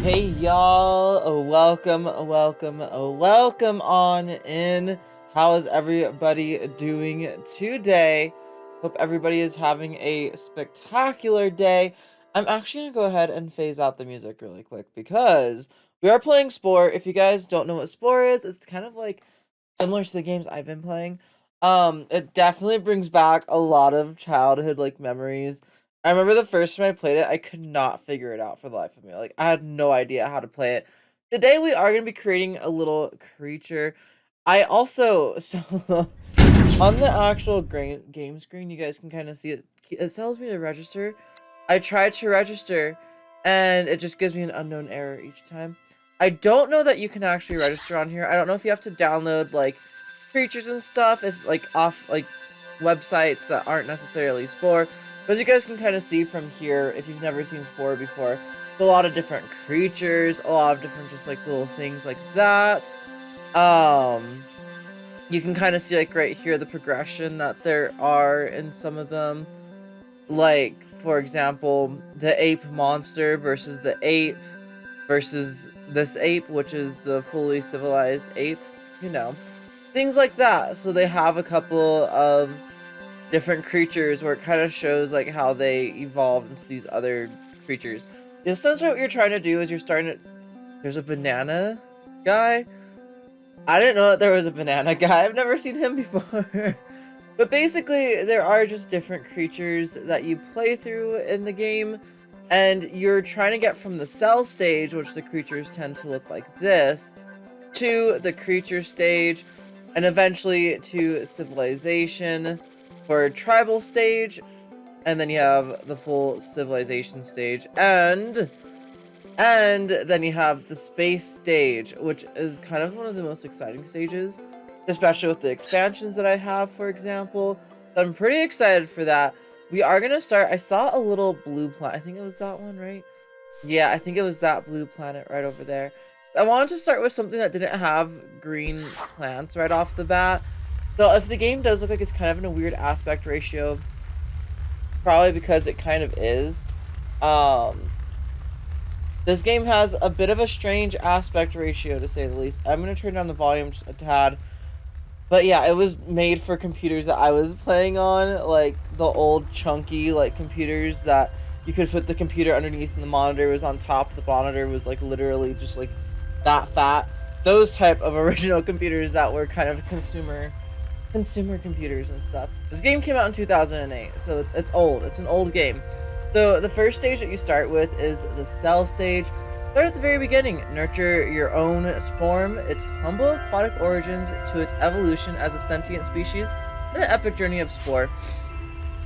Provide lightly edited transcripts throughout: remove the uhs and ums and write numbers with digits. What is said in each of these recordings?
Hey y'all, welcome on in. How is everybody doing today? Hope everybody is having a spectacular day. I'm actually gonna go ahead and phase out the music really quick because we are playing Spore. If you guys don't know what Spore is, it's kind of like similar to the games I've been playing. It definitely brings back a lot of childhood like memories. I remember the first time I played it, I could not figure it out for the life of me. Like, I had no idea how to play it. Today, we are going to be creating a little creature. I also, so, on the actual game screen, you guys can kind of see it. It tells me to register. I tried to register, and it just gives me an unknown error each time. I don't know that you can actually register on here. I don't know if you have to download, like, creatures and stuff, if, like, off, like, websites that aren't necessarily Spore. But as you guys can kind of see from here, if you've never seen Spore before, a lot of different creatures, a lot of different just like little things like that. You can kind of see like right here the progression that there are in some of them. Like, for example, the ape monster versus the ape versus this ape, which is the fully civilized ape, you know, things like that. So they have a couple of different creatures where it kind of shows like how they evolved into these other creatures. Essentially what you're trying to do is you're starting to... There's a banana guy? I didn't know that there was a banana guy. I've never seen him before. But basically, there are just different creatures that you play through in the game, and you're trying to get from the cell stage, which the creatures tend to look like this, to the creature stage, and eventually to civilization for tribal stage, and then you have the full civilization stage, and then you have the space stage, which is kind of one of the most exciting stages, especially with the expansions that I have, for example. So I'm pretty excited for that. We are gonna start. I saw a little blue planet. I think it was that one, right? Yeah, I think it was that blue planet right over there. I wanted to start with something that didn't have green plants right off the bat. So if the game does look like it's kind of in a weird aspect ratio, probably because it kind of is. Um, this game has a bit of a strange aspect ratio, to say the least. I'm going to turn down the volume just a tad. But yeah, it was made for computers that I was playing on, like the old chunky like computers that you could put the computer underneath and the monitor was on top. The monitor was like literally just like that fat. Those type of original computers that were kind of consumer computers and stuff. This game came out in 2008, so it's old. It's an old game. So the first stage that you start with is the cell stage. Start at the very beginning. Nurture your own form, its humble aquatic origins to its evolution as a sentient species, and the epic journey of Spore.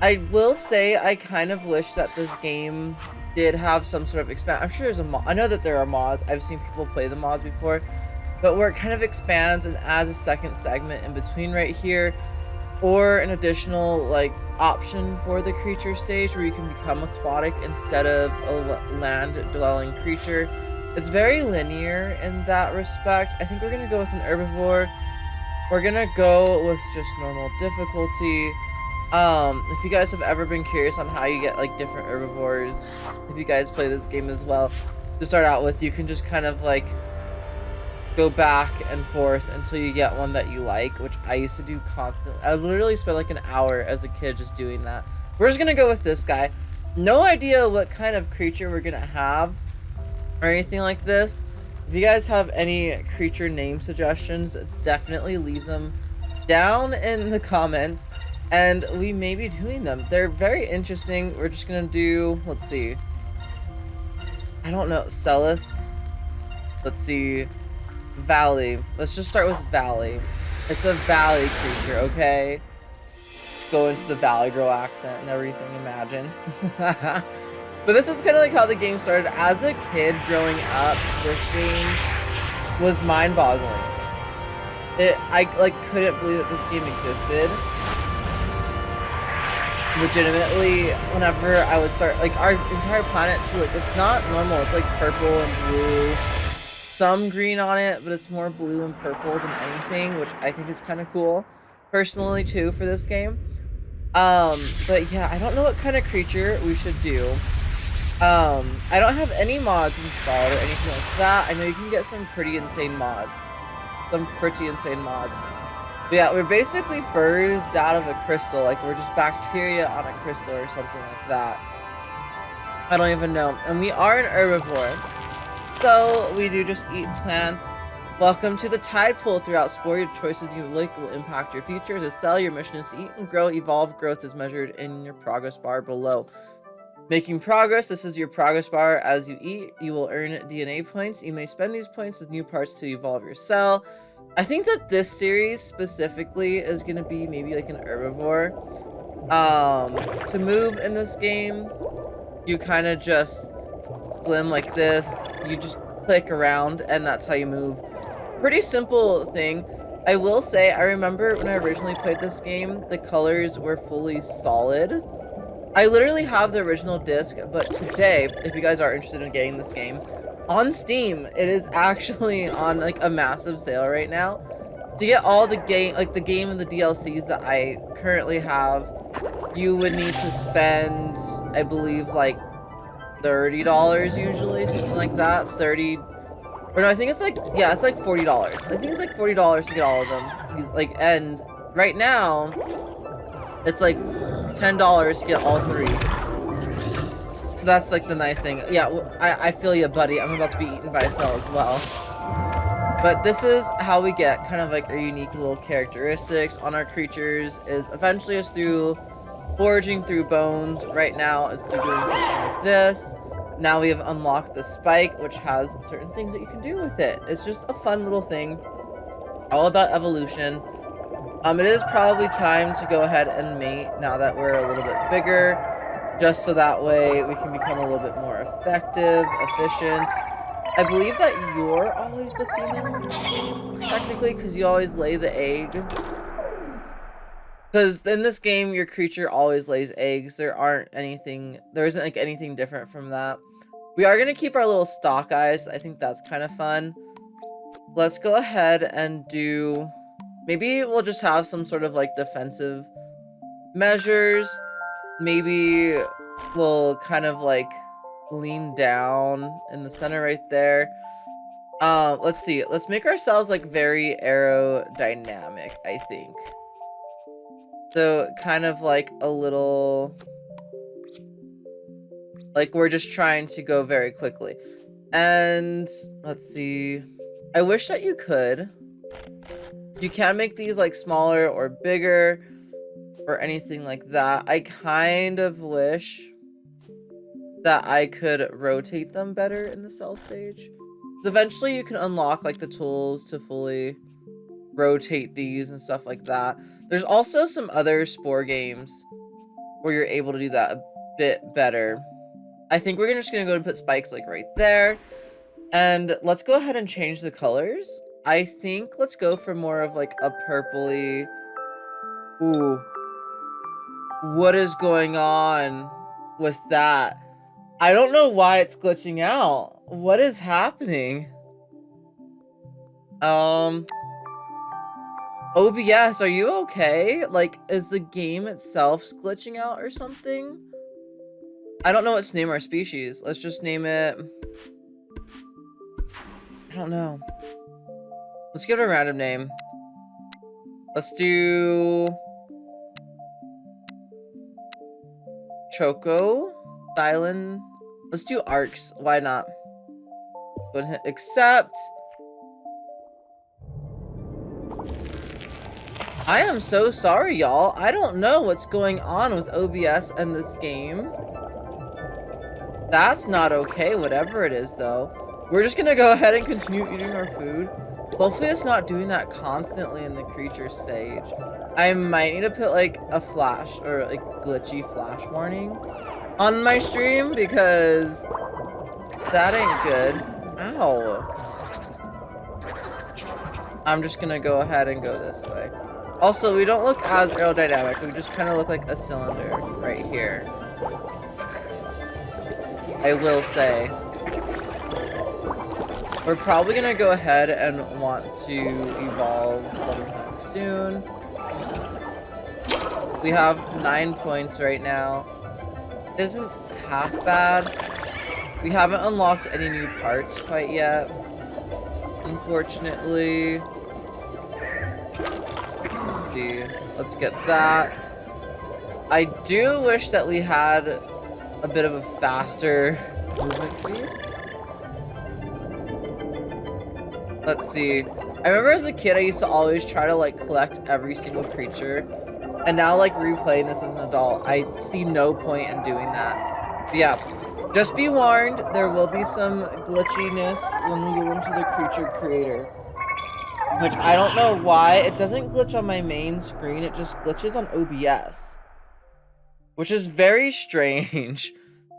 I will say I kind of wish that this game did have some sort of expand. I'm sure there's a mod. I know that there are mods. I've seen people play the mods before, but where it kind of expands and adds a second segment in between right here, or an additional like option for the creature stage where you can become aquatic instead of a land dwelling creature. It's very linear in that respect. I think we're gonna go with an herbivore. We're gonna go with just normal difficulty. If you guys have ever been curious on how you get like different herbivores, if you guys play this game as well, to start out with, you can just kind of like go back and forth until you get one that you like, which I used to do constantly. I literally spent like an hour as a kid just doing that. We're just gonna go with this guy. No idea what kind of creature we're gonna have or anything like this. If you guys have any creature name suggestions, definitely leave them down in the comments and we may be doing them. They're very interesting. We're just gonna do, let's see, I don't know, Celis. Let's see, Valley. Let's just start with Valley. It's a valley creature, okay? Let's go into the Valley Girl accent and everything, imagine. But this is kind of like how the game started. As a kid growing up, this game was mind-boggling. I like couldn't believe that this game existed. Legitimately, whenever I would start, like our entire planet too, like it's not normal. It's like purple and blue. Some green on it, but it's more blue and purple than anything, which I think is kind of cool personally too for this game. But yeah, I don't know what kind of creature we should do. I don't have any mods installed or anything like that. I know you can get some pretty insane mods. But yeah, we're basically birthed out of a crystal. Like, we're just bacteria on a crystal or something like that. I don't even know. And we are an herbivore. So, we do just eat plants. Welcome to the tide pool. Throughout Spore, your choices you make will impact your future. As a cell, your mission is to eat and grow. Evolve growth is measured in your progress bar below. Making progress. This is your progress bar. As you eat, you will earn DNA points. You may spend these points as new parts to evolve your cell. I think that this series specifically is going to be maybe like an herbivore. To move in this game, you kind of just slim like this. You just click around and that's how you move. Pretty simple thing. I will say, I remember when I originally played this game, the colors were fully solid. I literally have the original disc, but today, if you guys are interested in getting this game, on Steam, it is actually on like a massive sale right now. To get all the game, like the game and the DLCs that I currently have, you would need to spend, I believe, like $30 usually, something like that. 30, or no, I think it's like, yeah, it's like $40. I think it's like $40 to get all of them. Like, and right now, it's like $10 to get all 3. So that's like the nice thing. Yeah, I feel you, buddy. I'm about to be eaten by a cell as well. But this is how we get kind of like our unique little characteristics on our creatures. Is eventually it's through foraging through bones. Right now it's through doing something like this. Now we have unlocked the spike, which has certain things that you can do with it. It's just a fun little thing. All about evolution. It is probably time to go ahead and mate now that we're a little bit bigger, just so that way we can become a little bit more effective, efficient. I believe that you're always the female in this game, technically, because you always lay the egg. Because in this game, your creature always lays eggs. There isn't like anything different from that. We are going to keep our little stock eyes. I think that's kind of fun. Let's go ahead and do... Maybe we'll just have some sort of like defensive measures. Maybe we'll kind of like lean down in the center right there. Let's see. Let's make ourselves like very aerodynamic, I think. So kind of like a little, like we're just trying to go very quickly. And let's see. I wish that you could. You can make these like smaller or bigger or anything like that. I kind of wish that I could rotate them better in the cell stage. So eventually you can unlock like the tools to fully rotate these and stuff like that. There's also some other Spore games where you're able to do that a bit better. I think we're just gonna go and put spikes like right there. And let's go ahead and change the colors. I think let's go for more of like a purpley. Ooh. What is going on with that? I don't know why it's glitching out. What is happening? OBS, are you okay? Like, is the game itself glitching out or something? I don't know what to name our species. Let's just name it... I don't know. Let's give it a random name. Let's do... Choco? Stylen? Let's do Arcs. Why not? Go ahead and hit accept. I am so sorry, y'all. I don't know what's going on with OBS and this game. That's not okay, whatever it is, though. We're just gonna go ahead and continue eating our food. Hopefully it's not doing that constantly in the creature stage. I might need to put, like, a flash, or, like, glitchy flash warning on my stream, because that ain't good. Ow. I'm just gonna go ahead and go this way. Also, we don't look as aerodynamic. We just kind of look like a cylinder right here. I will say. We're probably gonna go ahead and want to evolve sometime soon. We have 9 points right now. Isn't half bad. We haven't unlocked any new parts quite yet, unfortunately. Let's see. Let's get that. I do wish that we had a bit of a faster movement speed. Let's see. I remember as a kid, I used to always try to like collect every single creature. And now like replaying this as an adult, I see no point in doing that. But yeah, just be warned, there will be some glitchiness when we go into the creature creator. Which I don't know why. It doesn't glitch on my main screen, it just glitches on OBS. Which is very strange.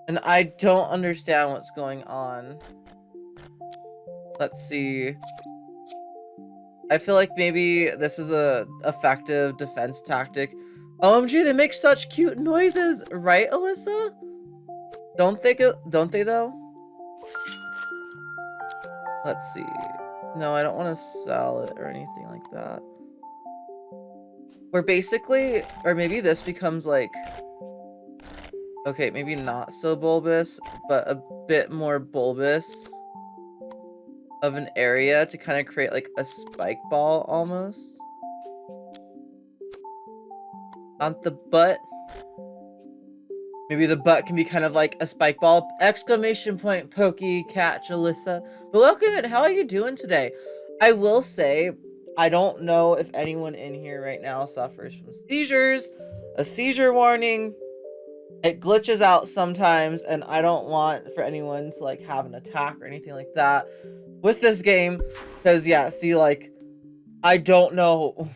And I don't understand what's going on. Let's see. I feel like maybe this is a effective defense tactic. OMG, they make such cute noises, right, Alyssa? Don't they though? Let's see. No, I don't want to sell it or anything like that. We're basically, or maybe this becomes like, okay, maybe not so bulbous, but a bit more bulbous of an area to kind of create like a spike ball almost on the butt. Maybe the butt can be kind of like a spike ball. Exclamation point, Pokey, catch, Alyssa. But welcome in. How are you doing today? I will say, I don't know if anyone in here right now suffers from seizures. A seizure warning. It glitches out sometimes, and I don't want for anyone to like have an attack or anything like that with this game. Because yeah, see, like, I don't know.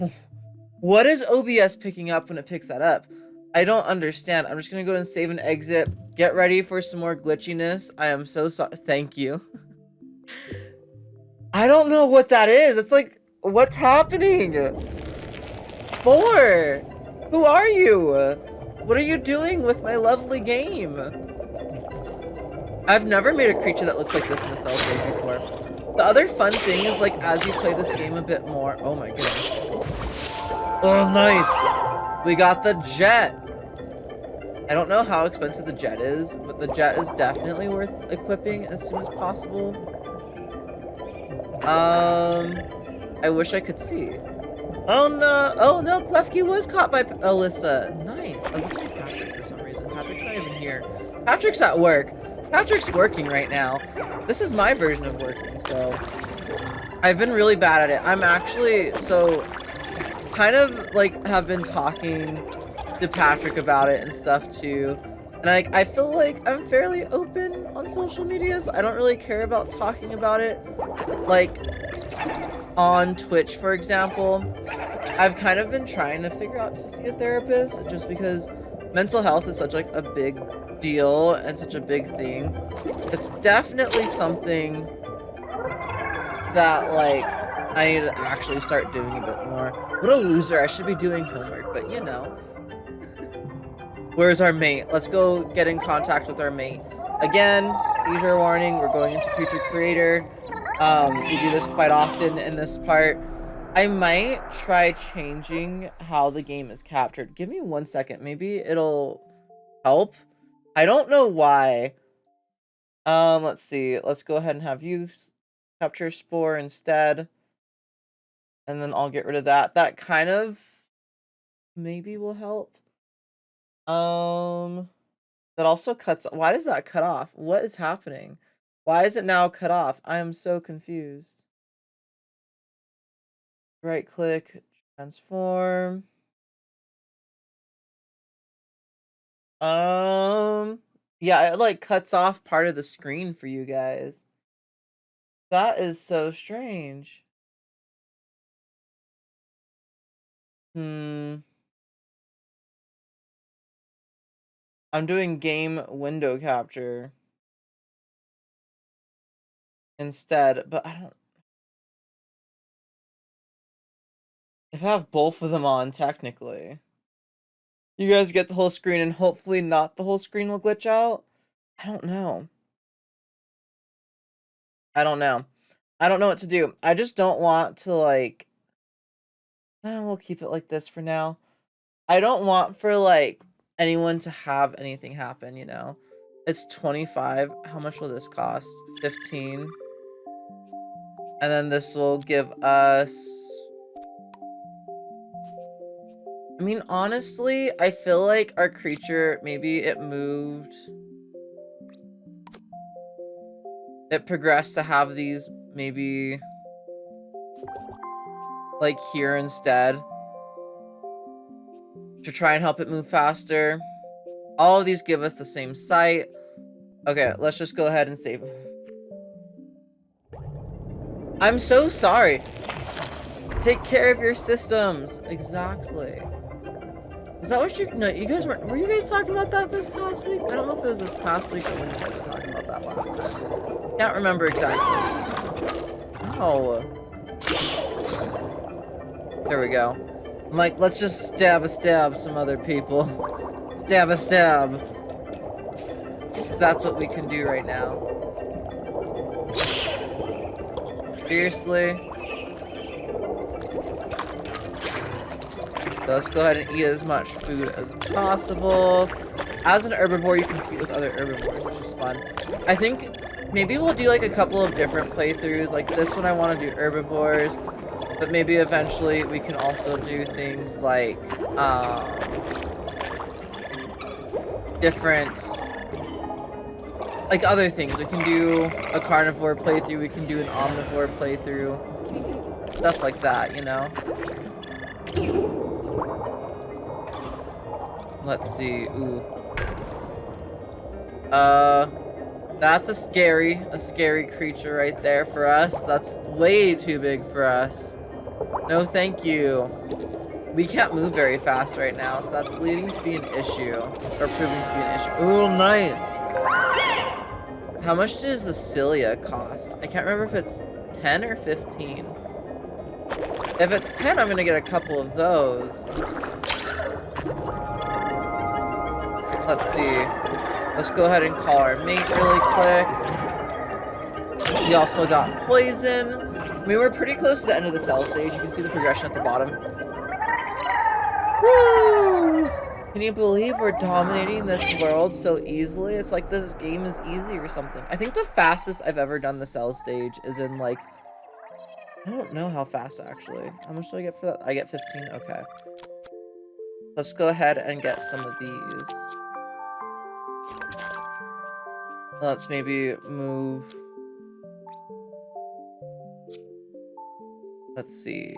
What is OBS picking up when it picks that up? I don't understand. I'm just gonna go and save and exit. Get ready for some more glitchiness. I am so sorry. Thank you. I don't know what that is. It's like, what's happening? Spore! Who are you? What are you doing with my lovely game? I've never made a creature that looks like this in the cell phase before. The other fun thing is, like, as you play this game a bit more... Oh my goodness. Oh, nice! We got the jet! I don't know how expensive the jet is, but the jet is definitely worth equipping as soon as possible. I wish I could see. Oh no! Oh no, Klefki was caught by Alyssa. Nice. Oh, this is Patrick for some reason. Patrick's not even here. Patrick's at work. Patrick's working right now. This is my version of working, so... I've been really bad at it. I'm actually, kind of, like, have been talking to Patrick about it and stuff, too. And, I feel like I'm fairly open on social medias. I don't really care about talking about it. Like, on Twitch, for example, I've kind of been trying to figure out to see a therapist just because mental health is such, like, a big deal and such a big thing. It's definitely something that, like, I need to actually start doing a bit more. What a loser. I should be doing homework, but you know. Where's our mate? Let's go get in contact with our mate. Again, seizure warning. We're going into creature creator. We do this quite often in this part. I might try changing how the game is captured. Give me 1 second. Maybe it'll help. I don't know why. Let's see. Let's go ahead and have you capture Spore instead. And then I'll get rid of that. That kind of maybe will help. That also cuts. Why does that cut off? What is happening? Why is it now cut off? I am so confused. Right click, transform. Yeah, it like cuts off part of the screen for you guys. That is so strange. I'm doing game window capture instead, but I don't. If I have both of them on, technically. You guys get the whole screen and hopefully not the whole screen will glitch out? I don't know. I don't know. I don't know what to do. I just don't want to, like... we'll keep it like this for now. I don't want for, like, anyone to have anything happen, you know? It's 25. How much will this cost? 15. And then this will give us... I mean, honestly, I feel like our creature, maybe it moved... It progressed to have these, maybe... like here instead. To try and help it move faster. All of these give us the same site. Okay, let's just go ahead and save. I'm so sorry. Take care of your systems. Exactly. Is that what you... No, you guys were you guys talking about that this past week? I don't know if it was this past week or when you guys were talking about that last time. Can't remember exactly. Oh. There we go. I'm like, let's just stab some other people. Stab. Because that's what we can do right now. Seriously? So let's go ahead and eat as much food as possible. As an herbivore, you compete with other herbivores, which is fun. I think maybe we'll do like a couple of different playthroughs. Like this one I want to do herbivores. But maybe eventually we can also do things like different, like other things. We can do a carnivore playthrough, we can do an omnivore playthrough, stuff like that, you know? Let's see, ooh. That's a scary creature right there for us. That's way too big for us. No, thank you. We can't move very fast right now, so that's leading to be an issue. Or proving to be an issue. Ooh, nice! How much does the cilia cost? I can't remember if it's 10 or 15. If it's 10, I'm gonna get a couple of those. Let's see. Let's go ahead and call our mate really quick. We also got poison. I mean, we're pretty close to the end of the cell stage. You can see the progression at the bottom. Woo! Can you believe we're dominating this world so easily? It's like this game is easy or something. I think the fastest I've ever done the cell stage is in like... I don't know how fast actually. How much do I get for that? I get 15? Okay. Let's go ahead and get some of these. Let's maybe move... Let's see.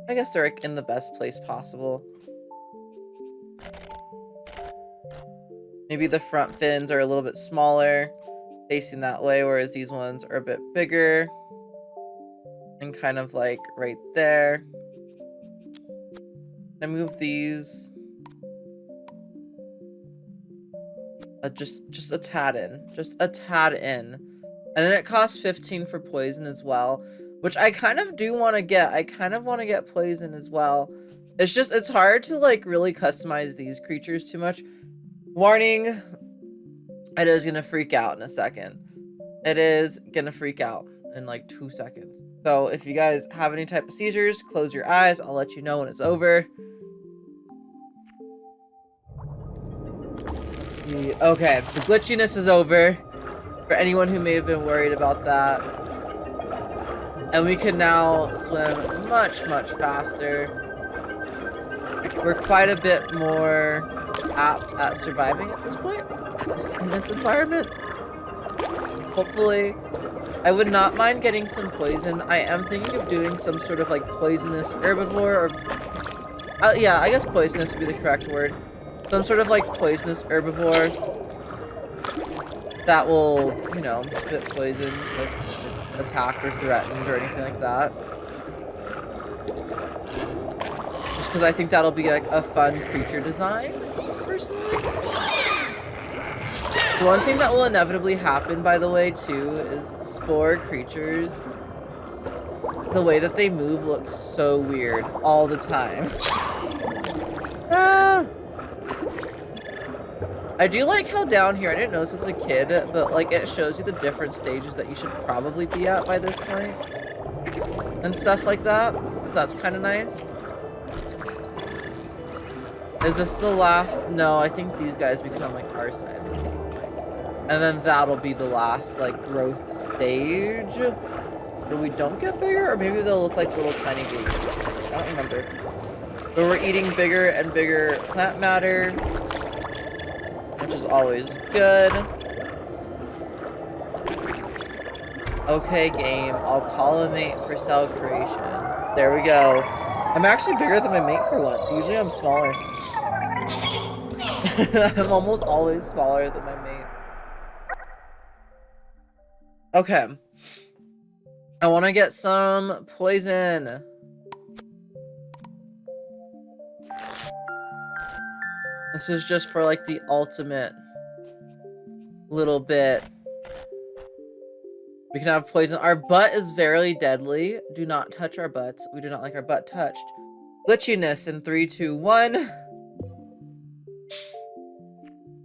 I guess they're like in the best place possible. Maybe the front fins are a little bit smaller, facing that way, whereas these ones are a bit bigger. And kind of like right there. I move these. Just a tad in. Just a tad in. And then it costs 15 for poison as well, which I kind of do want to get. I kind of want to get poison as well. It's just, it's hard to like really customize these creatures too much. Warning, it is going to freak out in a second. It is going to freak out in like 2 seconds. So if you guys have any type of seizures, close your eyes. I'll let you know when it's over. Let's see. Okay, the glitchiness is over. For anyone who may have been worried about that. And we can now swim much, much faster. We're quite a bit more apt at surviving at this point in this environment. Hopefully, I would not mind getting some poison. I am thinking of doing some sort of like poisonous herbivore or... yeah, I guess poisonous would be the correct word. Some sort of like poisonous herbivore that will, you know, spit poison if it's attacked or threatened or anything like that. Just because I think that'll be like a fun creature design, personally. The one thing that will inevitably happen, by the way, too, is spore creatures. The way that they move looks so weird all the time. I do like how down here, I didn't notice as a kid, but like it shows you the different stages that you should probably be at by this point. And stuff like that. So that's kind of nice. Is this the last? No, I think these guys become like our size at some point. And then that'll be the last like growth stage. Where we don't get bigger, or maybe they'll look like little tiny babies. I don't remember. But we're eating bigger and bigger plant matter, which is always good. Okay, game. I'll call a mate for cell creation. There we go. I'm actually bigger than my mate for once. Usually I'm smaller. I'm almost always smaller than my mate. Okay. I want to get some poison. This is just for like the ultimate little bit. We can have poison. Our butt is very deadly. Do not touch our butts. We do not like our butt touched. Glitchiness in 3, 2, 1.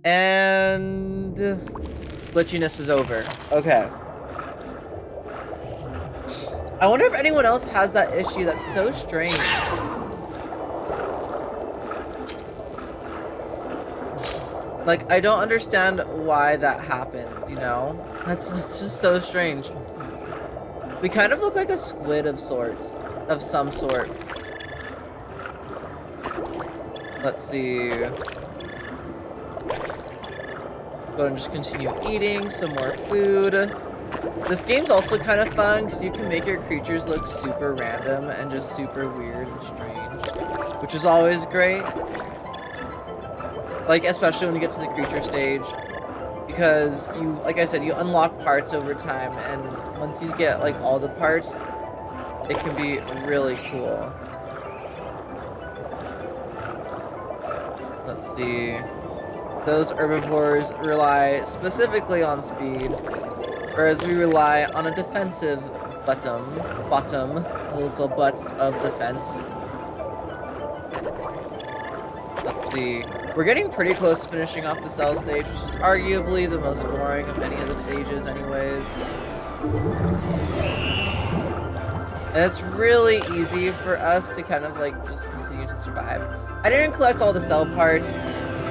And glitchiness is over. Okay. I wonder if anyone else has that issue. That's so strange. Like, I don't understand why that happens, you know? That's just so strange. We kind of look like a squid of sorts. Of some sort. Let's see. Go ahead and just continue eating some more food. This game's also kind of fun because you can make your creatures look super random and just super weird and strange, which is always great. Like, especially when you get to the creature stage, because you, like I said, you unlock parts over time, and once you get like all the parts, it can be really cool. Let's see. Those herbivores rely specifically on speed, whereas we rely on a defensive bottom, little butts of defense. Let's see. We're getting pretty close to finishing off the cell stage, which is arguably the most boring of any of the stages anyways. And it's really easy for us to kind of like just continue to survive. I didn't collect all the cell parts.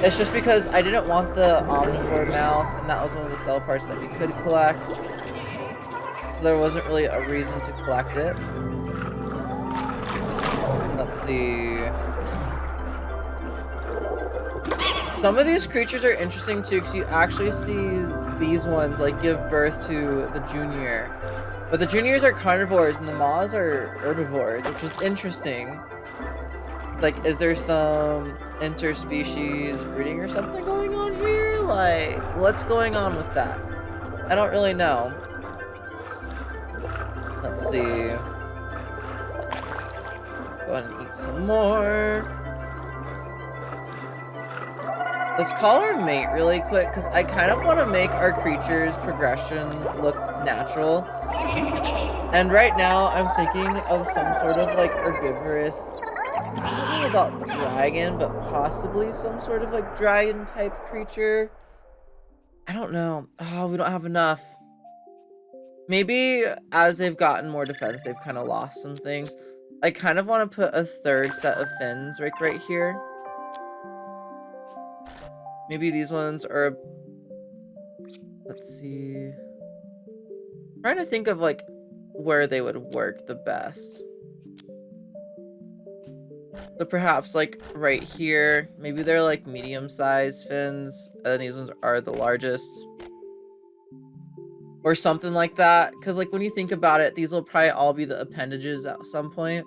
It's just because I didn't want the omnivore mouth, and that was one of the cell parts that we could collect. So there wasn't really a reason to collect it. Let's see. Some of these creatures are interesting too, because you actually see these ones like give birth to the junior. But the juniors are carnivores and the moths are herbivores, which is interesting. Like, is there some interspecies breeding or something going on here? Like, what's going on with that? I don't really know. Let's see. Go ahead and eat some more. Let's call our mate really quick, because I kind of want to make our creature's progression look natural. And right now, I'm thinking of some sort of like herbivorous, I don't know about dragon, but possibly some sort of like dragon type creature. I don't know. Oh, we don't have enough. Maybe as they've gotten more defense, they've kind of lost some things. I kind of want to put a third set of fins right here. Maybe these ones are, let's see. I'm trying to think of like where they would work the best. So perhaps like right here, maybe they're like medium-sized fins, and these ones are the largest. Or something like that, because like when you think about it, these will probably all be the appendages at some point.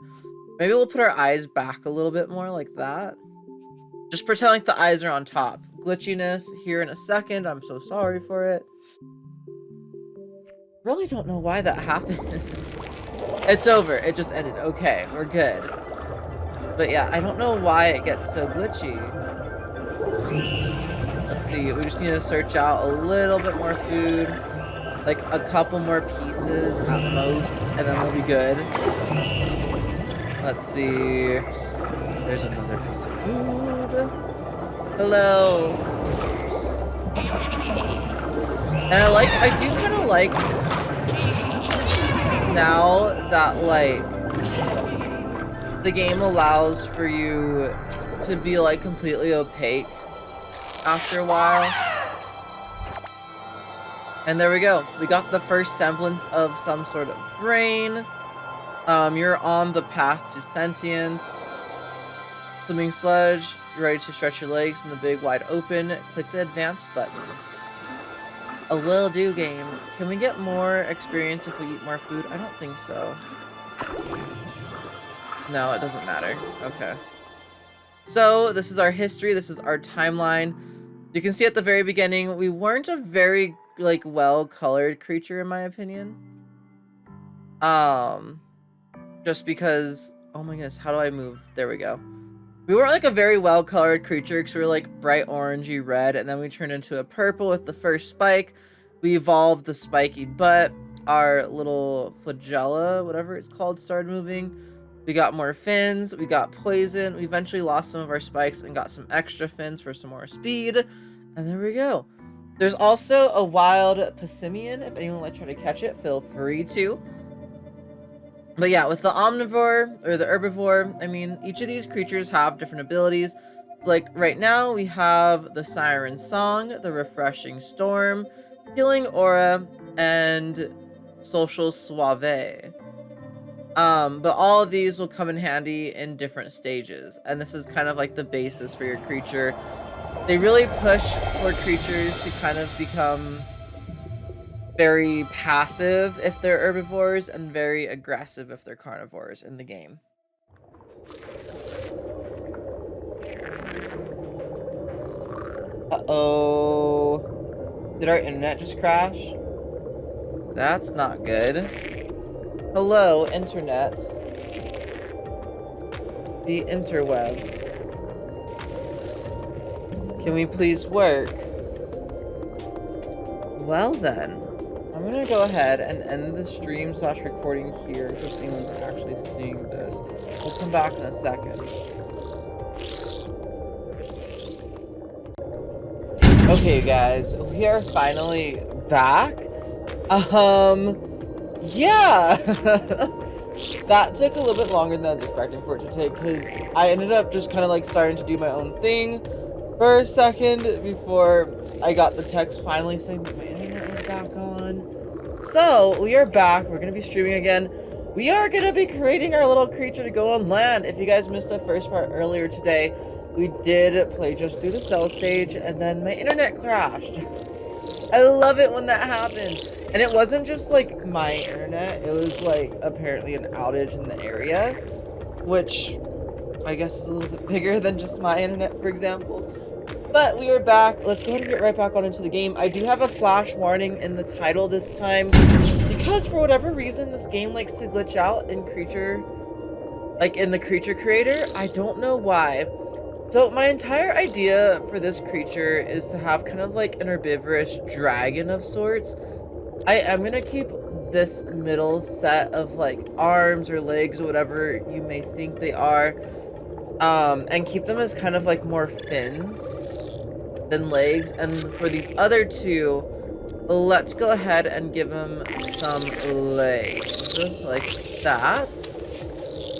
Maybe we'll put our eyes back a little bit more like that. Just pretend like the eyes are on top. Glitchiness here in a second. I'm so sorry for it. Really don't know why that happened. It's over. It just ended. Okay, we're good. But yeah, I don't know why it gets so glitchy. Let's see. We just need to search out a little bit more food. Like a couple more pieces at most, and then we'll be good. Let's see. There's another piece of food. Hello. And I do kind of like now that like the game allows for you to be like completely opaque after a while. And there we go. We got the first semblance of some sort of brain. You're on the path to sentience. Swimming sledge, you're ready to stretch your legs in the big wide open. Click the advance button. A will do game. Can we get more experience if we eat more food? I don't think so. No, it doesn't matter. Okay. So this is our history. This is our timeline. You can see at the very beginning, we weren't a very like well-colored creature in my opinion. Just because, oh my goodness, how do I move? There we go. We weren't like a very well-colored creature because we were like bright orangey red, and then we turned into a purple with the first spike. We evolved the spiky butt. Our little flagella, whatever it's called, started moving. We got more fins. We got poison. We eventually lost some of our spikes and got some extra fins for some more speed. And there we go. There's also a wild Passimian. If anyone would like to try to catch it, feel free to. But yeah, with the omnivore or the herbivore, I mean, each of these creatures have different abilities. So like right now we have the Siren Song, the Refreshing Storm, Healing Aura, and Social Suave. But all of these will come in handy in different stages. And this is kind of like the basis for your creature. They really push for creatures to kind of become very passive if they're herbivores and very aggressive if they're carnivores in the game. Uh-oh. Did our internet just crash? That's not good. Hello, internet. The interwebs. Can we please work? Well then, I'm gonna go ahead and end the stream / recording here in case anyone's actually seeing this. We'll come back in a second. Okay guys, we are finally back. Yeah! That took a little bit longer than I was expecting for it to take, because I ended up just kind of like starting to do my own thing for a second before I got the text finally saying that my internet was back on. So, we are back. We're going to be streaming again. We are going to be creating our little creature to go on land. If you guys missed the first part earlier today, we did play just through the cell stage, and then my internet crashed. I love it when that happens. And it wasn't just like my internet, it was like apparently an outage in the area, which I guess is a little bit bigger than just my internet, for example. But we are back. Let's go ahead and get right back on into the game. I do have a flash warning in the title this time because for whatever reason this game likes to glitch out in creature, like in the creature creator. I don't know why. So my entire idea for this creature is to have kind of like an herbivorous dragon of sorts. I am gonna keep this middle set of like arms or legs or whatever you may think they are, and keep them as kind of like more fins than legs. And for these other two, let's go ahead and give them some legs like that.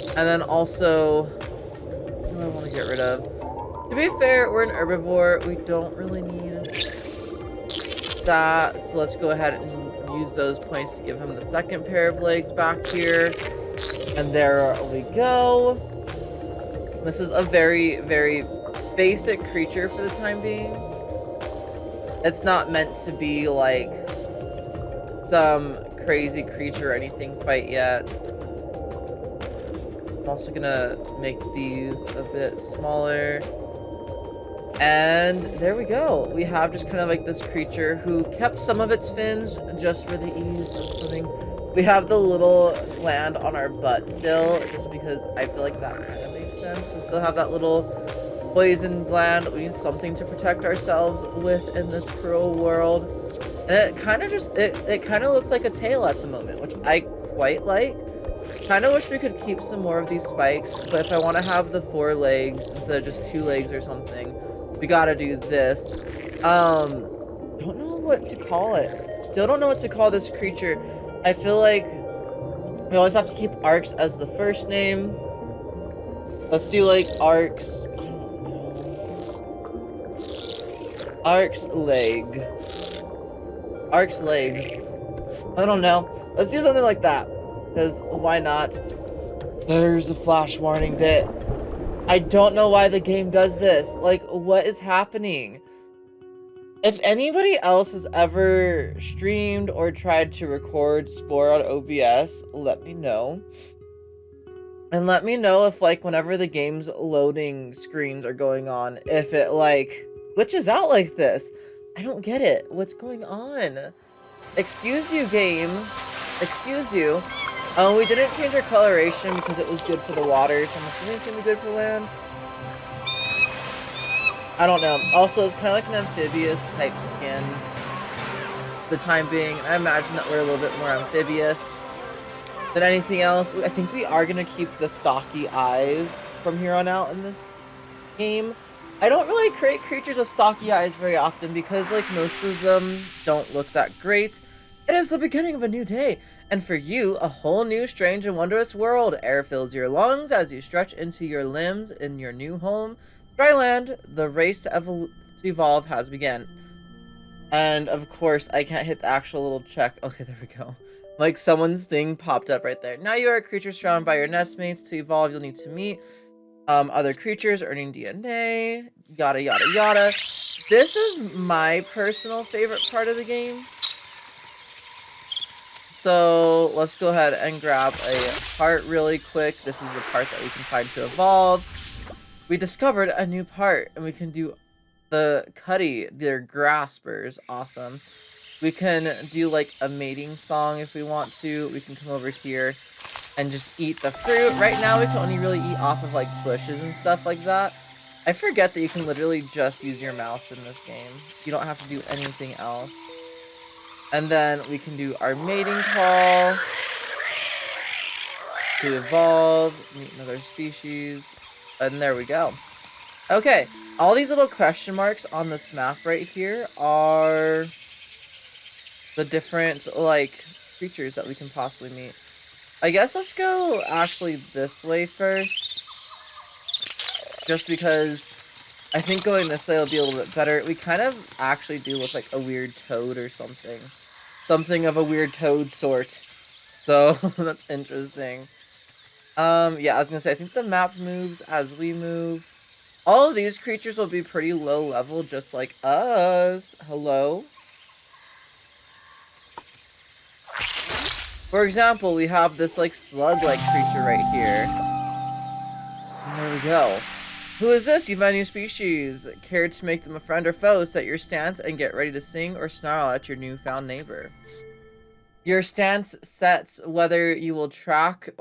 And then also, what do I want to get rid of? To be fair, we're an herbivore. We don't really need that. So let's go ahead and use those points to give him the second pair of legs back here. And there we go. This is a very, very basic creature for the time being. It's not meant to be like some crazy creature or anything quite yet. I'm also gonna make these a bit smaller. And there we go. We have just kind of like this creature who kept some of its fins just for the ease of swimming. We have the little gland on our butt still, just because I feel like that kind of makes sense. To still have that little poison gland. We need something to protect ourselves with in this cruel world. And it kind of just, it kind of looks like a tail at the moment, which I quite like. Kind of wish we could keep some more of these spikes, but if I want to have the 4 legs instead of just 2 legs or something, we gotta do this. Don't know what to call it. Still don't know what to call this creature. I feel like we always have to keep Arx as the first name. Let's do like Arx. I don't Ark's leg. Ark's legs. I don't know. Let's do something like that. Because why not? There's the flash warning bit. I don't know why the game does this. Like, what is happening? If anybody else has ever streamed or tried to record Spore on OBS, let me know. And let me know if, like, whenever the game's loading screens are going on, if it, like, glitches out like this. I don't get it. What's going on? Excuse you, game. Excuse you. We didn't change our coloration because it was good for the water, so I'm assuming it's gonna be good for land. I don't know. Also, it's kind of like an amphibious type skin. For the time being, I imagine that we're a little bit more amphibious than anything else. I think we are gonna keep the stocky eyes from here on out in this game. I don't really create creatures with stocky eyes very often because, like, most of them don't look that great. It is the beginning of a new day, and for you, a whole new, strange, and wondrous world. Air fills your lungs as you stretch into your limbs in your new home. Dryland, the race to evolve has begun. And, of course, I can't hit the actual little check. Okay, there we go. Like, someone's thing popped up right there. Now you are a creature surrounded by your nestmates. To evolve, you'll need to meet other creatures, earning DNA, yada yada yada. This is my personal favorite part of the game. So let's go ahead and grab a part really quick. This is the part that we can find to evolve. We discovered a new part, and we can do the Cuddy, their graspers. Awesome. We can do like a mating song if we want to. We can come over here and just eat the fruit. Right now, we can only really eat off of, like, bushes and stuff like that. I forget that you can literally just use your mouse in this game. You don't have to do anything else. And then we can do our mating call to evolve, meet another species, and there we go. Okay, all these little question marks on this map right here are the different, like, creatures that we can possibly meet. I guess let's go actually this way first. Just because I think going this way will be a little bit better. We kind of actually do look like a weird toad or something. Something of a weird toad sort. So, that's interesting. Yeah, I was gonna say, I think the map moves as we move. All of these creatures will be pretty low level, just like us. Hello? For example, we have this, like, slug-like creature right here. And there we go. Who is this? You've met a new species. Care to make them a friend or foe? Set your stance and get ready to sing or snarl at your newfound neighbor. Your stance sets whether you will attack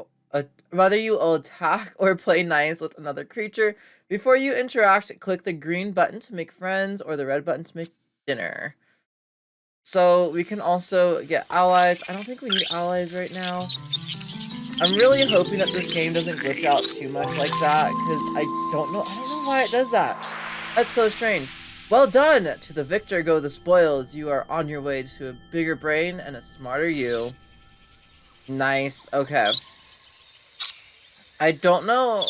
or play nice with another creature. Before you interact, click the green button to make friends or the red button to make dinner. So we can also get allies. I don't think we need allies right now. I'm really hoping that this game doesn't glitch out too much like that, because I don't know why it does that. That's so strange. Well done! To the victor go the spoils. You are on your way to a bigger brain and a smarter you. Nice. Okay. I don't know.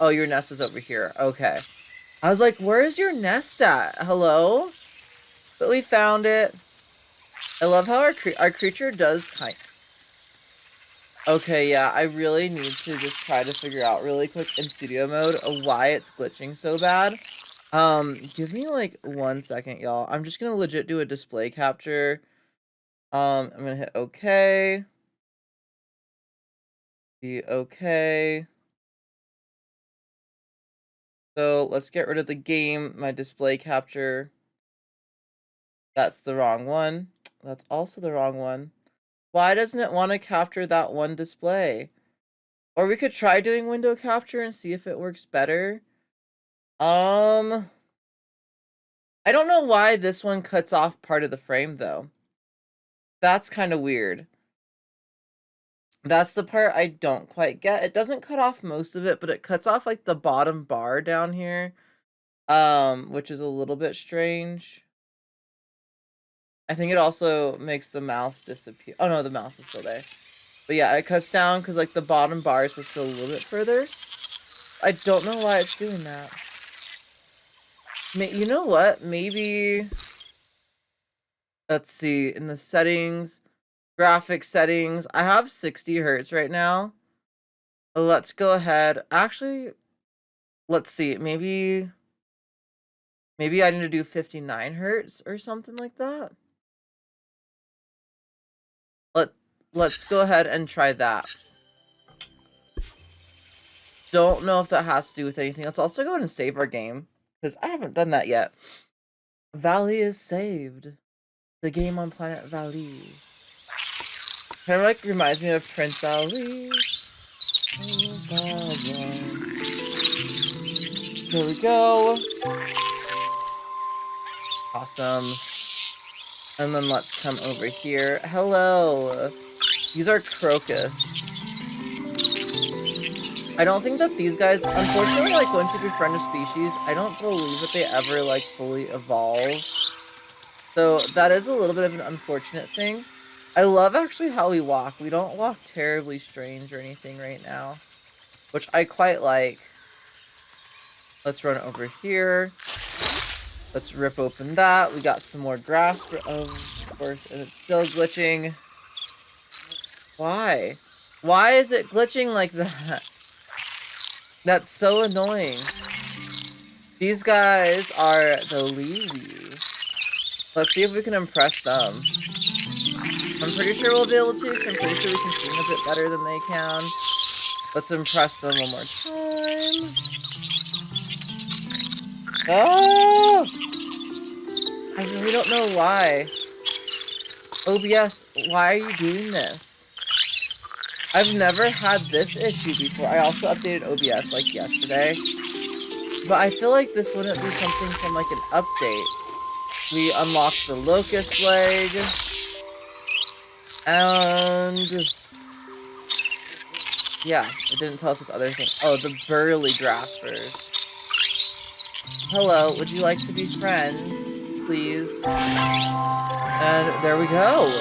Oh, your nest is over here. Okay. I was like, where is your nest at? Hello? But we found it. I love how our creature does kind. Okay, yeah, I really need to just try to figure out really quick in studio mode why it's glitching so bad. Give me like 1 second, y'all. I'm just gonna legit do a display capture. I'm gonna hit OK. Be okay. So let's get rid of the game, my display capture. That's the wrong one. That's also the wrong one. Why doesn't it want to capture that one display? Or we could try doing window capture and see if it works better. I don't know why this one cuts off part of the frame, though. That's kind of weird. That's the part I don't quite get. It doesn't cut off most of it, but it cuts off, like, the bottom bar down here. Which is a little bit strange. I think it also makes the mouse disappear. Oh, no, the mouse is still there. But yeah, it cuts down because, like, the bottom bars was still a little bit further. I don't know why it's doing that. You know what? Maybe, let's see, in the settings, graphic settings, I have 60 hertz right now. Let's go ahead. Actually, let's see. Maybe I need to do 59 hertz or something like that. Let let's go ahead and try that. Don't know if that has to do with anything. Let's also go ahead and save our game, because I haven't done that yet. Valley is saved. The game on planet Valley. Kind of like reminds me of Prince Ali. Here we go. Awesome. And then let's come over here. Hello. These are crocus. I don't think that these guys, unfortunately, like, once you befriend a species, I don't believe that they ever, like, fully evolve. So that is a little bit of an unfortunate thing. I love actually how we walk. We don't walk terribly strange or anything right now, which I quite like. Let's run over here. Let's rip open that. We got some more grass, of course, and it's still glitching. Why? Why is it glitching like that? That's so annoying. These guys are the lazy. Let's see if we can impress them. I'm pretty sure we'll be able to, because I'm pretty sure we can sing a bit better than they can. Let's impress them one more time. Oh! I really don't know why. OBS, why are you doing this? I've never had this issue before. I also updated OBS like yesterday. But I feel like this wouldn't be something from like an update. We unlocked the locust leg. And yeah, it didn't tell us what the other thing. Oh, the burly graspers. Hello, would you like to be friends? Please. And there we go.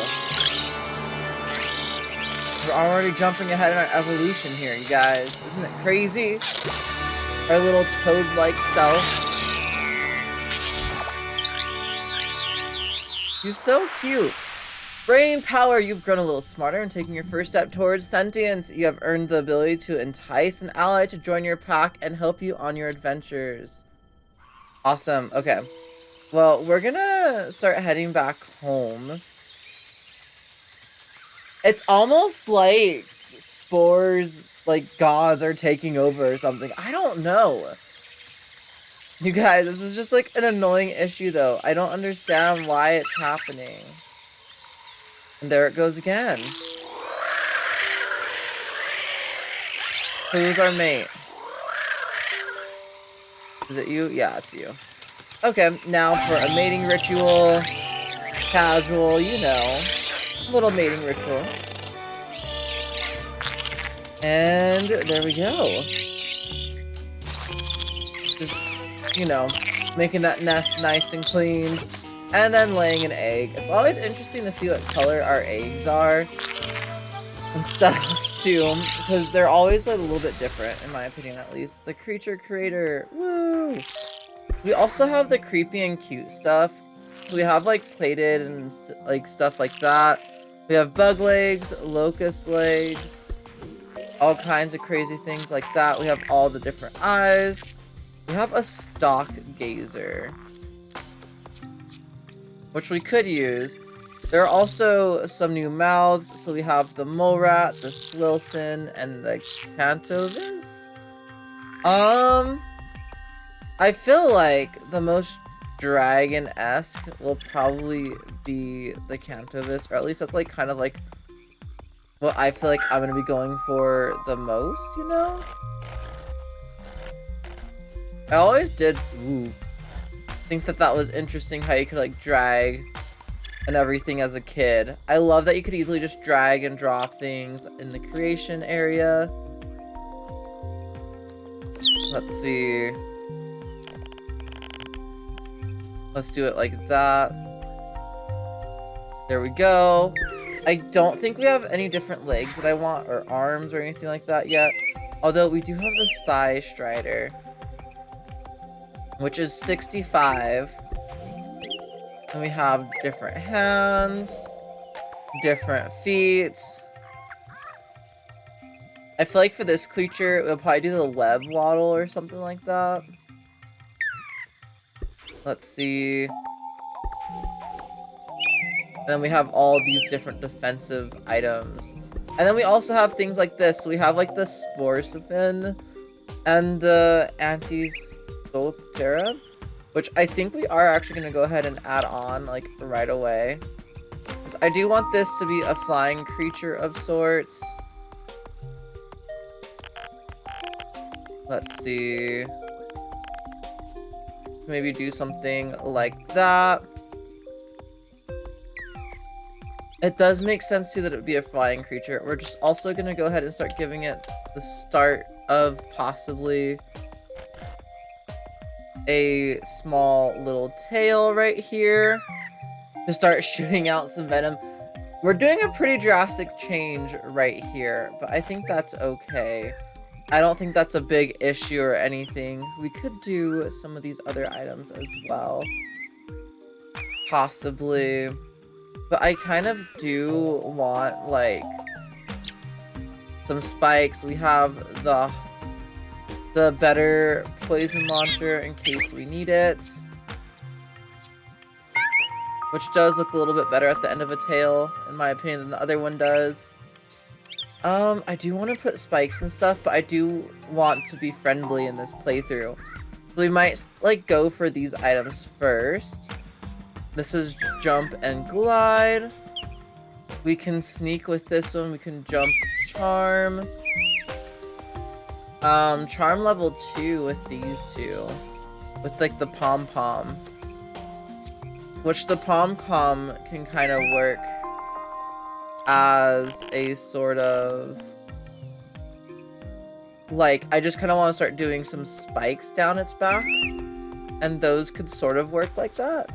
We're already jumping ahead in our evolution here, you guys. Isn't it crazy? Our little toad-like self. He's so cute. Brain power, you've grown a little smarter and taking your first step towards sentience. You have earned the ability to entice an ally to join your pack and help you on your adventures. Awesome. Okay. Well, we're gonna start heading back home. It's almost like Spore's, like, gods are taking over or something. I don't know. You guys, this is just, like, an annoying issue, though. I don't understand why it's happening. And there it goes again. Who's our mate? Is it you? Yeah, it's you. Okay, now for a mating ritual. Casual, you know. Little mating ritual. And there we go. Just, you know, making that nest nice and clean. And then laying an egg. It's always interesting to see what color our eggs are. And stuff, too. Because they're always like, a little bit different, in my opinion at least. The creature creator. Woo! We also have the creepy and cute stuff. So we have like plated and like stuff like that. We have bug legs, locust legs, all kinds of crazy things like that. We have all the different eyes. We have a stock gazer, which we could use. There are also some new mouths. So we have the mole rat, the swilson, and the cantovis. I feel like the most dragon-esque will probably be the cantovis, or at least that's like kind of like what I feel like I'm gonna be going for the most, you know? I always did think that that was interesting how you could like drag and everything as a kid. I love that you could easily just drag and drop things in the creation area. Let's see. Let's do it like that. There we go. I don't think we have any different legs that I want, or arms, or anything like that yet. Although we do have the thigh strider. which is 65. And we have different hands, different feet. I feel like for this creature, we'll probably do the web waddle or something like that. Let's see. And then we have all these different defensive items. And then we also have things like this. So we have like the Spore and the Anti-Spotera, which I think we are actually going to go ahead and add on like right away. So I do want this to be a flying creature of sorts. Let's see. Maybe do something like that. It does make sense too that it would be a flying creature. We're just also going to go ahead and start giving it the start of possibly a small little tail right here to start shooting out some venom. We're doing a pretty drastic change right here, but I think that's okay. I don't think that's a big issue or anything. We could do some of these other items as well. Possibly. But I kind of do want, like, some spikes. We have the better poison launcher in case we need it. Which does look a little bit better at the end of a tail, in my opinion, than the other one does. I do want to put spikes and stuff, but I do want to be friendly in this playthrough. So we might, like, go for these items first. This is jump and glide. We can sneak with this one. We can jump charm. Charm level 2 with these two. With, like, the pom-pom. Which the pom-pom can kind of work as a sort of, like, I just kind of want to start doing some spikes down its back, and those could sort of work like that,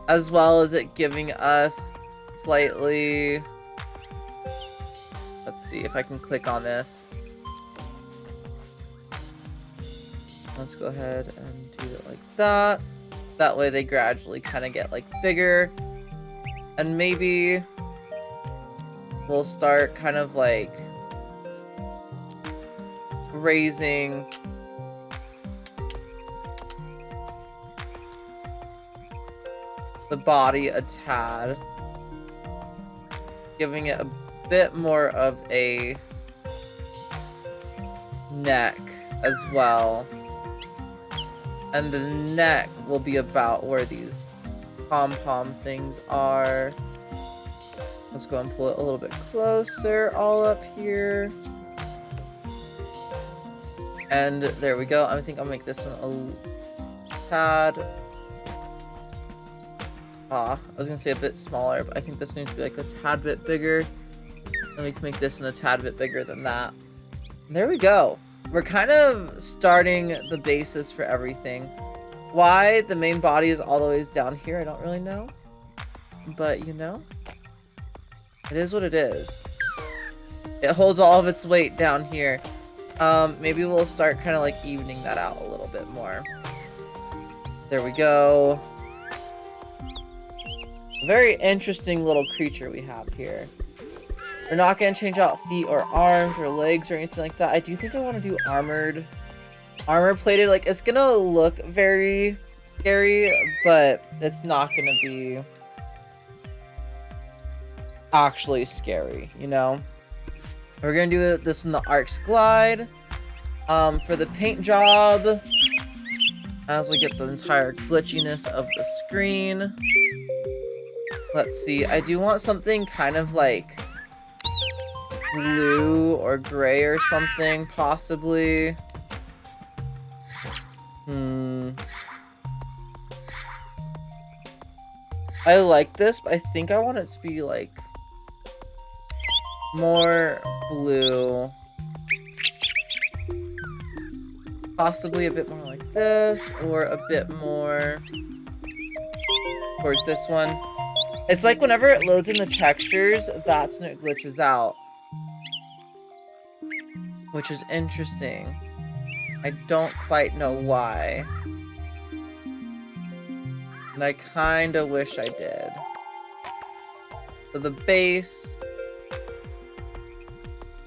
as well as it giving us slightly, let's see if I can click on this. Let's go ahead and do it like that. That way they gradually kind of get, like, bigger. And maybe we'll start kind of, like, raising the body a tad. Giving it a bit more of a neck as well. And the neck will be about where these pom-pom things are. Let's go and pull it a little bit closer, all up here. And there we go. I think I'll make this one a tad. I was gonna say a bit smaller, but I think this needs to be like a tad bit bigger. And we can make this one a tad bit bigger than that. And there we go. We're kind of starting the basis for everything. Why the main body is all the way down here, I don't really know. But, you know, it is what it is. It holds all of its weight down here. Maybe we'll start kind of like evening that out a little bit more. There we go. Very interesting little creature we have here. We're not going to change out feet or arms or legs or anything like that. I do think I want to do armor plated. Like, it's going to look very scary, but it's not going to be actually scary, you know? We're going to do this in the Arc's Glide. For the paint job, as we get the entire glitchiness of the screen. Let's see. I do want something kind of like blue or gray or something, possibly. I like this, but I think I want it to be like more blue. Possibly a bit more like this, or a bit more towards this one. It's like whenever it loads in the textures, that's when it glitches out. Which is interesting. I don't quite know why. And I kinda wish I did. So the base,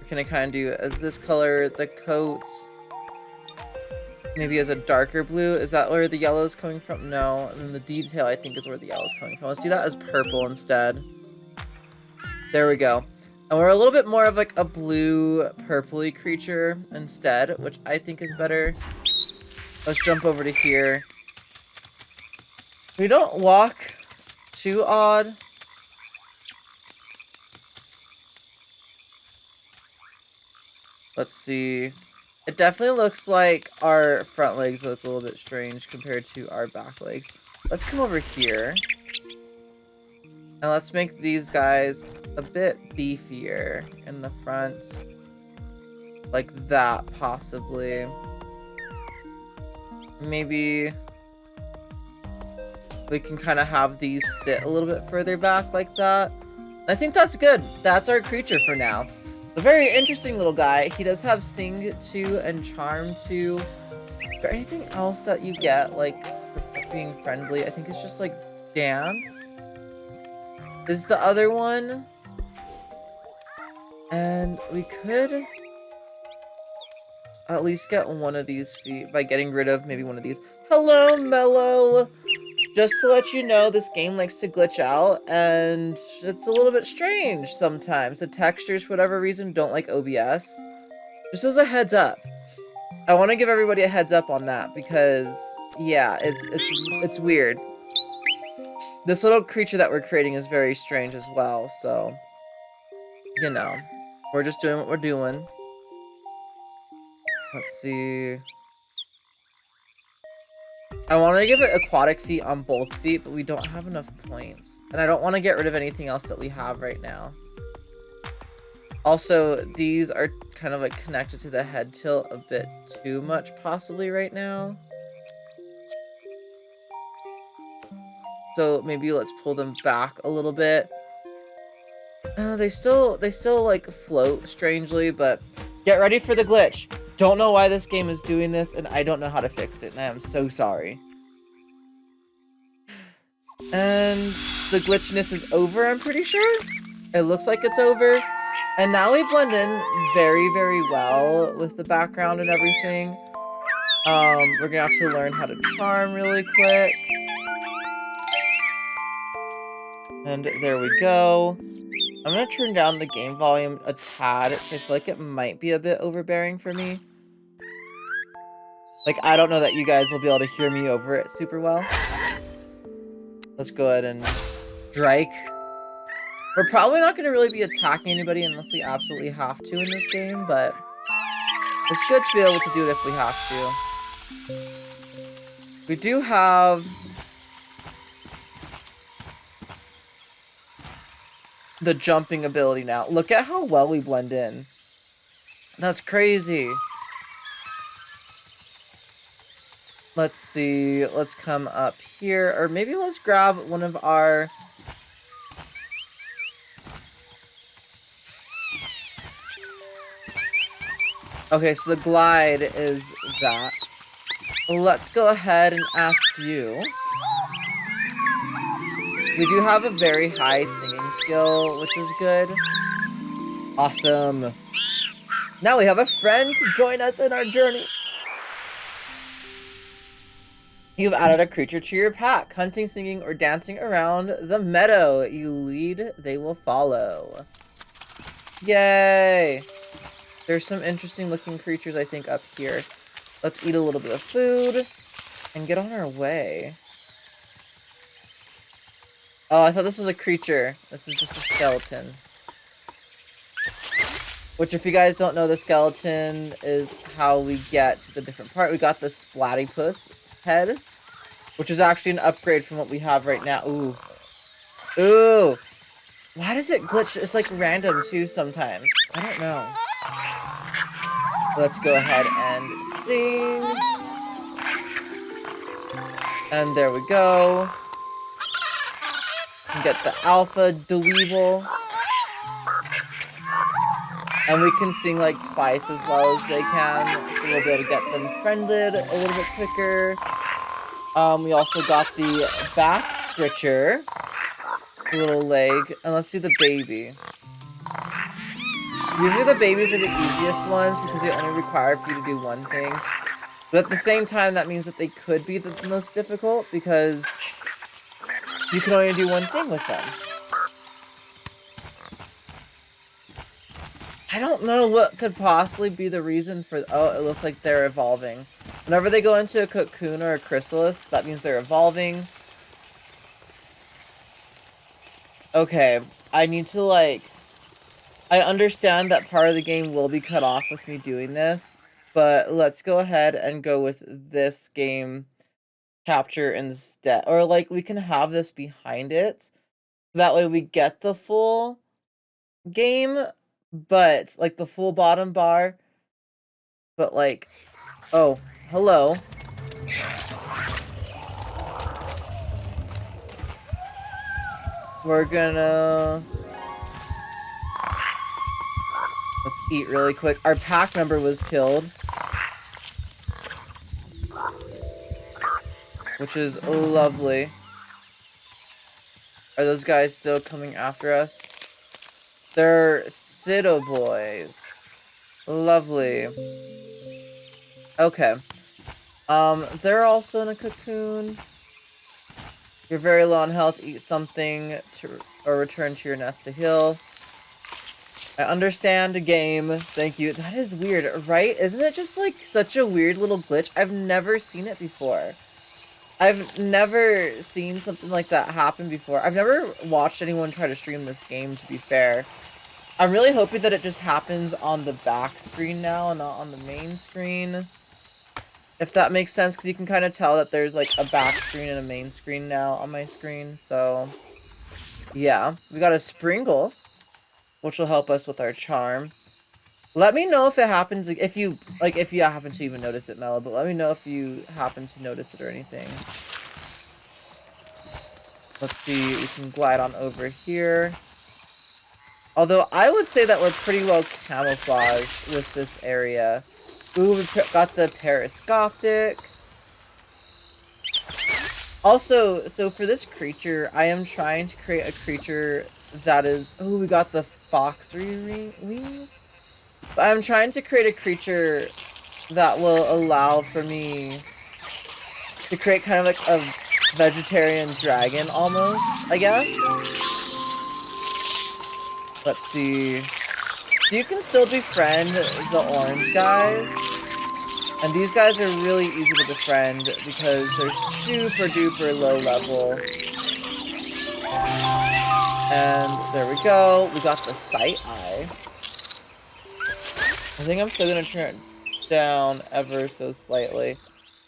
we're gonna kinda do as this color, the coats, maybe as a darker blue. Is that where the yellow is coming from? No. And then the detail, I think, is where the yellow is coming from. Let's do that as purple instead. There we go. And we're a little bit more of like a blue purpley creature instead, which I think is better. Let's jump over to here. We don't walk too odd. Let's see. It definitely looks like our front legs look a little bit strange compared to our back legs. Let's come over here. And let's make these guys a bit beefier in the front. Like that, possibly. Maybe we can kind of have these sit a little bit further back like that. I think that's good. That's our creature for now. A very interesting little guy. He does have Sing 2 and Charm 2. Is there anything else that you get, like, for being friendly? I think it's just, like, Dance is the other one. And we could at least get one of these feet by getting rid of maybe one of these. Hello, Mellow! Just to let you know, this game likes to glitch out, and it's a little bit strange sometimes. The textures, for whatever reason, don't like OBS. Just as a heads up. I want to give everybody a heads up on that, because, yeah, it's weird. This little creature that we're creating is very strange as well, so, you know. We're just doing what we're doing. Let's see. I want to give it aquatic feet on both feet, but we don't have enough points. And I don't want to get rid of anything else that we have right now. Also, these are kind of like connected to the head tilt a bit too much possibly right now. So maybe let's pull them back a little bit. They still like float strangely, but get ready for the glitch. Don't know why this game is doing this, and I don't know how to fix it, and I am so sorry. And the glitchiness is over, I'm pretty sure. It looks like it's over. And now we blend in very, very well with the background and everything. We're gonna have to learn how to charm really quick. And there we go. I'm gonna turn down the game volume a tad, because I feel like it might be a bit overbearing for me. Like, I don't know that you guys will be able to hear me over it super well. Let's go ahead and strike. We're probably not gonna really be attacking anybody unless we absolutely have to in this game, but it's good to be able to do it if we have to. We do have the jumping ability now. Look at how well we blend in. That's crazy. Let's see. Let's come up here. Or maybe let's grab one of our... Okay, so the glide is that. Let's go ahead and ask you. We do have a very high singing skill, which is good. Awesome. Now we have a friend to join us in our journey. You've added a creature to your pack. Hunting, singing, or dancing around the meadow. You lead, they will follow. Yay! There's some interesting looking creatures, I think, up here. Let's eat a little bit of food and get on our way. Oh, I thought this was a creature. This is just a skeleton. Which, if you guys don't know, the skeleton is how we get to the different part. We got the Splattypuss head, which is actually an upgrade from what we have right now. Ooh. Ooh. Why does it glitch? It's like random too sometimes. I don't know. Let's go ahead and sing. And there we go. And get the alpha dweeble. And we can sing like twice as well as they can, so we'll be able to get them friended a little bit quicker. We also got the back stretcher, the little leg, and let's do the baby. Usually the babies are the easiest ones because they only require for you to do one thing. But at the same time, that means that they could be the most difficult because you can only do one thing with them. I don't know what could possibly be the reason for... Oh, it looks like they're evolving. Whenever they go into a cocoon or a chrysalis, that means they're evolving. Okay, I need to, like... I understand that part of the game will be cut off with me doing this, but let's go ahead and go with this game capture instead. Or, like, we can have this behind it. That way we get the full game, but, like, the full bottom bar. But, like, oh, hello. We're gonna... Let's eat really quick. Our pack member was killed. Which is lovely. Are those guys still coming after us? They're Cito boys. Lovely. Okay. They're also in a cocoon. You're very low on health. Eat something or return to your nest to heal. I understand the game. Thank you. That is weird, right? Isn't it just like such a weird little glitch? I've never seen it before. I've never seen something like that happen before. I've never watched anyone try to stream this game, to be fair. I'm really hoping that it just happens on the back screen now and not on the main screen. If that makes sense, because you can kind of tell that there's like a back screen and a main screen now on my screen. So, yeah. We got a Springle, which will help us with our charm. Let me know if it happens, if you happen to even notice it, Mela, but let me know if you happen to notice it or anything. Let's see, we can glide on over here. Although, I would say that we're pretty well camouflaged with this area. Ooh, we got the periscopic. Also, so for this creature, I am trying to create a creature that is... Oh, we got the foxy wings? But I'm trying to create a creature that will allow for me to create kind of like a vegetarian dragon almost, I guess. Let's see. So you can still befriend the orange guys. And these guys are really easy to befriend because they're super duper low level. And there we go. We got the sight eye. I think I'm still gonna turn it down ever so slightly.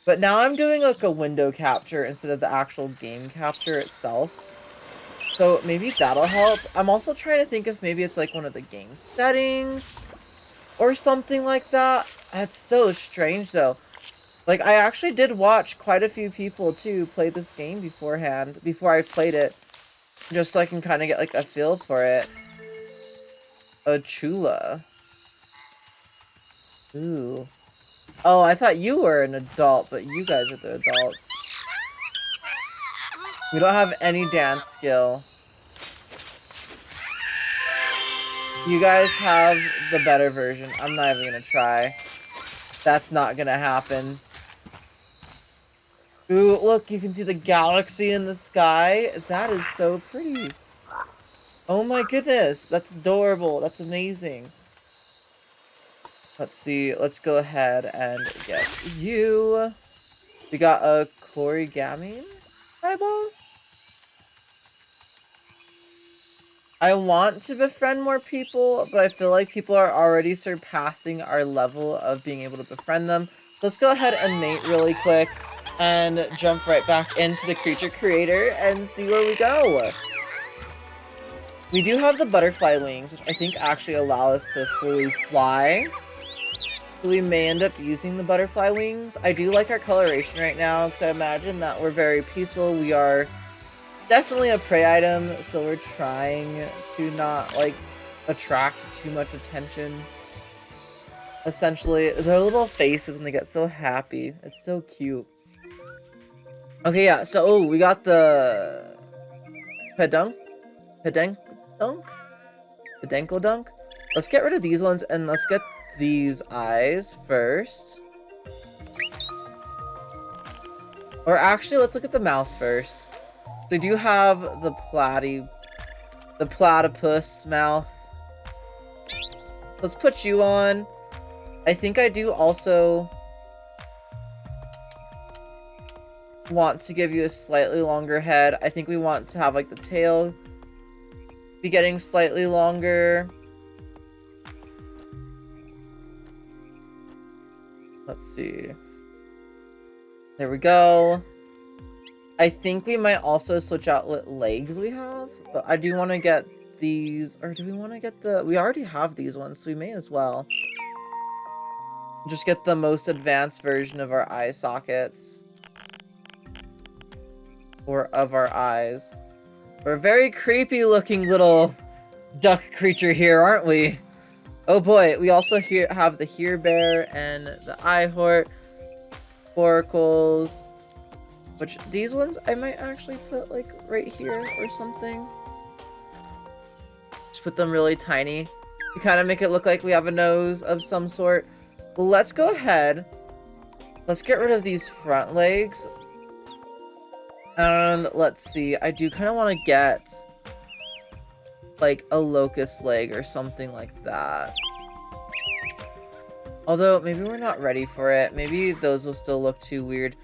But now I'm doing like a window capture instead of the actual game capture itself. So maybe that'll help. I'm also trying to think if maybe it's like one of the game settings or something like that. That's so strange though. Like I actually did watch quite a few people too play this game beforehand, before I played it. Just so I can kind of get like a feel for it. A Chula. Ooh. Oh, I thought you were an adult, but you guys are the adults. We don't have any dance skill. You guys have the better version. I'm not even gonna try. That's not gonna happen. Ooh, look, you can see the galaxy in the sky. That is so pretty. Oh my goodness, that's adorable. That's amazing. Let's see, let's go ahead and get you. We got a Korigami eyeball. I want to befriend more people, but I feel like people are already surpassing our level of being able to befriend them. So let's go ahead and mate really quick and jump right back into the creature creator and see where we go. We do have the butterfly wings, which I think actually allow us to fully fly. So we may end up using the butterfly wings. I do like our coloration right now, because I imagine that we're very peaceful. We are definitely a prey item, so we're trying to not, like, attract too much attention. Essentially, their little faces and they get so happy. It's so cute. Okay, yeah, so, oh, we got the Pedunk? Pedenkdunk? Pedenkodunk? Let's get rid of these ones and let's get these eyes first. Or actually, let's look at the mouth first. We do have the platypus mouth. Let's put you on. I think I do also want to give you a slightly longer head. I think we want to have like the tail be getting slightly longer. Let's see. There we go. I think we might also switch out what legs we have, but I do want to get these, or do we want to get the, we already have these ones, so we may as well just get the most advanced version of our eye sockets. Or of our eyes. We're a very creepy looking little duck creature here, aren't we? Oh boy, we also have the Here Bear and the Eye Hort, Oracles, which these ones I might actually put like right here or something. Just put them really tiny to kind of make it look like we have a nose of some sort. Well, let's go ahead. Let's get rid of these front legs. And let's see, I do kind of want to get like a locust leg or something like that. Although maybe we're not ready for it. Maybe those will still look too weird.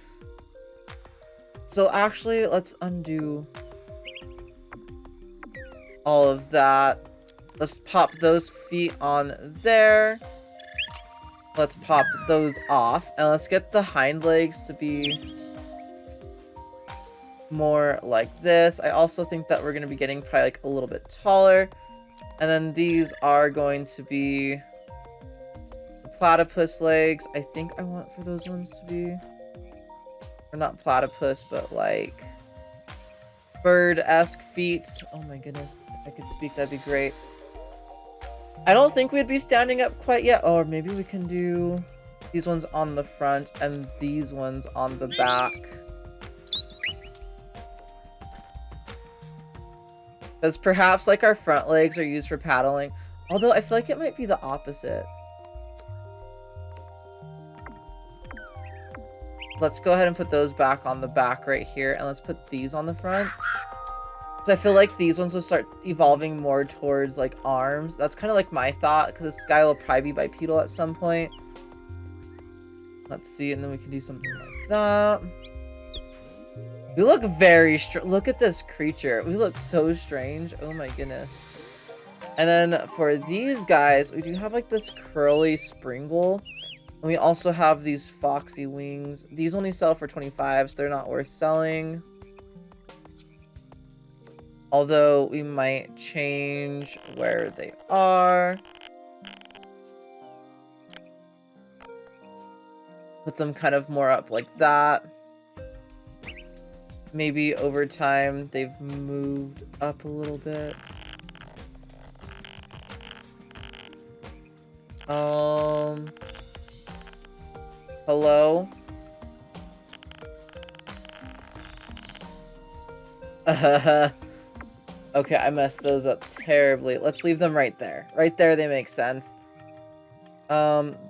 So actually, let's undo all of that. Let's pop those feet on there. Let's pop those off. And let's get the hind legs to be more like this. I also think that we're going to be getting probably like a little bit taller. And then these are going to be the platypus legs. I think I want for those ones to be, or not platypus, but like bird-esque feet. Oh my goodness, if I could speak, that'd be great. I don't think we'd be standing up quite yet. Or maybe we can do these ones on the front and these ones on the back. Because perhaps like our front legs are used for paddling. Although I feel like it might be the opposite. Let's go ahead and put those back on the back right here. And let's put these on the front. So I feel like these ones will start evolving more towards like arms. That's kind of like my thought, because this guy will probably be bipedal at some point. Let's see, and then we can do something like that. We look very look at this creature. We look so strange. Oh my goodness. And then for these guys, we do have like this curly springle. And we also have these foxy wings. These only sell for 25, so they're not worth selling. Although we might change where they are. Put them kind of more up like that. Maybe over time they've moved up a little bit. Hello? Okay, I messed those up terribly. Let's leave them right there. Right there, they make sense.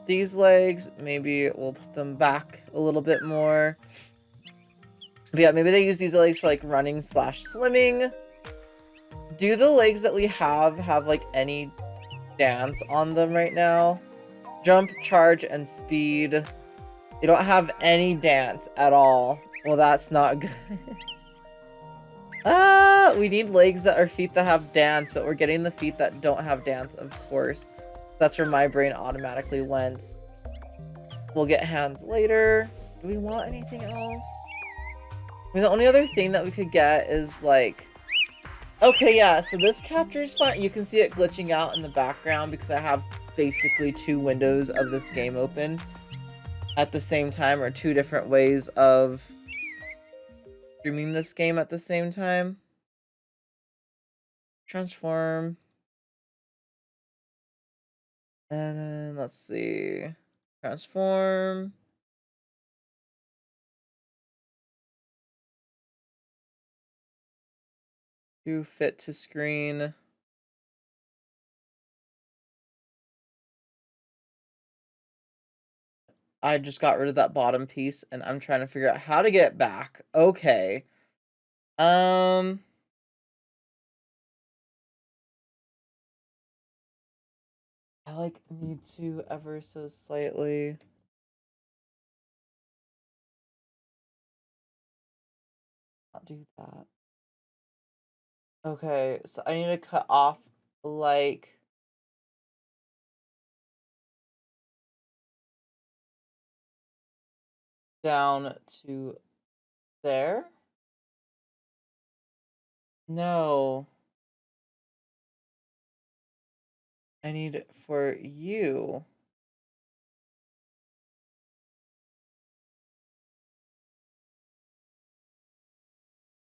These legs, maybe we'll put them back a little bit more. But yeah, maybe they use these legs for like running / swimming. Do the legs that we have like any dance on them right now? Jump, charge, and speed. They don't have any dance at all. Well, that's not good. We need legs that are feet that have dance, but we're getting the feet that don't have dance, of course. That's where my brain automatically went. We'll get hands later. Do we want anything else? I mean, the only other thing that we could get is like... Okay, yeah, so this captures fine. You can see it glitching out in the background because I have basically 2 windows of this game open at the same time, or 2 different ways of streaming this game at the same time. Transform. And then let's see. Transform. Do fit to screen. I just got rid of that bottom piece and I'm trying to figure out how to get it back. Okay. I like need to ever so slightly. Not do that. Okay, so I need to cut off like down to there. No. I need for you.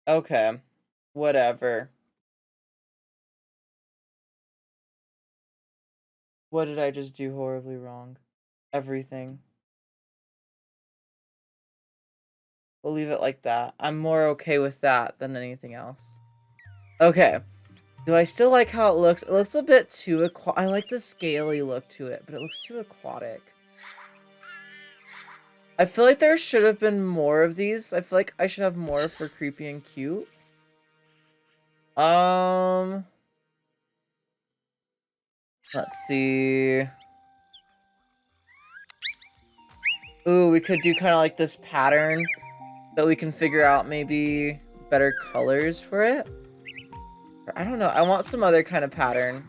Okay. Whatever. What did I just do horribly wrong? Everything. We'll leave it like that. I'm more okay with that than anything else. Okay. Do I still like how it looks? It looks a bit too I like the scaly look to it, but it looks too aquatic. I feel like there should have been more of these. I feel like I should have more for creepy and cute. Let's see. Ooh, we could do kind of like this pattern, but we can figure out maybe better colors for it. Or, I don't know. I want some other kind of pattern.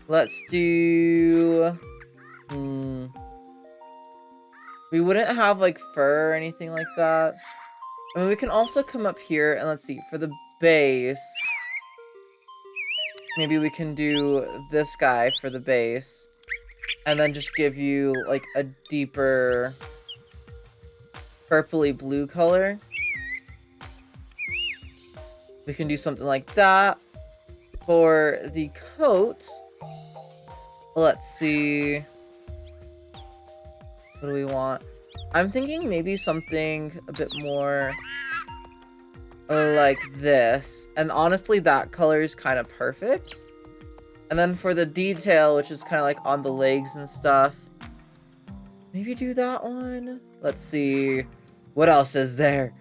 Let's do... We wouldn't have like fur or anything like that. I mean, we can also come up here and let's see, for the base, maybe we can do this guy for the base and then just give you like a deeper purpley blue color. We can do something like that. For the coat, let's see, what do we want? I'm thinking maybe something a bit more like this. And honestly, that color is kind of perfect. And then for the detail, which is kind of like on the legs and stuff, maybe do that one. Let's see. What else is there?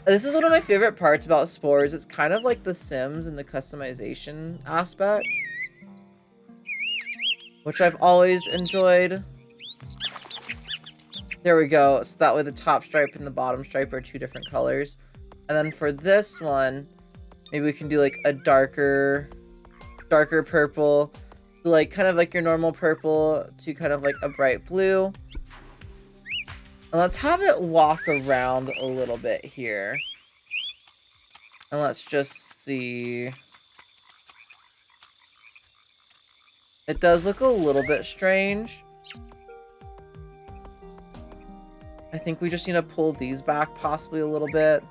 This is one of my favorite parts about Spores. It's kind of like The Sims in the customization aspect, which I've always enjoyed. There we go. So that way the top stripe and the bottom stripe are two different colors. And then for this one, maybe we can do like a darker purple. So like kind of like your normal purple to kind of like a bright blue. And let's have it walk around a little bit here. And let's just see. It does look a little bit strange. I think we just need to pull these back possibly a little bit.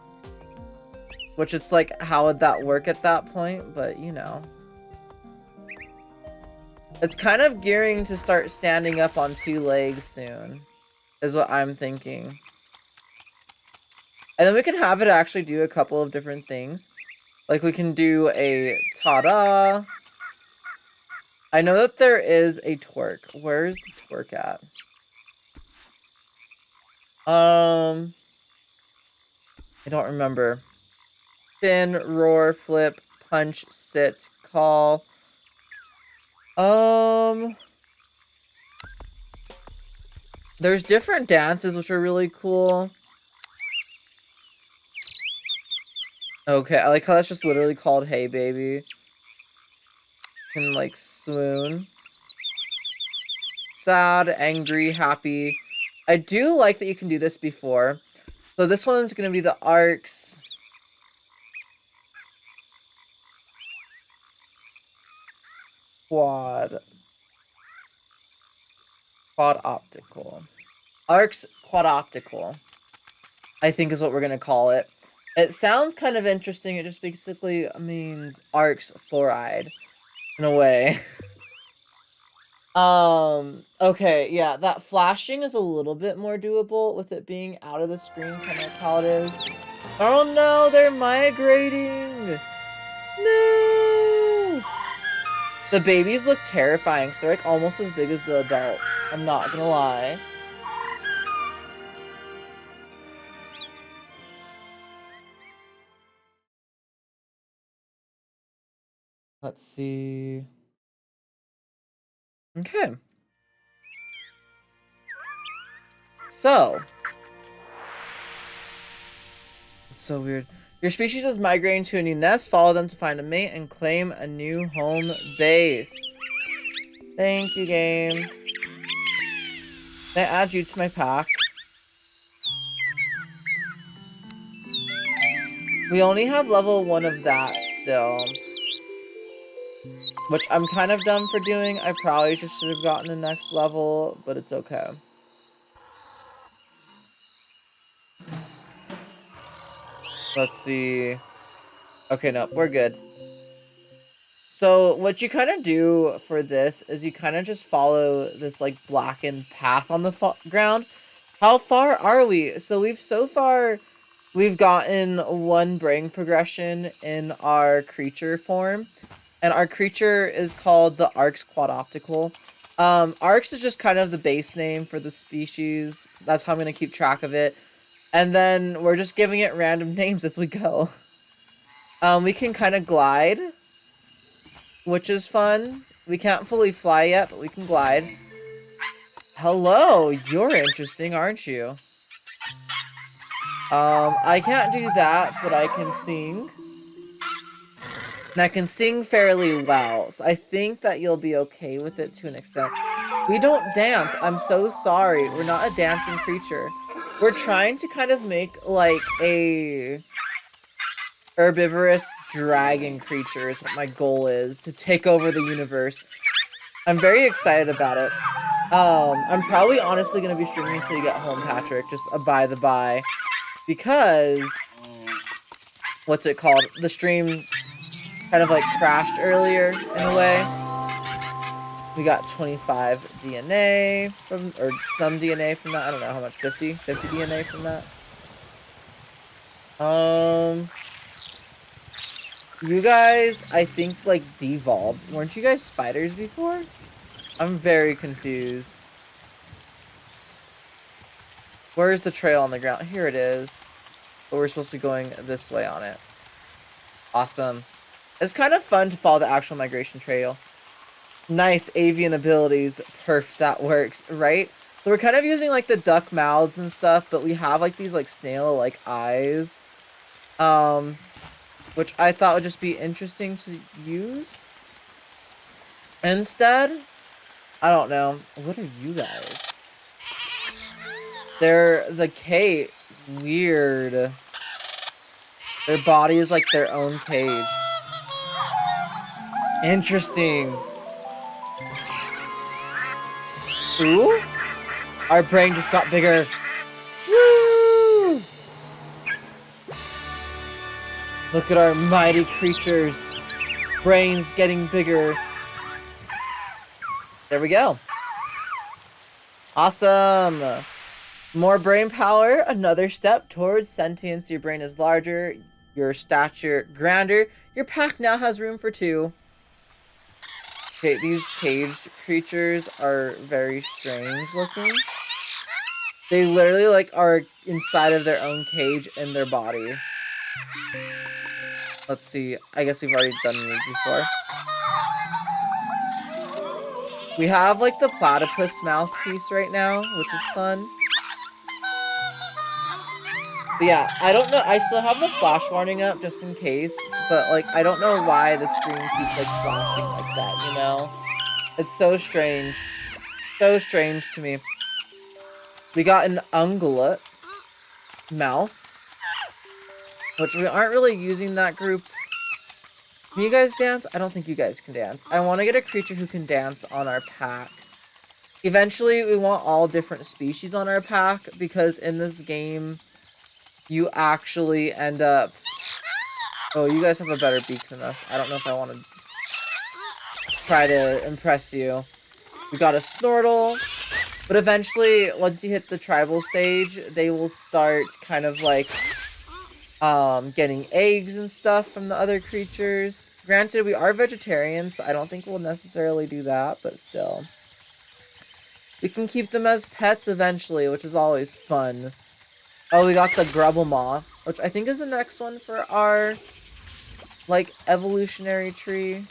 Which it's like, how would that work at that point? But, you know. It's kind of gearing to start standing up on two legs soon. Is what I'm thinking. And then we can have it actually do a couple of different things. Like we can do a ta-da. I know that there is a twerk. Where's the twerk at? I don't remember. Spin, roar, flip, punch, sit, call. There's different dances which are really cool. Okay, I like how that's just literally called Hey Baby. Can like swoon. Sad, angry, happy. I do like that you can do this before. So this one's gonna be the arcs. Quad optical. Arcs quad optical, I think is what we're gonna call it. It sounds kind of interesting. It just basically means arcs four-eyed in a way. Okay, yeah, that flashing is a little bit more doable with it being out of the screen, kind of like how it is. Oh no, they're migrating! No! The babies look terrifying, so they're like almost as big as the adults. I'm not gonna lie. Let's see. Okay. So. It's so weird. Your species is migrating to a new nest. Follow them to find a mate and claim a new home base. Thank you, game. Can I add you to my pack? We only have level 1 of that still. Which I'm kind of dumb for doing. I probably just should have gotten the next level, but it's okay. Let's see. Okay, no, we're good. So what you kind of do for this is you kind of just follow this like blackened path on the ground. How far are we? So we've gotten 1 brain progression in our creature form. And our creature is called the Arx Quadoptical. Arx is just kind of the base name for the species. That's how I'm going to keep track of it. And then we're just giving it random names as we go. We can kind of glide, which is fun. We can't fully fly yet, but we can glide. Hello, you're interesting, aren't you? I can't do that, but I can sing. And I can sing fairly well, so I think that you'll be okay with it to an extent. We don't dance. I'm so sorry. We're not a dancing creature. We're trying to kind of make, like, a herbivorous dragon creature is what my goal is, to take over the universe. I'm very excited about it. I'm probably honestly going to be streaming until you get home, Patrick, just a by the by. Because, what's it called? The stream kind of like crashed earlier in a way. We got 25 DNA from, or some DNA from that. I don't know how much, 50 DNA from that. You guys, I think, like, devolved. Weren't you guys spiders before? I'm very confused. Where's the trail on the ground? Here it is. But we're supposed to be going this way on it. Awesome. It's kind of fun to follow the actual migration trail. Nice avian abilities. Perf, that works, right? So we're kind of using, like, the duck mouths and stuff, but we have, like, these, like, snail-like eyes. Which I thought would just be interesting to use. Instead, I don't know. What are you guys? They're the K. Weird. Their body is like their own cage. Interesting. Ooh? Our brain just got bigger. Woo! Look at our mighty creatures. Brains getting bigger. There we go. Awesome. More brain power. Another step towards sentience. Your brain is larger. Your stature grander. Your pack now has room for 2. Okay, these caged creatures are very strange looking. They literally, like, are inside of their own cage in their body. Let's see. I guess we've already done these before. We have, like, the platypus mouthpiece right now, which is fun. But yeah, I don't know. I still have the flash warning up just in case. But, like, I don't know why the screen keeps, like, flashing like that, you know? It's so strange. So strange to me. We got an ungulate mouth. Which we aren't really using that group. Can you guys dance? I don't think you guys can dance. I want to get a creature who can dance on our pack. Eventually, we want all different species on our pack, because in this game, you actually end up... Oh, you guys have a better beak than us. I don't know if I want to try to impress you. We got a Snortle. But eventually, once you hit the tribal stage, they will start kind of like getting eggs and stuff from the other creatures. Granted, we are vegetarians, so I don't think we'll necessarily do that, but still. We can keep them as pets eventually, which is always fun. Oh, we got the Grubblemoth, which I think is the next one for our, like, evolutionary tree.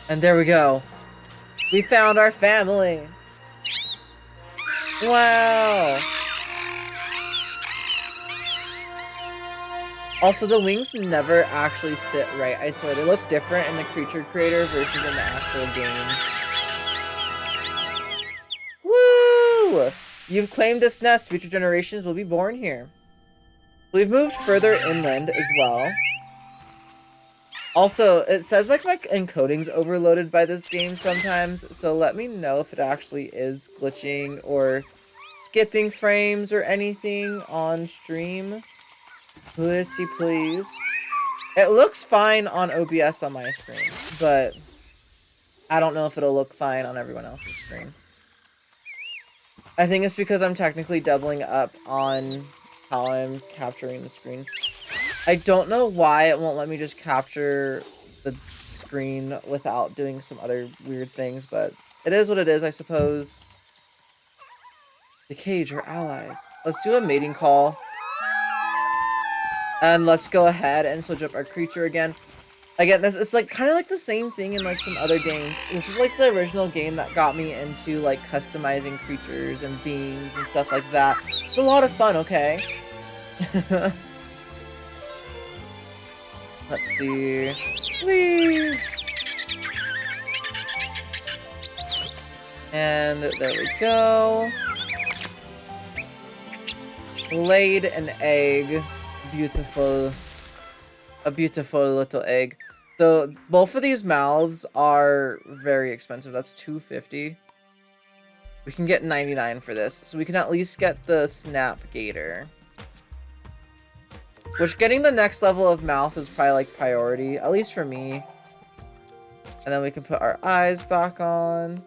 And there we go. We found our family. Wow. Also, the wings never actually sit right. I swear, they look different in the creature creator versus in the actual game. Woo! You've claimed this nest. Future generations will be born here. We've moved further inland as well. Also, it says my encoding's overloaded by this game sometimes, so let me know if it actually is glitching or skipping frames or anything on stream. Pretty please. It looks fine on OBS on my screen, but I don't know if it'll look fine on everyone else's screen. I think it's because I'm technically doubling up on how I'm capturing the screen. I don't know why it won't let me just capture the screen without doing some other weird things, but it is what it is, I suppose. The cage are allies. Let's do a mating call. And let's go ahead and switch up our creature again. Again, it's like kind of like the same thing in like some other games. This is like the original game that got me into like customizing creatures and beings and stuff like that. It's a lot of fun, okay? Let's see. Whee! And there we go. Laid an egg. Beautiful. A beautiful little egg. So both of these mouths are very expensive. That's $250. We can get 99 for this. So we can at least get the Snap Gator. Which getting the next level of mouth is probably like priority, at least for me. And then we can put our eyes back on.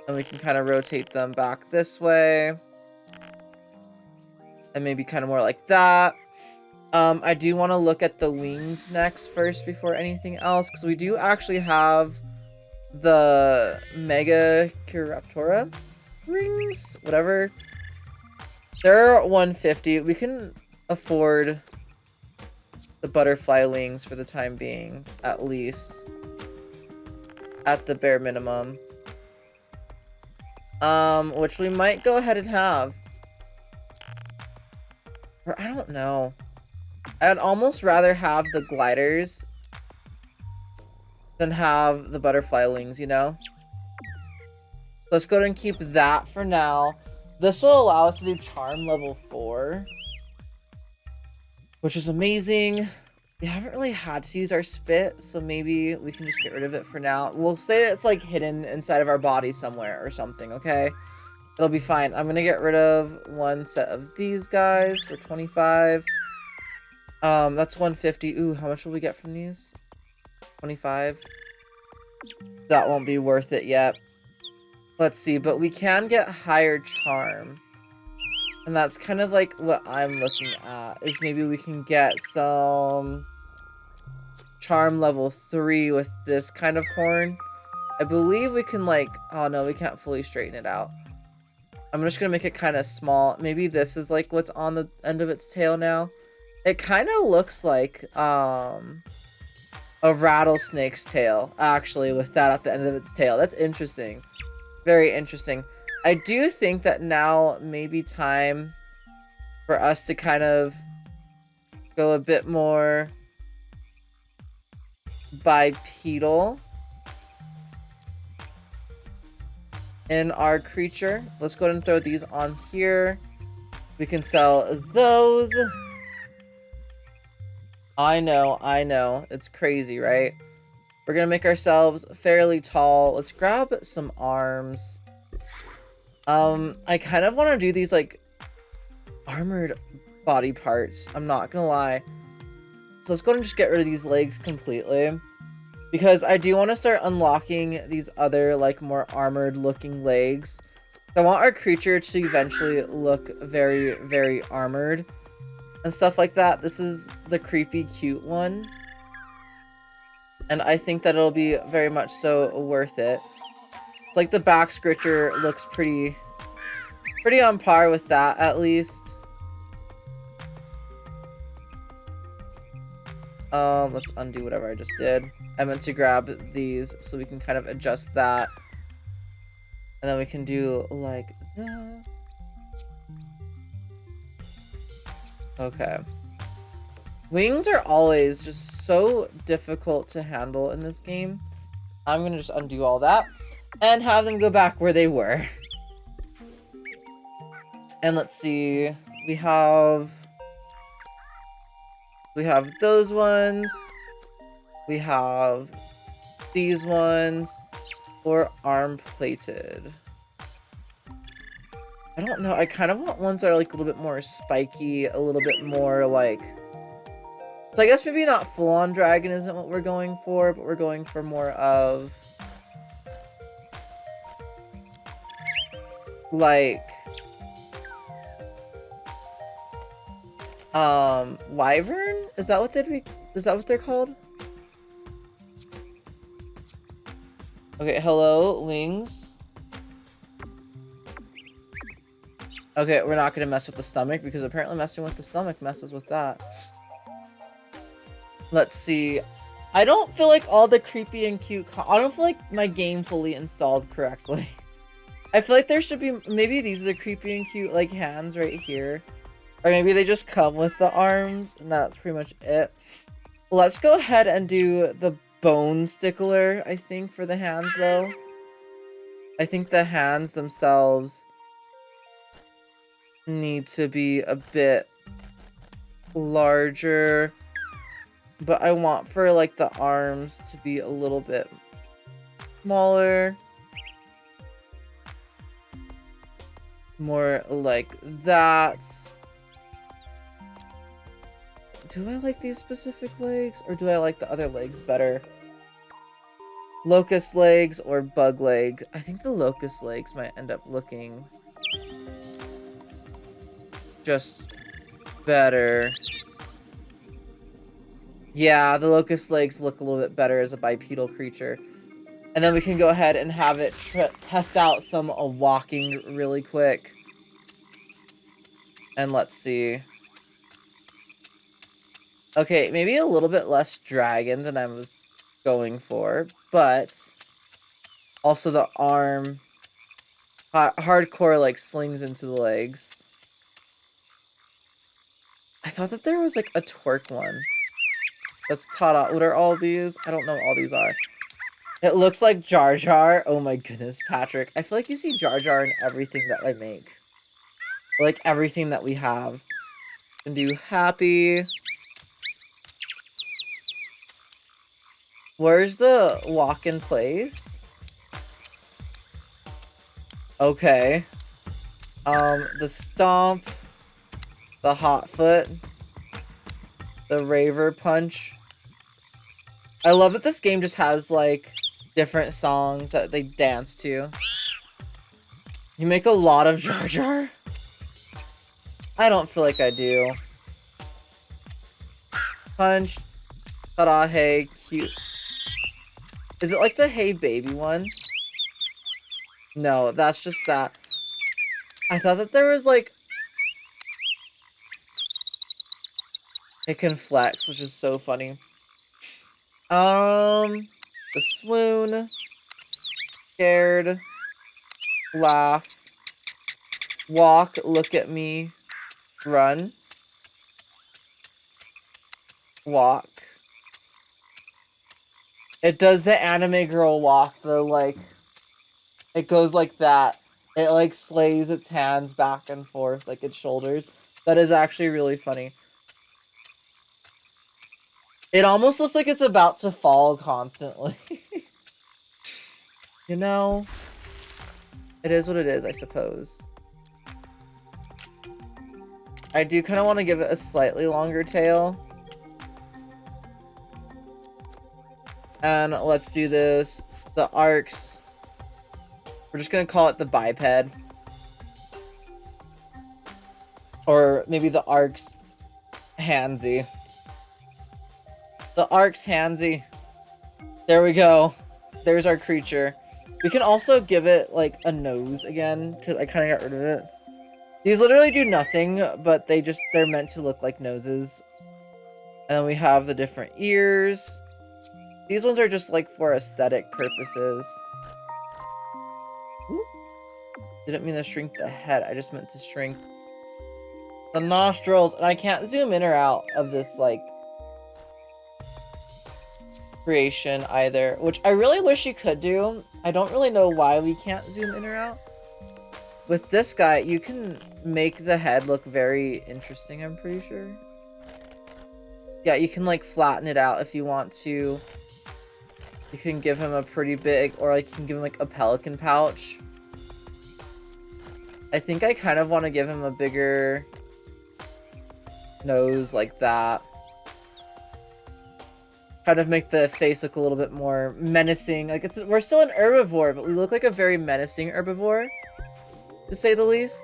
And we can kind of rotate them back this way. And maybe kind of more like that. I do want to look at the wings next first before anything else. Because we do actually have the Mega Curaptora wings. Whatever. They're 150. We can afford the butterfly wings for the time being, at least at the bare minimum, which we might go ahead and have, or I don't know. I'd almost rather have the gliders than have the butterfly wings, you know. Let's go ahead and keep that for now. This will allow us to do charm level 4. Which is amazing. We haven't really had to use our spit, so maybe we can just get rid of it for now. We'll say it's like hidden inside of our body somewhere or something, okay? It'll be fine. I'm gonna get rid of one set of these guys for 25. That's 150. Ooh, how much will we get from these? 25. That won't be worth it yet. Let's see, but we can get higher charm. And that's kind of like what I'm looking at, is maybe we can get some charm level 3 with this kind of horn. I believe we can like, oh no, we can't fully straighten it out. I'm just gonna make it kind of small. Maybe this is like what's on the end of its tail now. It kind of looks like a rattlesnake's tail, actually, with that at the end of its tail. That's interesting. Very interesting. I do think that now may be time for us to kind of go a bit more bipedal in our creature. Let's go ahead and throw these on here. We can sell those. I know. It's crazy, right? We're gonna make ourselves fairly tall. Let's grab some arms. I kind of want to do these, like, armored body parts. I'm not gonna lie. So let's go ahead and just get rid of these legs completely. Because I do want to start unlocking these other, like, more armored looking legs. I want our creature to eventually look very, very armored and stuff like that. This is the creepy cute one. And I think that it'll be very much so worth it. It's like the back scritcher looks pretty on par with that, at least. Let's undo whatever I just did. I meant to grab these so we can kind of adjust that. And then we can do like that. Okay. Wings are always just so difficult to handle in this game. I'm gonna just undo all that and have them go back where they were. And let's see. We have those ones. We have these ones. Or arm plated. I don't know. I kind of want ones that are like a little bit more spiky, a little bit more like... So I guess maybe not full-on dragon isn't what we're going for, but we're going for more of... like... wyvern? Is that what they're called? Okay, hello, wings. Okay, we're not gonna mess with the stomach because apparently messing with the stomach messes with that. Let's see. I don't feel like all the creepy and cute... I don't feel like my game fully installed correctly. I feel like there should be... Maybe these are the creepy and cute, like, hands right here. Or maybe they just come with the arms, and that's pretty much it. Let's go ahead and do the bone stickler, I think, for the hands, though. I think the hands themselves need to be a bit larger. But I want for, like, the arms to be a little bit smaller. More like that. Do I like these specific legs? Or do I like the other legs better? Locust legs or bug legs? I think the locust legs might end up looking just better. Yeah, the locust legs look a little bit better as a bipedal creature. And then we can go ahead and have it test out some walking really quick. And let's see. Okay, maybe a little bit less dragon than I was going for, but also the arm hardcore like slings into the legs. I thought that there was like a twerk one. That's Tada. What are all these? I don't know what all these are. It looks like Jar Jar. Oh my goodness, Patrick. I feel like you see Jar Jar in everything that I make. Like everything that we have. And do happy. Where's the walk in place? Okay. The stomp. The hot foot. The raver punch. I love that this game just has, like, different songs that they dance to. You make a lot of Jar Jar? I don't feel like I do. Punch. Ta-da, hey, cute. Is it like the hey baby one? No, that's just that. I thought that there was, like... It can flex, which is so funny. The swoon, scared, laugh, walk, look at me, run, walk. It does the anime girl walk, though, like, it goes like that. It, like, slays its hands back and forth, like its shoulders. That is actually really funny. It almost looks like it's about to fall constantly. You know? It is what it is, I suppose. I do kind of want to give it a slightly longer tail. And let's do this. The arcs. We're just gonna call it the biped. Or maybe the arcs handsy. The arcs handsy. There we go. There's our creature. We can also give it like a nose again, because I kind of got rid of it. These literally do nothing, but they're meant to look like noses. And then we have the different ears. These ones are just like for aesthetic purposes. Ooh. Didn't mean to shrink the head, I just meant to shrink the nostrils. And I can't zoom in or out of this like creation either, which I really wish you could do. I don't really know why we can't zoom in or out. With this guy, you can make the head look very interesting, I'm pretty sure. Yeah, you can like flatten it out if you want to. You can give him a pretty big, or like you can give him like a pelican pouch. I think I kind of want to give him a bigger nose like that. Kind of make the face look a little bit more menacing. Like we're still an herbivore, but we look like a very menacing herbivore, to say the least.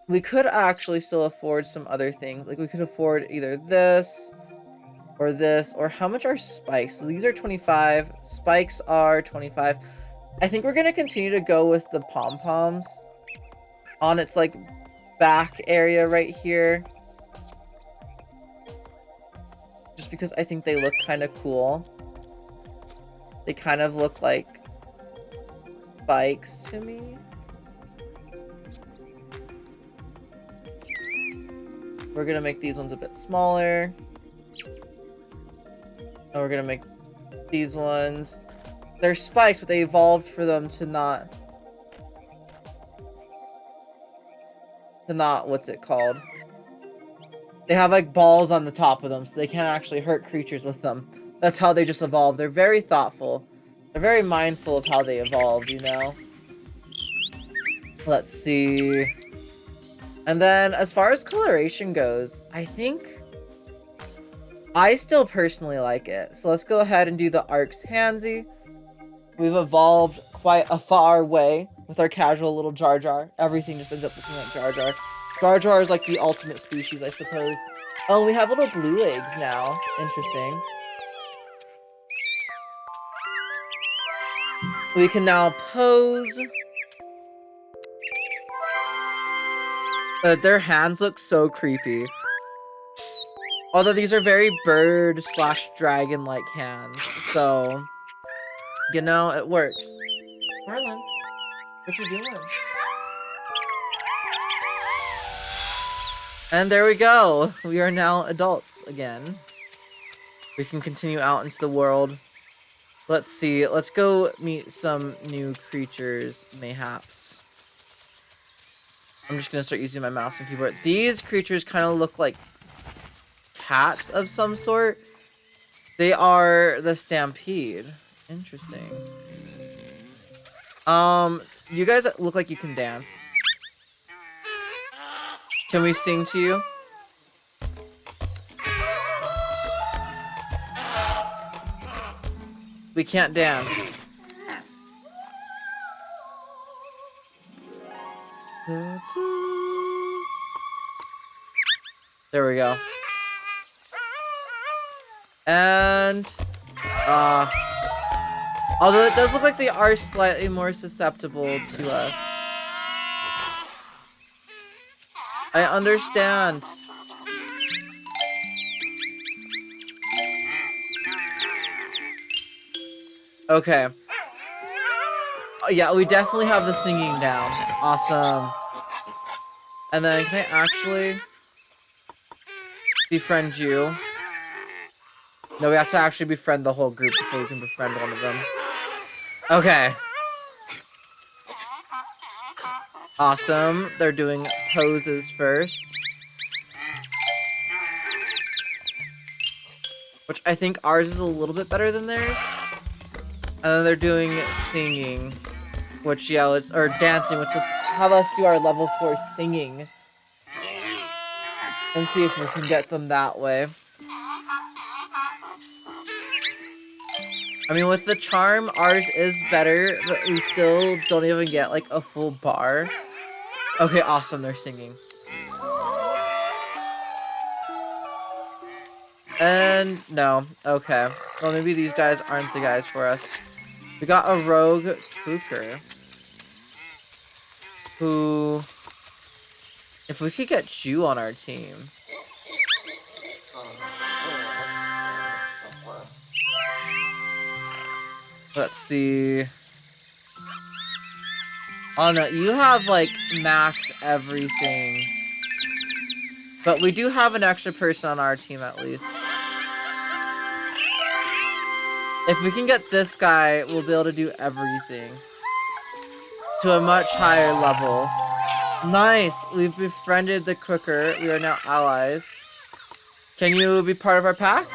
We could actually still afford some other things. Like we could afford either this, or how much are spikes? So these are 25. Spikes are 25. I think we're gonna continue to go with the pom-poms on its like back area right here. Just because I think they look kind of cool. They kind of look like spikes to me. We're gonna make these ones a bit smaller. And we're gonna make these ones. They're spikes, but they evolved for them to not, what's it called? They have like balls on the top of them, so they can't actually hurt creatures with them. That's how they just evolved. They're very thoughtful. They're very mindful of how they evolved, you know? Let's see. And then, as far as coloration goes, I think I still personally like it. So let's go ahead and do the Arcs Handsy. We've evolved quite a far way with our casual little Jar Jar. Everything just ends up looking like Jar Jar. Jar Jar is like the ultimate species, I suppose. Oh, we have little blue eggs now. Interesting. We can now pose. Their hands look so creepy. Although these are very bird/dragon-like hands, so you know it works. Marlon, what you doing? And there we go. We are now adults again. We can continue out into the world. Let's see. Let's go meet some new creatures, mayhaps. I'm just gonna start using my mouse and keyboard. These creatures kind of look like cats of some sort. They are the Stampede. Interesting. You guys look like you can dance. Can we sing to you? We can't dance. There we go. And although it does look like they are slightly more susceptible to us. I understand. Okay. Yeah, we definitely have the singing down. Awesome. And then can I actually befriend you? No, we have to actually befriend the whole group before we can befriend one of them. Okay. Awesome. They're doing poses first. Which I think ours is a little bit better than theirs. And then they're doing singing. Which, yeah, or dancing, which is have us do our level 4 singing. And see if we can get them that way. I mean, with the charm, ours is better, but we still don't even get like a full bar. Okay, awesome, they're singing. And no, okay. Well, maybe these guys aren't the guys for us. We got a rogue Kruker. Who, if we could get Jew on our team. Let's see. Oh no, you have like max everything. But we do have an extra person on our team at least. If we can get this guy, we'll be able to do everything. To a much higher level. Nice! We've befriended the Crooker. We are now allies. Can you be part of our pack?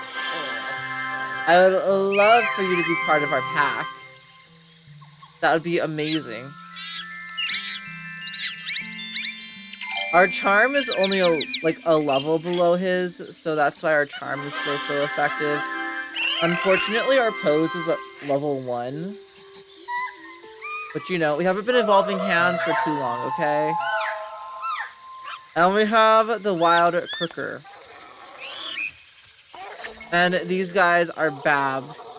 I would love for you to be part of our pack. That would be amazing. Our charm is only a level below his, so that's why our charm is still so effective. Unfortunately, our pose is at level 1. But you know, we haven't been evolving hands for too long, okay? And we have the Wild Crooker. And these guys are Babs.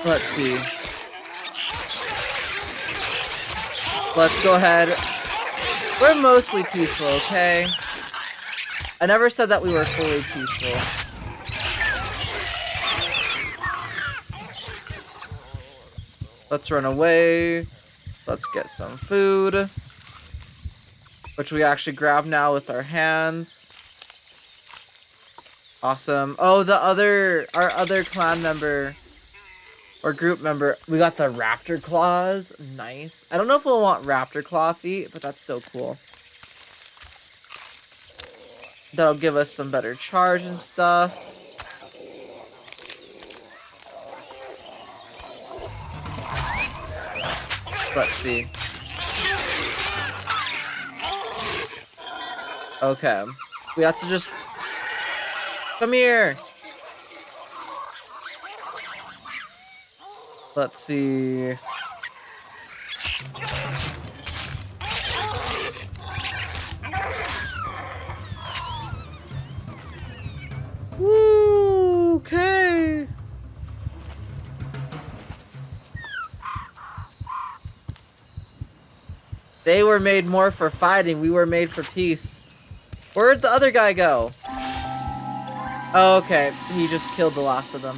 Let's see. Let's go ahead. We're mostly peaceful, okay? I never said that we were fully peaceful. Let's run away. Let's get some food. Which we actually grab now with our hands. Awesome. Oh, our other clan member or group member, we got the raptor claws. Nice. I don't know if we'll want raptor claw feet, but that's still cool. That'll give us some better charge and stuff. Let's see. Okay. We have to just... Come here! Let's see... Woo! Okay! They were made more for fighting. We were made for peace. Where'd the other guy go? Oh, okay. He just killed the last of them.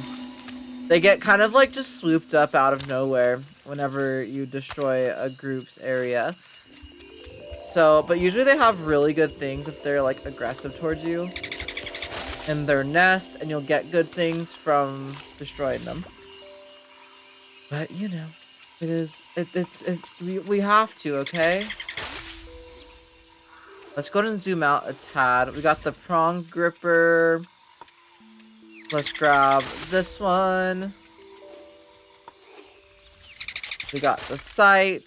They get kind of like just swooped up out of nowhere whenever you destroy a group's area. So, but usually they have really good things if they're like aggressive towards you in their nest, and you'll get good things from destroying them. But you know, we have to, okay? Let's go ahead and zoom out a tad. We got the prong gripper. Let's grab this one. We got the sight.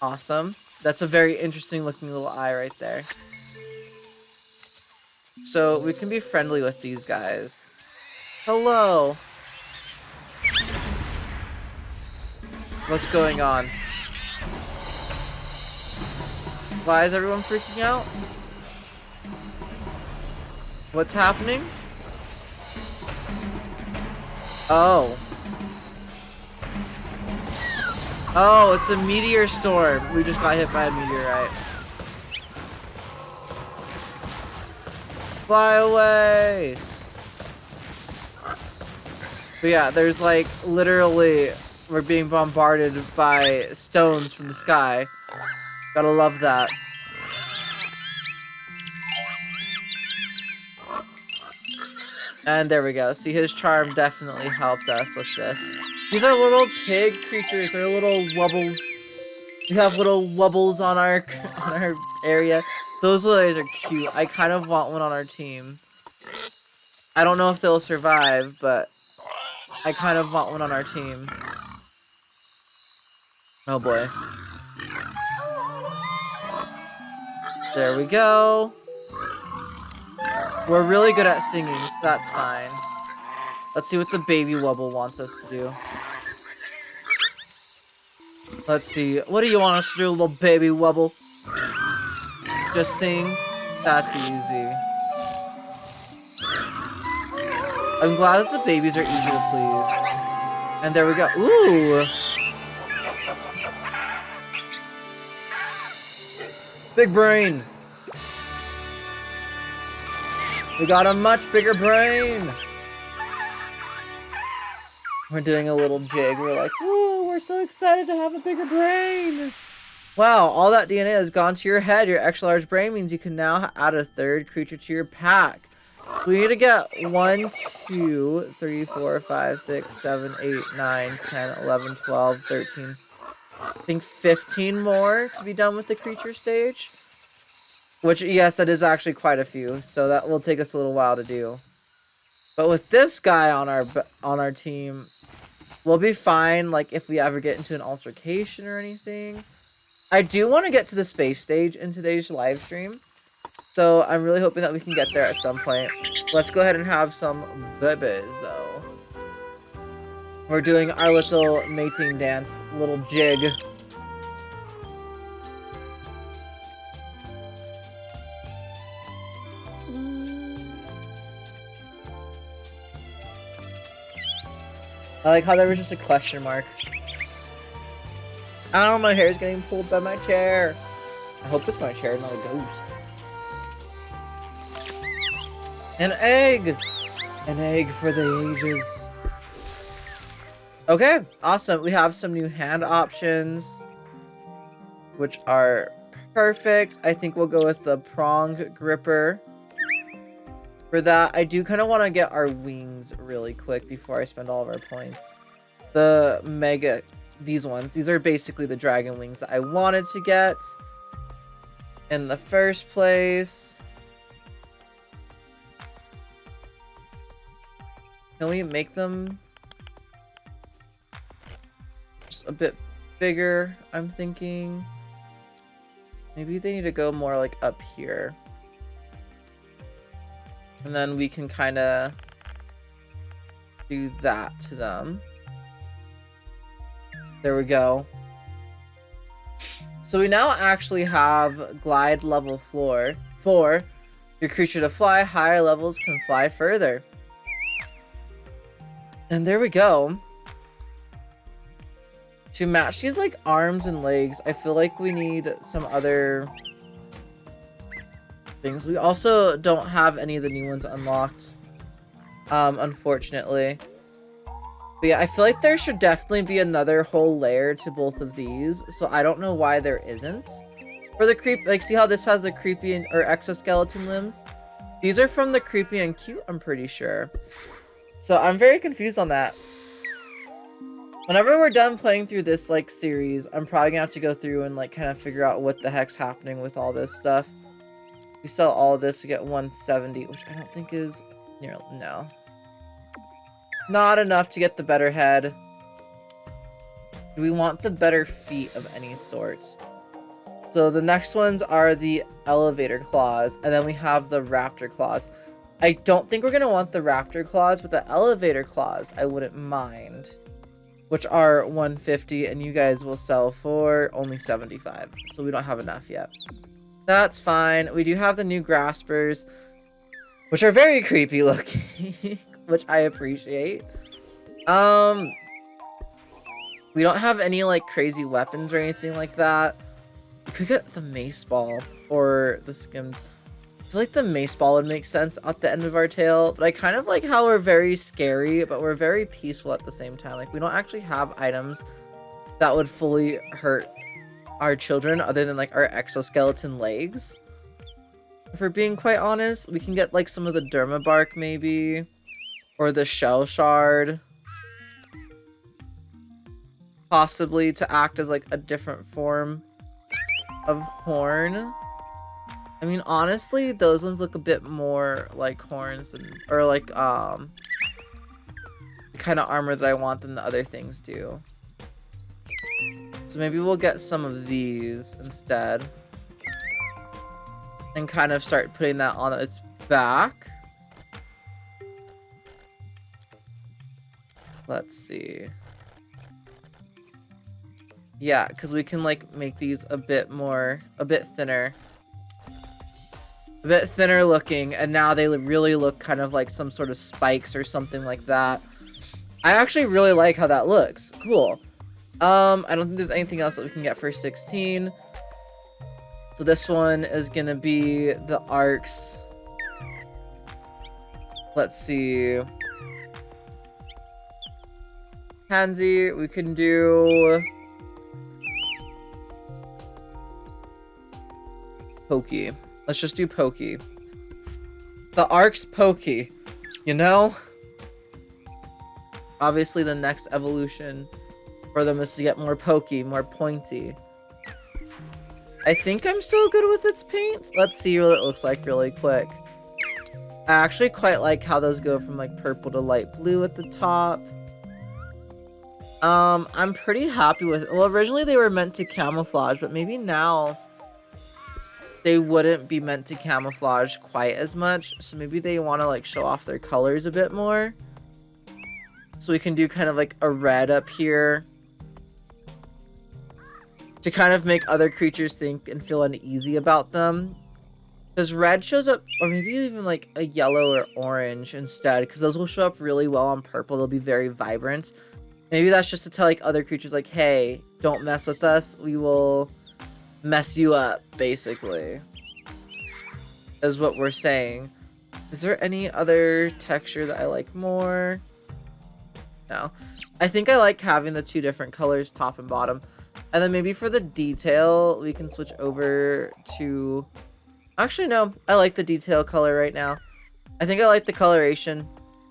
Awesome. That's a very interesting looking little eye right there. So we can be friendly with these guys. Hello. What's going on? Why is everyone freaking out? What's happening? Oh. Oh, it's a meteor storm. We just got hit by a meteorite. Fly away! But yeah, there's like literally, we're being bombarded by stones from the sky. Gotta love that. And there we go. See, his charm definitely helped us with this. These are little pig creatures. They're little wubbles. We have little wubbles on our area. Those little guys are cute. I kind of want one on our team. I don't know if they'll survive, but I kind of want one on our team. Oh boy. There we go. We're really good at singing, so that's fine. Let's see what the baby wubble wants us to do. Let's see. What do you want us to do, little baby wubble? Just sing? That's easy. I'm glad that the babies are easy to please. And there we go. Ooh! Big brain! We got a much bigger brain! We're doing a little jig. We're like, woo, we're so excited to have a bigger brain! Wow, all that DNA has gone to your head. Your extra large brain means you can now add a third creature to your pack. We need to get 1, 2, 3, 4, 5, 6, 7, 8, 9, 10, 11, 12, 13. I think 15 more to be done with the creature stage. Which, yes, that is actually quite a few. So that will take us a little while to do. But with this guy on our team, we'll be fine. Like if we ever get into an altercation or anything. I do want to get to the space stage in today's live stream. So I'm really hoping that we can get there at some point. Let's go ahead and have some babies, though. We're doing our little mating dance, little jig. I like how there was just a question mark. I don't know, my hair is getting pulled by my chair. I hope it's my chair, not a ghost. An egg! An egg for the ages. Okay, awesome. We have some new hand options, which are perfect. I think we'll go with the prong gripper. For that, I do kind of want to get our wings really quick before I spend all of our points. The mega... These ones. These are basically the dragon wings that I wanted to get in the first place. Can we make them just a bit bigger, I'm thinking? Maybe they need to go more like up here. And then we can kind of do that to them. There we go. So we now actually have glide level 4. Your creature to fly, higher levels can fly further. And there we go. To match these like arms and legs, I feel like we need some other things. We also don't have any of the new ones unlocked, unfortunately. But yeah, I feel like there should definitely be another whole layer to both of these, so I don't know why there isn't. For the creep, like, see how this has the creepy and, or exoskeleton limbs? These are from the creepy and cute, I'm pretty sure. So I'm very confused on that. Whenever we're done playing through this, like, series, I'm probably gonna have to go through and, like, kind of figure out what the heck's happening with all this stuff. We sell all of this to get 170, which I don't think is near, no. Not enough to get the better head. Do we want the better feet of any sort? So the next ones are the elevator claws, and then we have the raptor claws. I don't think we're going to want the raptor claws, but the elevator claws I wouldn't mind. Which are 150, and you guys will sell for only 75. So we don't have enough yet. That's fine. We do have the new graspers, which are very creepy looking. Which I appreciate. We don't have any like crazy weapons or anything like that. We could get the mace ball or the skimmed. I feel like the mace ball would make sense at the end of our tail, but I kind of like how we're very scary, but we're very peaceful at the same time. Like we don't actually have items that would fully hurt our children other than like our exoskeleton legs. If we're being quite honest, we can get like some of the derma bark maybe. Or the shell shard. Possibly to act as like a different form of horn. I mean, honestly, those ones look a bit more like horns than, or like the kind of armor that I want than the other things do. So maybe we'll get some of these instead. And kind of start putting that on its back. Let's see. Yeah, because we can like make these a bit thinner. A bit thinner looking, and now they really look kind of like some sort of spikes or something like that. I actually really like how that looks. Cool. I don't think there's anything else that we can get for 16. So this one is gonna be the arcs. Let's see. Pansy, we can do Pokey. Let's just do Pokey. The arc's Pokey, you know? Obviously the next evolution for them is to get more pokey, more pointy. I think I'm still good with its paint. Let's see what it looks like really quick. I actually quite like how those go from like purple to light blue at the top. I'm pretty happy with it. Well, originally they were meant to camouflage, but maybe now they wouldn't be meant to camouflage quite as much. So maybe they want to like show off their colors a bit more. So we can do kind of like a red up here to kind of make other creatures think and feel uneasy about them. Because red shows up, or maybe even like a yellow or orange instead, because those will show up really well on purple. They'll be very vibrant. Maybe that's just to tell like other creatures like, hey, don't mess with us. We will mess you up, basically. Is what we're saying. Is there any other texture that I like more? No. I think I like having the two different colors, top and bottom. And then maybe for the detail, we can switch over to... Actually, no. I like the detail color right now. I think I like the coloration.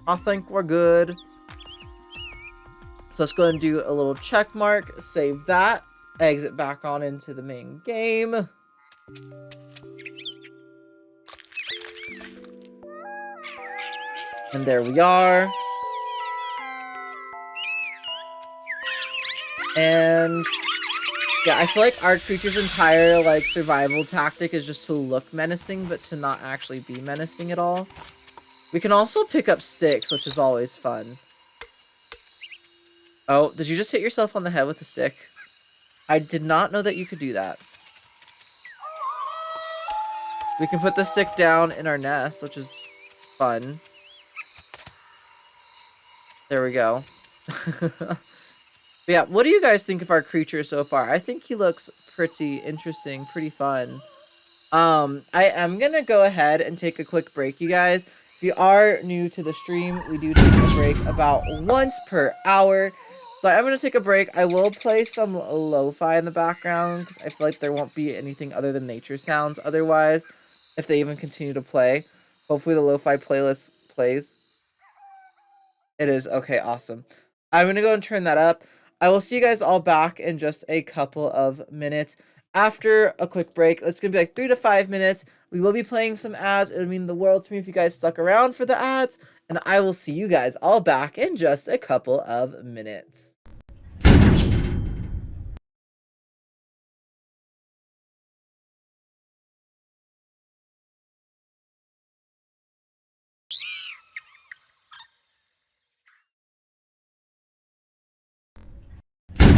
I think we're good. So let's go and do a little check mark. Save that. Exit back on into the main game. And there we are. And yeah, I feel like our creature's entire like survival tactic is just to look menacing, but to not actually be menacing at all. We can also pick up sticks, which is always fun. Oh, did you just hit yourself on the head with a stick? I did not know that you could do that. We can put the stick down in our nest, which is fun. There we go. But yeah, what do you guys think of our creature so far? I think he looks pretty interesting, pretty fun. I am gonna go ahead and take a quick break, you guys. If you are new to the stream, we do take a break about once per hour. So I'm gonna take a break. I will play some lo-fi in the background because I feel like there won't be anything other than nature sounds otherwise, if they even continue to play. Hopefully the lo-fi playlist plays. It is. Okay, awesome. I'm gonna go and turn that up. I will see you guys all back in just a couple of minutes. After a quick break, it's gonna be like 3 to 5 minutes. We will be playing some ads. It would mean the world to me if you guys stuck around for the ads. And I will see you guys all back in just a couple of minutes.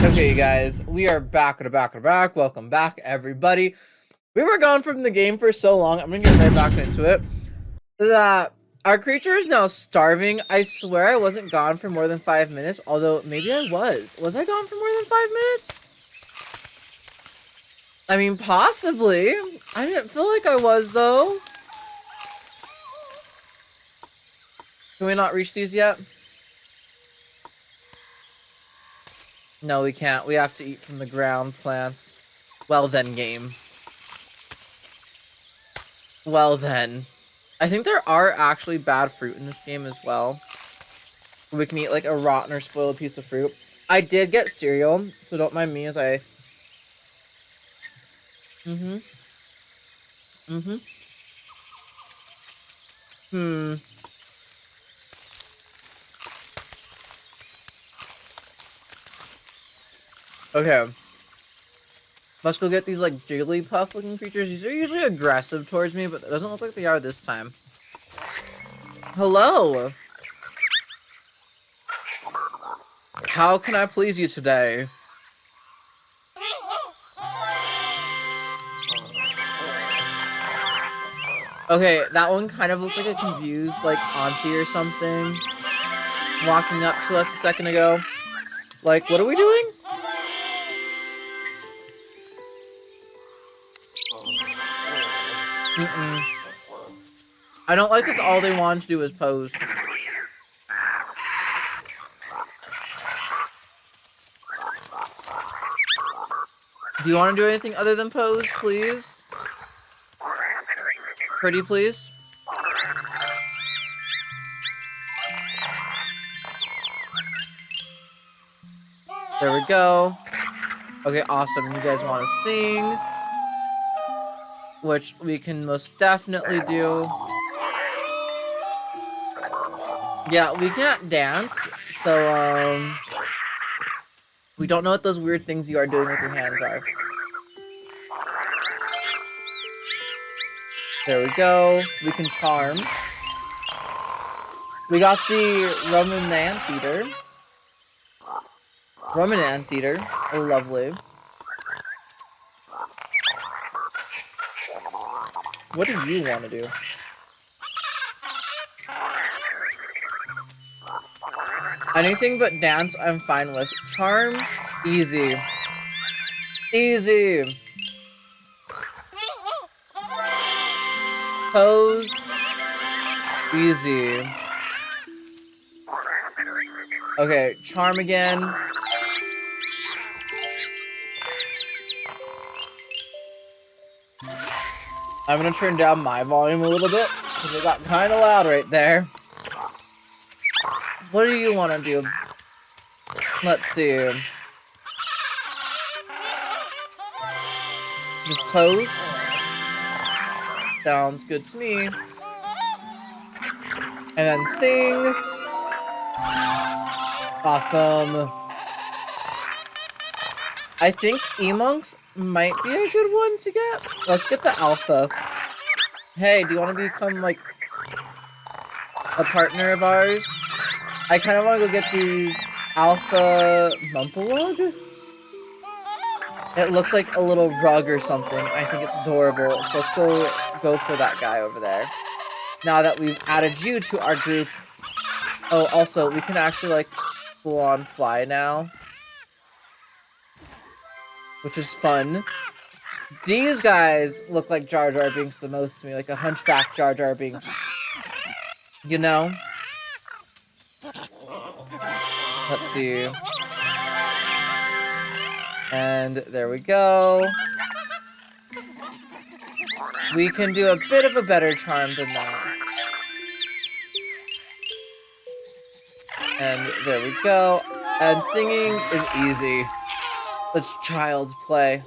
Okay, you guys, we are back. Welcome back, everybody. We were gone from the game for so long. I'm gonna get right back into it. That our creature is now starving. I swear I wasn't gone for more than 5 minutes. Although maybe I was. Was I gone for more than 5 minutes? I mean, possibly. I didn't feel like I was, though. Can we not reach these yet? No, we can't. We have to eat from the ground plants. Well then, game. Well then. I think there are actually bad fruit in this game as well. We can eat like a rotten or spoiled piece of fruit. I did get cereal, so don't mind me as I... Mm-hmm. Okay. Let's go get these, like, Jigglypuff looking creatures. These are usually aggressive towards me, but it doesn't look like they are this time. Hello! How can I please you today? Okay, that one kind of looks like a confused, like, auntie or something. Walking up to us a second ago. Like, what are we doing? I don't like that all they want to do is pose. Do you want to do anything other than pose, please? Pretty, please? There we go. Okay, awesome. You guys want to sing? Which we can most definitely do. Yeah, we can't dance, so, we don't know what those weird things you are doing with your hands are. There we go. We can charm. We got the Roman Anteater. Roman Anteater. Oh, lovely. What do you want to do? Anything but dance, I'm fine with. Charm, easy. Easy. Pose, easy. Okay, charm again. I'm gonna turn down my volume a little bit, because it got kind of loud right there. What do you want to do? Let's see. Just pose. Sounds good to me. And then sing. Awesome. I think E-Monks might be a good one to get. Let's get the Alpha. Hey, do you want to become, like, a partner of ours? I kind of want to go get these Alpha Mumpalug. It looks like a little rug or something. I think it's adorable. So let's go for that guy over there. Now that we've added you to our group. Oh, also, we can actually, like, full on fly now. Which is fun. These guys look like Jar Jar Binks the most to me. Like a hunchback Jar Jar Binks. You know? Let's see. And there we go. We can do a bit of a better charm than that. And there we go. And singing is easy. It's child's play.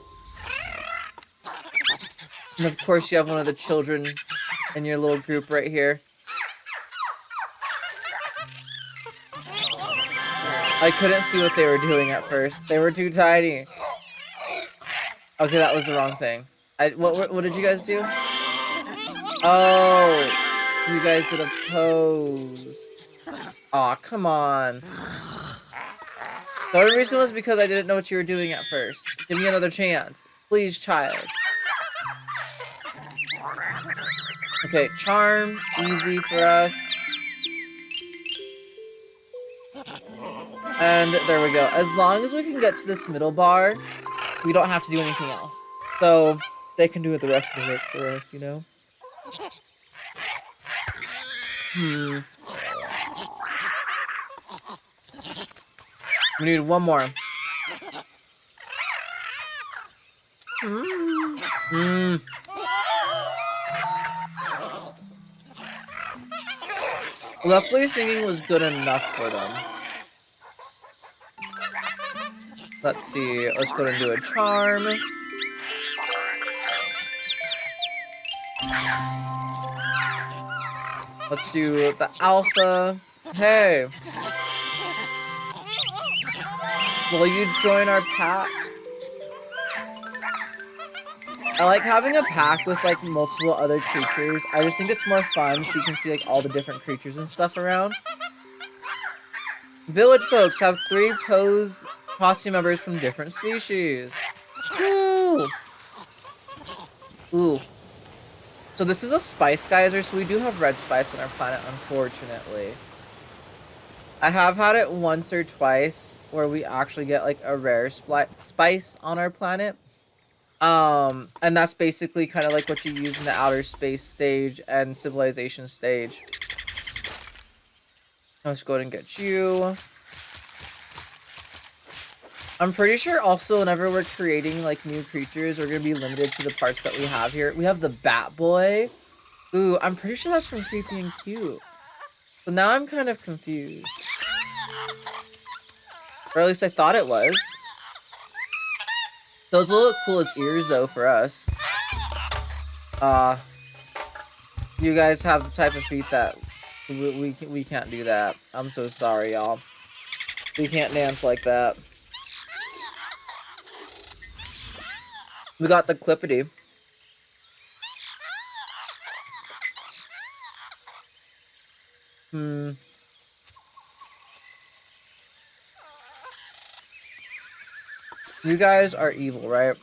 And of course you have one of the children in your little group right here. I couldn't see what they were doing at first. They were too tiny. Okay, that was the wrong thing. What did you guys do? Oh, you guys did a pose. Aw, come on. The only reason was because I didn't know what you were doing at first. Give me another chance. Please, child. Okay, charm. Easy for us. And there we go. As long as we can get to this middle bar, we don't have to do anything else. So, they can do the rest of the work for us, you know? We need one more. Luckily, singing was good enough for them. Let's see. Let's go and do a charm. Let's do the Alpha. Hey. Will you join our pack? I like having a pack with like multiple other creatures. I just think it's more fun so you can see like all the different creatures and stuff around. Village folks have 3 costume members from different species. Woo! Ooh. So this is a spice geyser, so we do have red spice on our planet, unfortunately. I have had it once or twice where we actually get like a rare spice on our planet. And that's basically kind of like what you use in the outer space stage and civilization stage. Let's go ahead and get you. I'm pretty sure also whenever we're creating like new creatures, we're gonna be limited to the parts that we have here. We have the Bat Boy. Ooh, I'm pretty sure that's from Creepy and Cute. So now I'm kind of confused. Or at least I thought it was. Those will look cool as ears though for us. You guys have the type of feet that we can't do that. I'm so sorry, y'all. We can't dance like that. We got the Clippity. You guys are evil, right?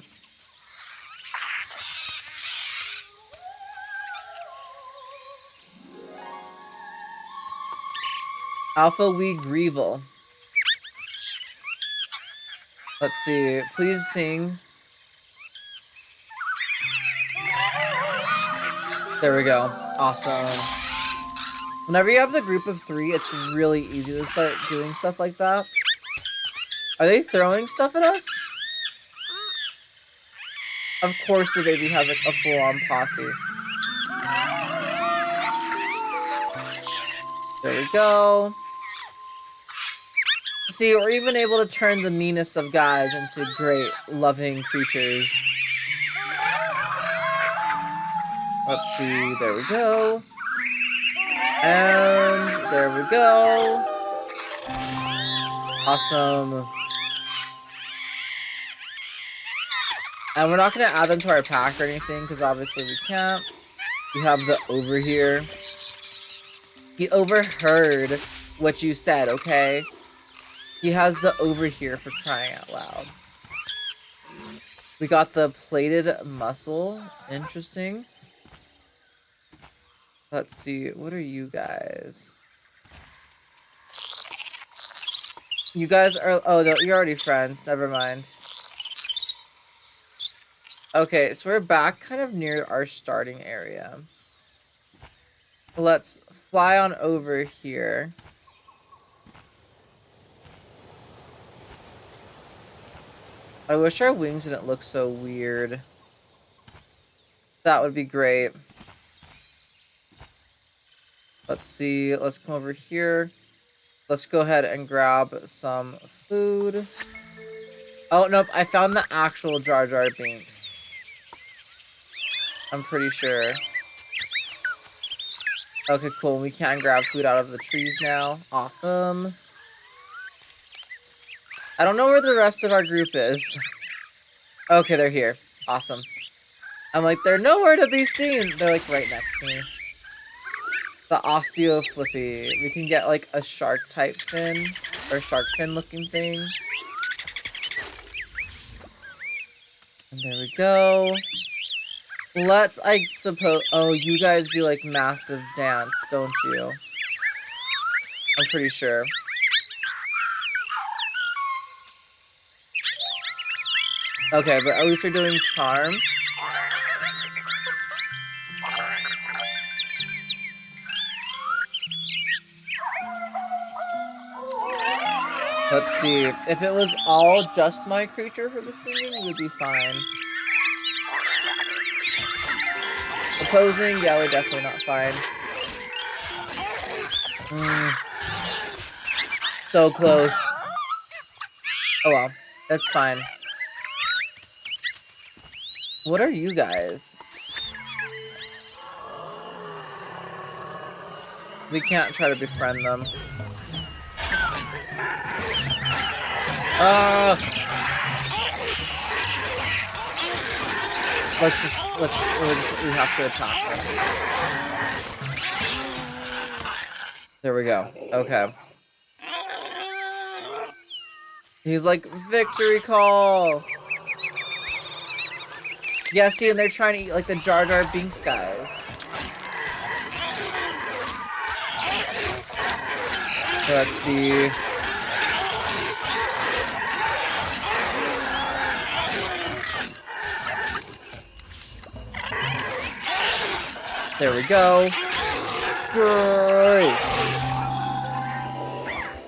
Alpha Wee Greevil. Let's see. Please sing. There we go. Awesome. Whenever you have the group of 3, it's really easy to start doing stuff like that. Are they throwing stuff at us? Of course the baby has like a full-on posse. There we go. See, we're even able to turn the meanest of guys into great, loving creatures. Let's see, there we go. And there we go. Awesome. And we're not going to add them to our pack or anything, because obviously we can't. We have the over here. He overheard what you said, okay? He has the over here for crying out loud. We got the plated muscle. Interesting. Let's see. What are you guys? You guys are... Oh, no, you're already friends. Never mind. Okay, so we're back kind of near our starting area. Let's fly on over here. I wish our wings didn't look so weird. That would be great. Let's see. Let's come over here. Let's go ahead and grab some food. Oh, nope. I found the actual Jar Jar Binks. I'm pretty sure. Okay, cool. We can grab food out of the trees now. Awesome. I don't know where the rest of our group is. Okay, they're here. Awesome. I'm like, they're nowhere to be seen. They're like right next to me. The Osteo Flippy. We can get like a shark type fin. Or shark fin looking thing. And there we go. Let's, I suppose... Oh, you guys do, like, massive dance, don't you? I'm pretty sure. Okay, but at least they're doing charm. Let's see. If it was all just my creature for the singing, it would be fine. Opposing, yeah, we're definitely not fine. So close. Oh well, that's fine. What are you guys? We can't try to befriend them. we have to attack him. There we go. Okay. He's like, victory call! Yeah, see, and they're trying to eat like the Jar Jar Binks guys. Let's see. There we go. Great.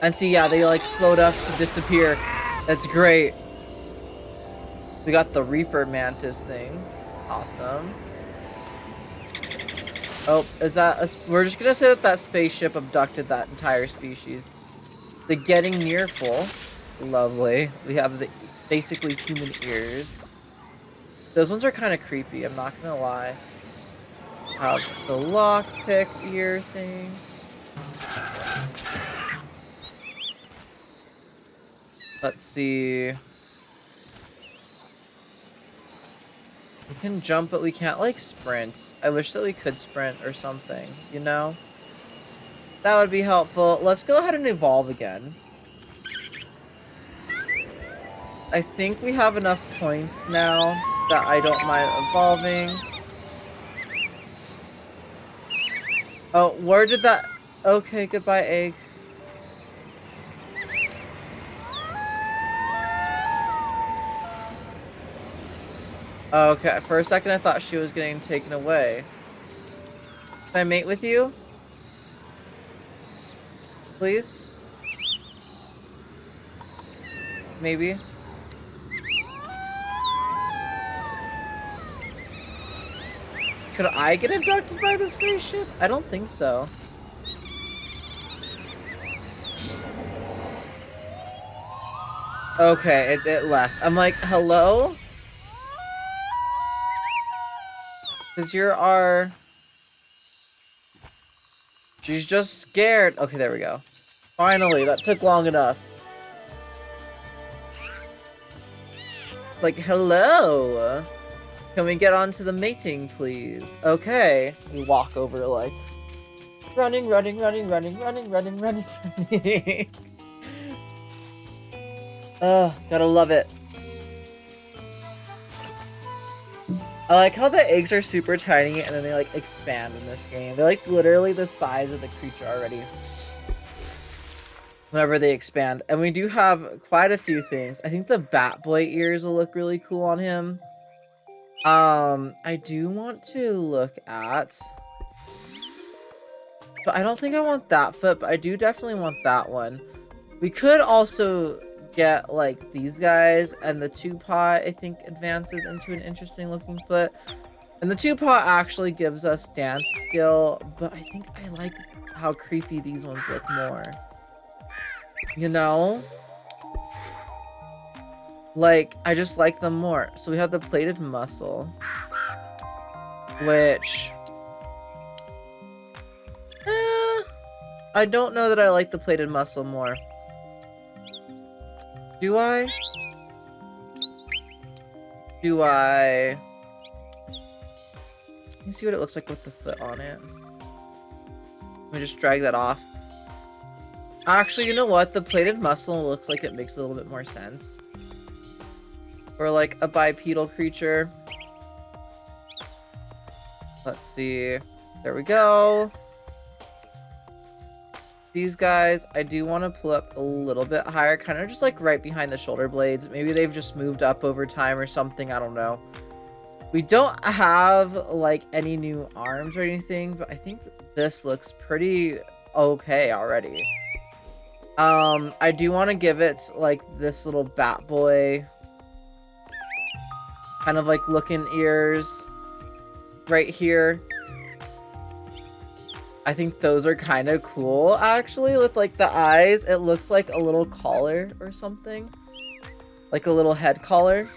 And see, yeah, they like float up to disappear. That's great. We got the Reaper Mantis thing. Awesome. Oh, is that we're just gonna say that that spaceship abducted that entire species. The getting near full. Lovely. We have the basically human ears. Those ones are kind of creepy, I'm not gonna lie. Have the lockpick ear thing. Let's see. We can jump, but we can't, like, sprint. I wish that we could sprint or something, you know? That would be helpful. Let's go ahead and evolve again. I think we have enough points now that I don't mind evolving. Oh, where did that... Okay, goodbye, egg. Okay, for a second I thought she was getting taken away. Can I mate with you? Please? Maybe? Could I get abducted by the spaceship? I don't think so. Okay, it left. I'm like, hello? Because you're our... She's just scared. Okay, there we go. Finally, that took long enough. It's like, hello? Can we get on to the mating, please? Okay. We walk over like... Running, running, running, running, running, running, running, running. Oh, gotta love it. I like how the eggs are super tiny and then they like expand in this game. They're like literally the size of the creature already. Whenever they expand. And we do have quite a few things. I think the Bat Boy ears will look really cool on him. I do want to look at... But I don't think I want that foot, but I do definitely want that one. We could also get like these guys, and the 2-paw I think advances into an interesting looking foot. And the 2-paw actually gives us dance skill, but I think I like how creepy these ones look more. You know? Like, I just like them more. So we have the plated muscle, which... I don't know that I like the plated muscle more. Do I? Do I? Let me see what it looks like with the foot on it. Let me just drag that off. Actually, you know what? The plated muscle looks like it makes a little bit more sense. For like a bipedal creature. Let's see. There we go. These guys, I do want to pull up a little bit higher, kind of just like right behind the shoulder blades. Maybe they've just moved up over time or something, I don't know. We don't have like any new arms or anything, but I think this looks pretty okay already. I do want to give it like this little Bat Boy kind of like looking ears right here. I think those are kind of cool, actually, with, like, the eyes. It looks like a little collar or something. Like a little head collar.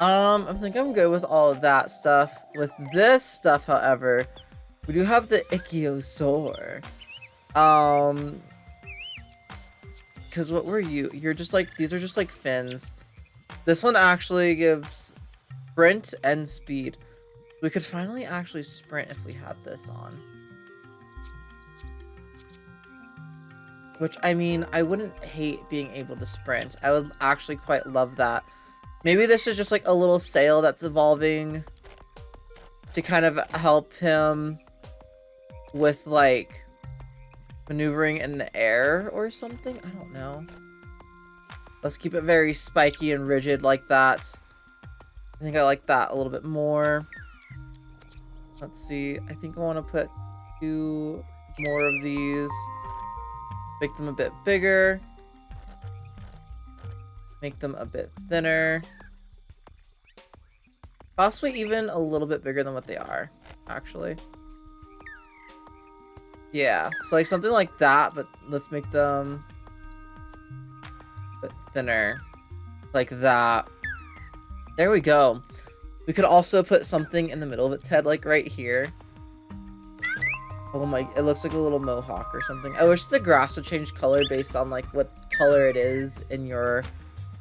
I think I'm good with all of that stuff. With this stuff, however, we do have the Ichthyosaur. Because what were you? You're just, like, these are just, like, fins. This one actually gives Sprint and speed. We could finally actually sprint if we had this on. Which, I mean, I wouldn't hate being able to sprint. I would actually quite love that. Maybe this is just like a little sail that's evolving to kind of help him with like maneuvering in the air or something. I don't know. Let's keep it very spiky and rigid like that. I think I like that a little bit more. Let's see. I think I want to put 2 more of these. Make them a bit bigger. Make them a bit thinner. Possibly even a little bit bigger than what they are, actually. Yeah, so like something like that, but let's make them a bit thinner. Like that. There we go. We could also put something in the middle of its head, like right here. Oh my, it looks like a little mohawk or something. I wish the grass would change color based on like what color it is in your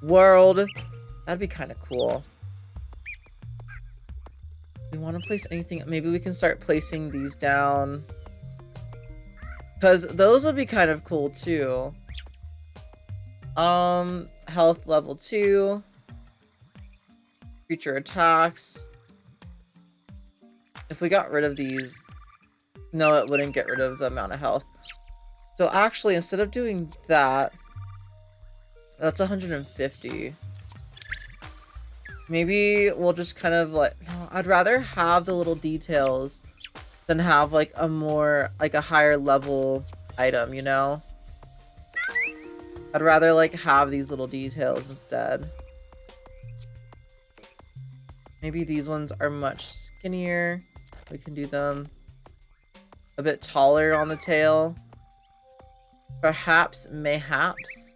world. That'd be kind of cool. We want to place anything. Maybe we can start placing these down. Because those would be kind of cool too. Health level 2. Creature attacks. If we got rid of these, no, it wouldn't get rid of the amount of health. So actually, instead of doing that, that's 150. Maybe we'll just kind of like, no, I'd rather have the little details than have like a more, like a higher level item, you know? I'd rather like have these little details instead. Maybe these ones are much skinnier. We can do them a bit taller on the tail. Perhaps, mayhaps.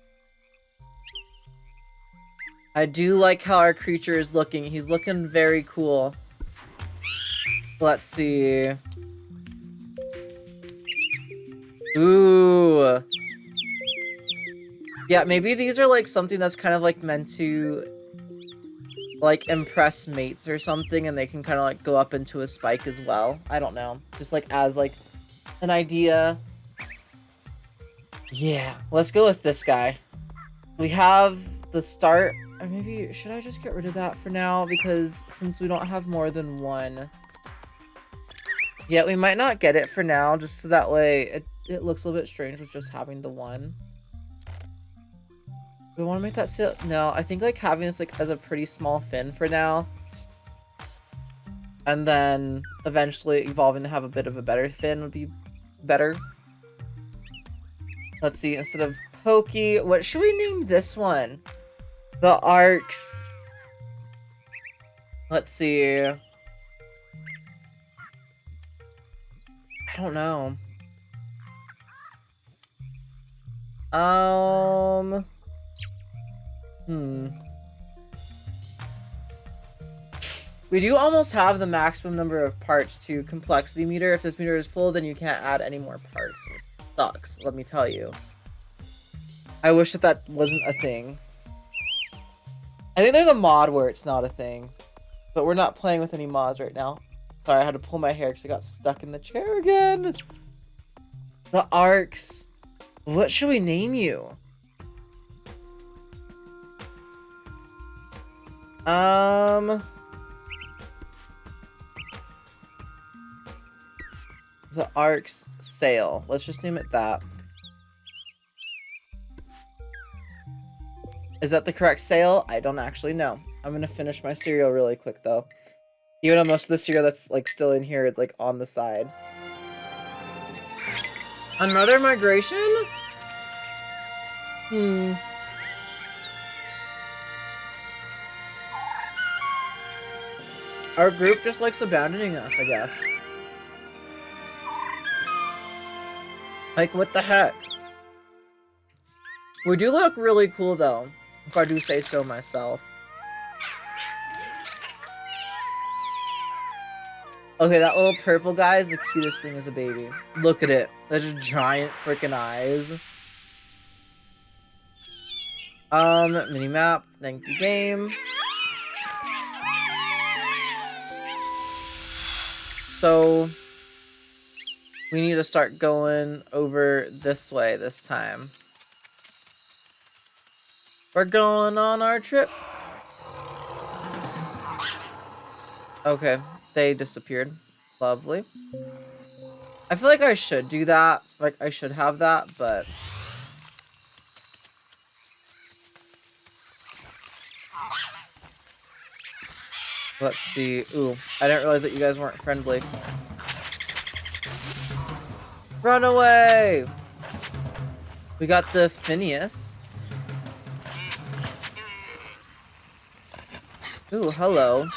I do like how our creature is looking. He's looking very cool. Let's see. Ooh. Yeah, maybe these are like something that's kind of like meant to like impress mates or something, and they can kind of like go up into a spike as well. I don't know. Just like as like an idea. Yeah, let's go with this guy. We have the start. Or maybe, should I just get rid of that for now? Because since we don't have more than one. Yeah, we might not get it for now, just so that way it looks a little bit strange with just having the one. We want to make that sail. No, I think like having this like as a pretty small fin for now. And then eventually evolving to have a bit of a better fin would be better. Let's see, instead of Pokey, what should we name this one? The Arcs. Let's see. I don't know. We do almost have the maximum number of parts to complexity meter. If this meter is full, then you can't add any more parts. It sucks, let me tell you. I wish that that wasn't a thing. I think there's a mod where it's not a thing. But we're not playing with any mods right now. Sorry, I had to pull my hair because I got stuck in the chair again. The Arcs. What should we name you? The Arcs Sail. Let's just name it that. Is that the correct sail? I don't actually know. I'm gonna finish my cereal really quick though. Even though most of the cereal that's like still in here is like on the side. Another migration? Our group just likes abandoning us, I guess. Like, what the heck? We do look really cool, though, if I do say so myself. Okay, that little purple guy is the cutest thing as a baby. Look at it. There's just giant freaking eyes. Minimap. Thank you, game. So we need to start going over this way this time. We're going on our trip. Okay, they disappeared. Lovely. I feel like I should do that. Like, I should have that, but... Let's see. Ooh, I didn't realize that you guys weren't friendly. Run away! We got the Phineas. Ooh, hello.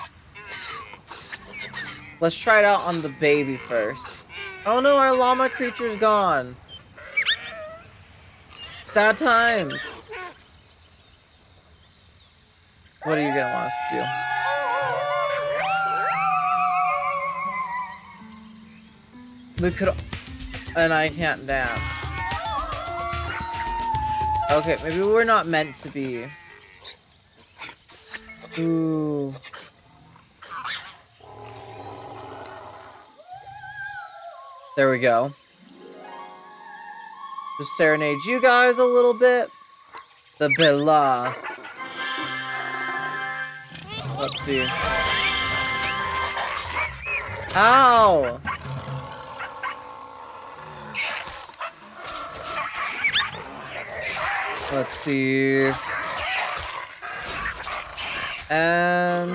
Let's try it out on the baby first. Oh no, our llama creature's gone. Sad times. What are you gonna want us to do? We could... And I can't dance. Okay, maybe we're not meant to be. Ooh. There we go. Just serenade you guys a little bit. The Bella. Let's see. Ow! Let's see. And...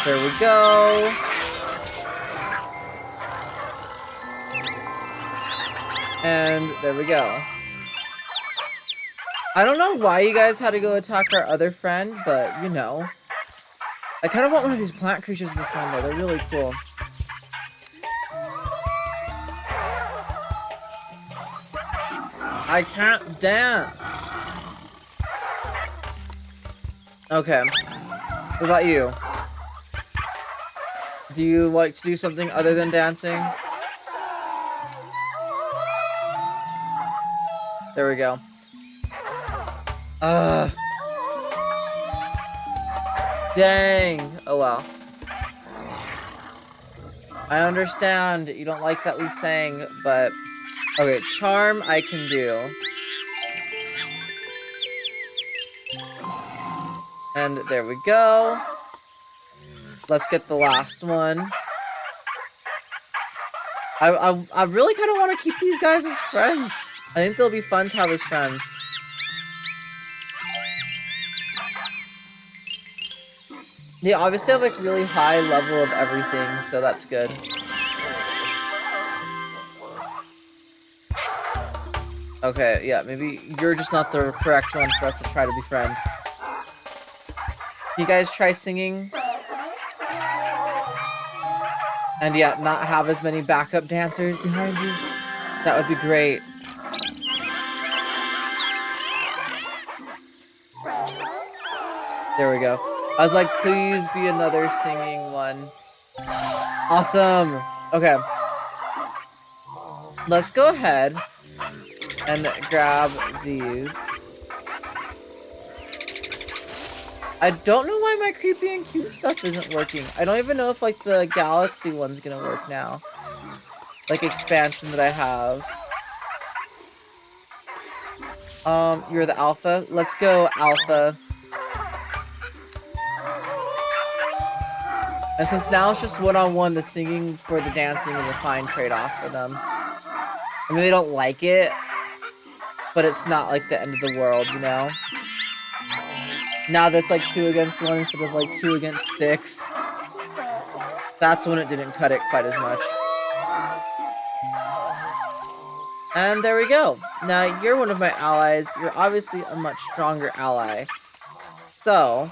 there we go. And there we go. I don't know why you guys had to go attack our other friend, but you know. I kind of want one of these plant creatures as a friend though. They're really cool. I can't dance. Okay. What about you? Do you like to do something other than dancing? There we go. Dang. Oh well. I understand you don't like that we sang, but... Okay, charm I can do. And there we go. Let's get the last one. I really kind of want to keep these guys as friends. I think they'll be fun to have as friends. They obviously have like really high level of everything, so that's good. Okay, yeah, maybe you're just not the correct one for us to try to be friends. You guys try singing? And yeah, not have as many backup dancers behind you? That would be great. There we go. I was like, please be another singing one. Awesome. Okay. Let's go ahead and grab these. I don't know why my creepy and cute stuff isn't working. I don't even know if like the galaxy one's gonna work now. Like expansion that I have. You're the alpha. Let's go alpha. And since now it's just one-on-one, the singing for the dancing is a fine trade-off for them. I mean, they don't like it, but it's not like the end of the world, you know? Now that's like 2 against 1 instead of like 2 against 6. That's when it didn't cut it quite as much. And there we go. Now, you're one of my allies. You're obviously a much stronger ally. So...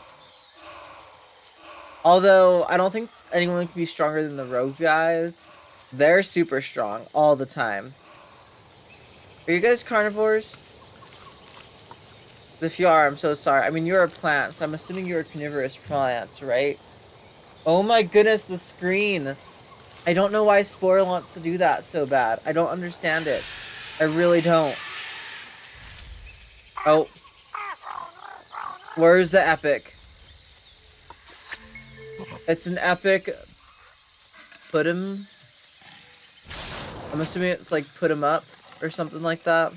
although, I don't think anyone can be stronger than the rogue guys. They're super strong all the time. Are you guys carnivores? If you are, I'm so sorry. I mean, you're a plant, so I'm assuming you're a carnivorous plants, right? Oh my goodness, the screen. I don't know why Spore wants to do that so bad. I don't understand it. I really don't. Oh. Where's the epic? It's an epic. Put him. I'm assuming it's like put him up or something like that.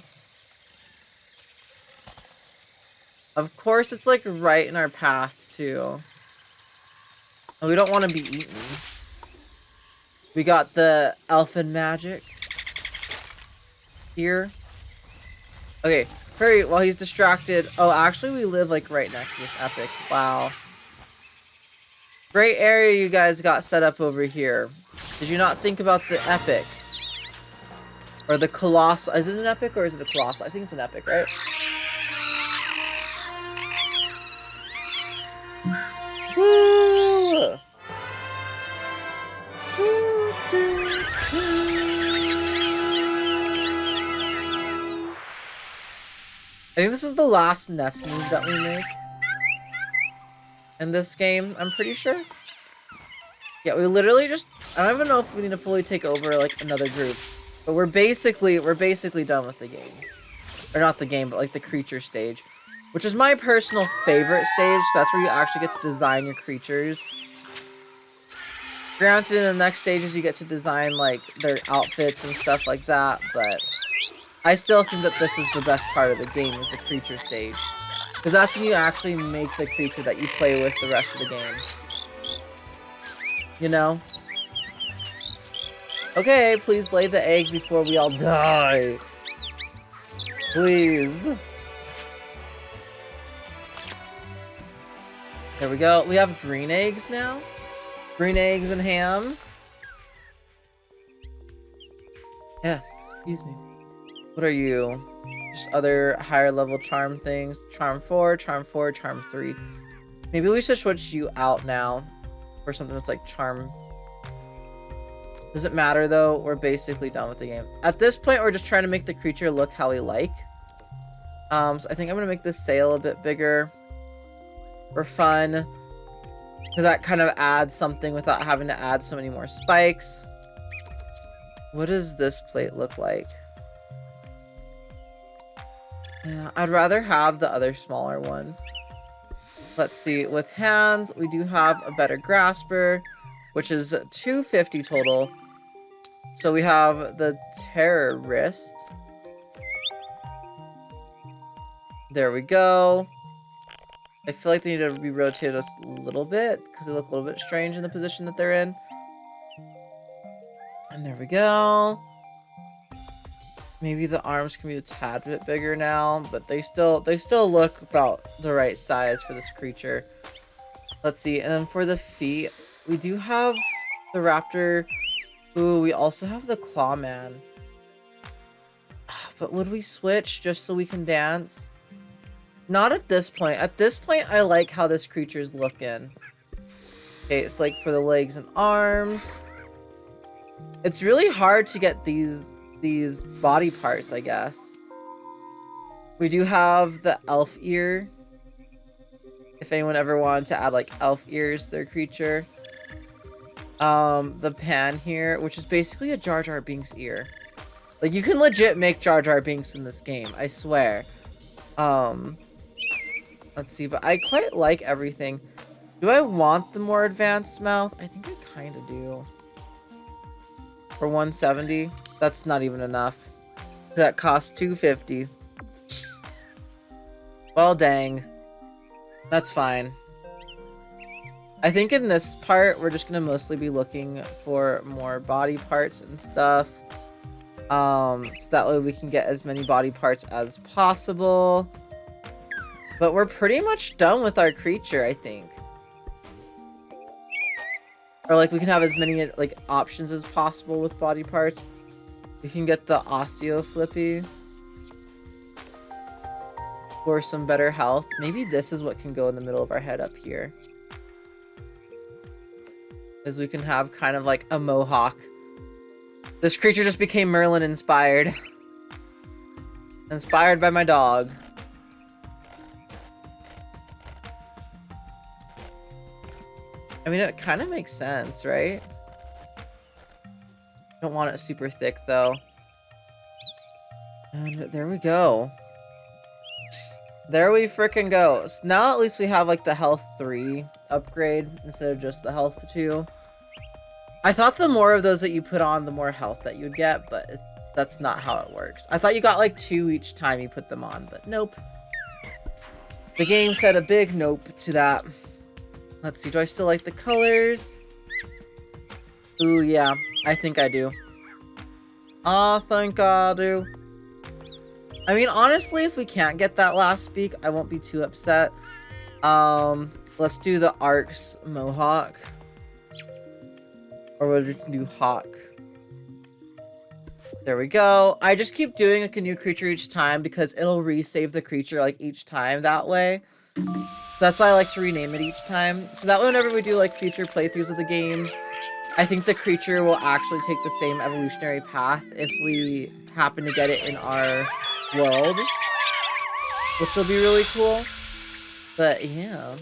Of course, it's like right in our path too. And we don't want to be eaten. We got the elfin magic here. Okay, hurry while he's distracted. Oh, actually, we live like right next to this epic. Wow. Great area you guys got set up over here. Did you not think about the epic? Or the colossal? Is it an epic or is it a colossal? I think it's an epic, right? Woo! I think this is the last nest move that we make in this game, I'm pretty sure. Yeah, we literally just, I don't even know if we need to fully take over like another group. But we're basically done with the game. Or not the game, but like the creature stage. Which is my personal favorite stage. That's where you actually get to design your creatures. Granted, in the next stages you get to design like their outfits and stuff like that, but I still think that this is the best part of the game, is the creature stage. Because that's when you actually make the creature that you play with the rest of the game. You know? Okay, please lay the egg before we all die. Please. There we go. We have green eggs now. Green eggs and ham. Yeah, excuse me. What are you? Just other higher level charm things. Charm 4, Charm 4, Charm 3. Maybe we should switch you out now for something that's like Charm. Doesn't matter though, we're basically done with the game. At this point, we're just trying to make the creature look how we like. So I think I'm gonna make this sail a bit bigger for fun, because that kind of adds something without having to add so many more spikes. What does this plate look like? Yeah, I'd rather have the other smaller ones. Let's see, with hands, we do have a better grasper, which is 250 total. So we have the terrorist. There we go. I feel like they need to be rotated a little bit because they look a little bit strange in the position that they're in. And there we go. Maybe the arms can be a tad bit bigger now, but they still look about the right size for this creature. Let's see, and then for the feet, we do have the raptor. Ooh, we also have the clawman. But would we switch just so we can dance? Not at this point. At this point, I like how this creature's looking. Okay, it's like for the legs and arms. It's really hard to get these body parts, I guess. We do have the elf ear. If anyone ever wanted to add like elf ears to their creature. The pan here, which is basically a Jar Jar Binks ear. Like, you can legit make Jar Jar Binks in this game, I swear. Let's see, but I quite like everything. Do I want the more advanced mouth? I think I kind of do. For 170, that's not even enough. That costs 250. Well, dang. That's fine. I think in this part, we're just gonna mostly be looking for more body parts and stuff. So that way we can get as many body parts as possible. But we're pretty much done with our creature, I think. Or like we can have as many like options as possible with body parts. You can get the Osseo Flippy for some better health. Maybe this is what can go in the middle of our head up here. As we can have kind of like a mohawk. This creature just became Merlin inspired. Inspired by my dog. I mean, it kind of makes sense, right? Don't want it super thick, though. And there we go. There we frickin' go. So now at least we have like the health 3 upgrade instead of just the health 2. I thought the more of those that you put on, the more health that you'd get, but that's not how it works. I thought you got like 2 each time you put them on, but nope. The game said a big nope to that. Let's see, do I still like the colors? Ooh, yeah, I think I do. I think I do. I mean, honestly, if we can't get that last speak, I won't be too upset. Let's do the Arcs Mohawk. Or we can do Hawk. There we go. I just keep doing like a new creature each time because it'll resave the creature like each time that way. So that's why I like to rename it each time. So that way whenever we do like future playthroughs of the game, I think the creature will actually take the same evolutionary path if we happen to get it in our world. Which will be really cool. But yeah.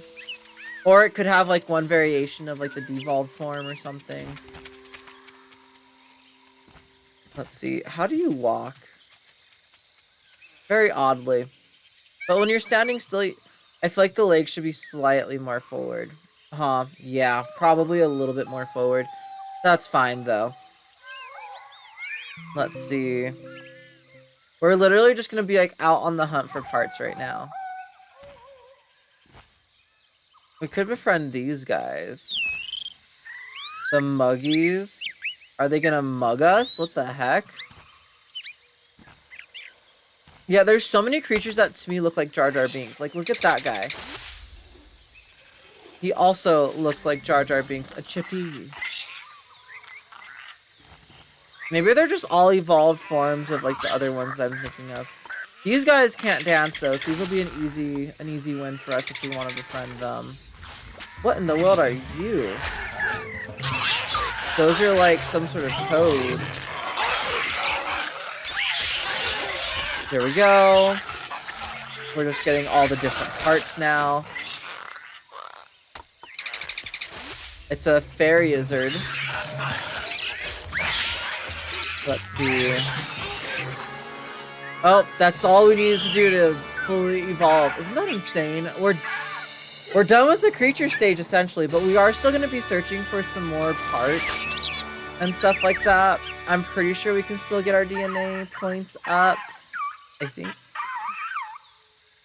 Or it could have like one variation of like the devolved form or something. Let's see. How do you walk? Very oddly. But when you're standing still, I feel like the legs should be slightly more forward. Huh. Yeah. Probably a little bit more forward. That's fine though. Let's see. We're literally just gonna be like out on the hunt for parts right now. We could befriend these guys. The Muggies. Are they gonna mug us? What the heck? Yeah, there's so many creatures that to me look like Jar Jar Binks. Like, look at that guy. He also looks like Jar Jar Binks. A Chippy. Maybe they're just all evolved forms of like the other ones I'm thinking of. These guys can't dance though, so these will be an easy win for us if we want to befriend them. What in the world are you? Those are like some sort of code. There we go. We're just getting all the different parts now. It's a fairy lizard. Let's see. Oh, that's all we needed to do to fully evolve. Isn't that insane? We're done with the creature stage, essentially, but we are still going to be searching for some more parts and stuff like that. I'm pretty sure we can still get our DNA points up, I think.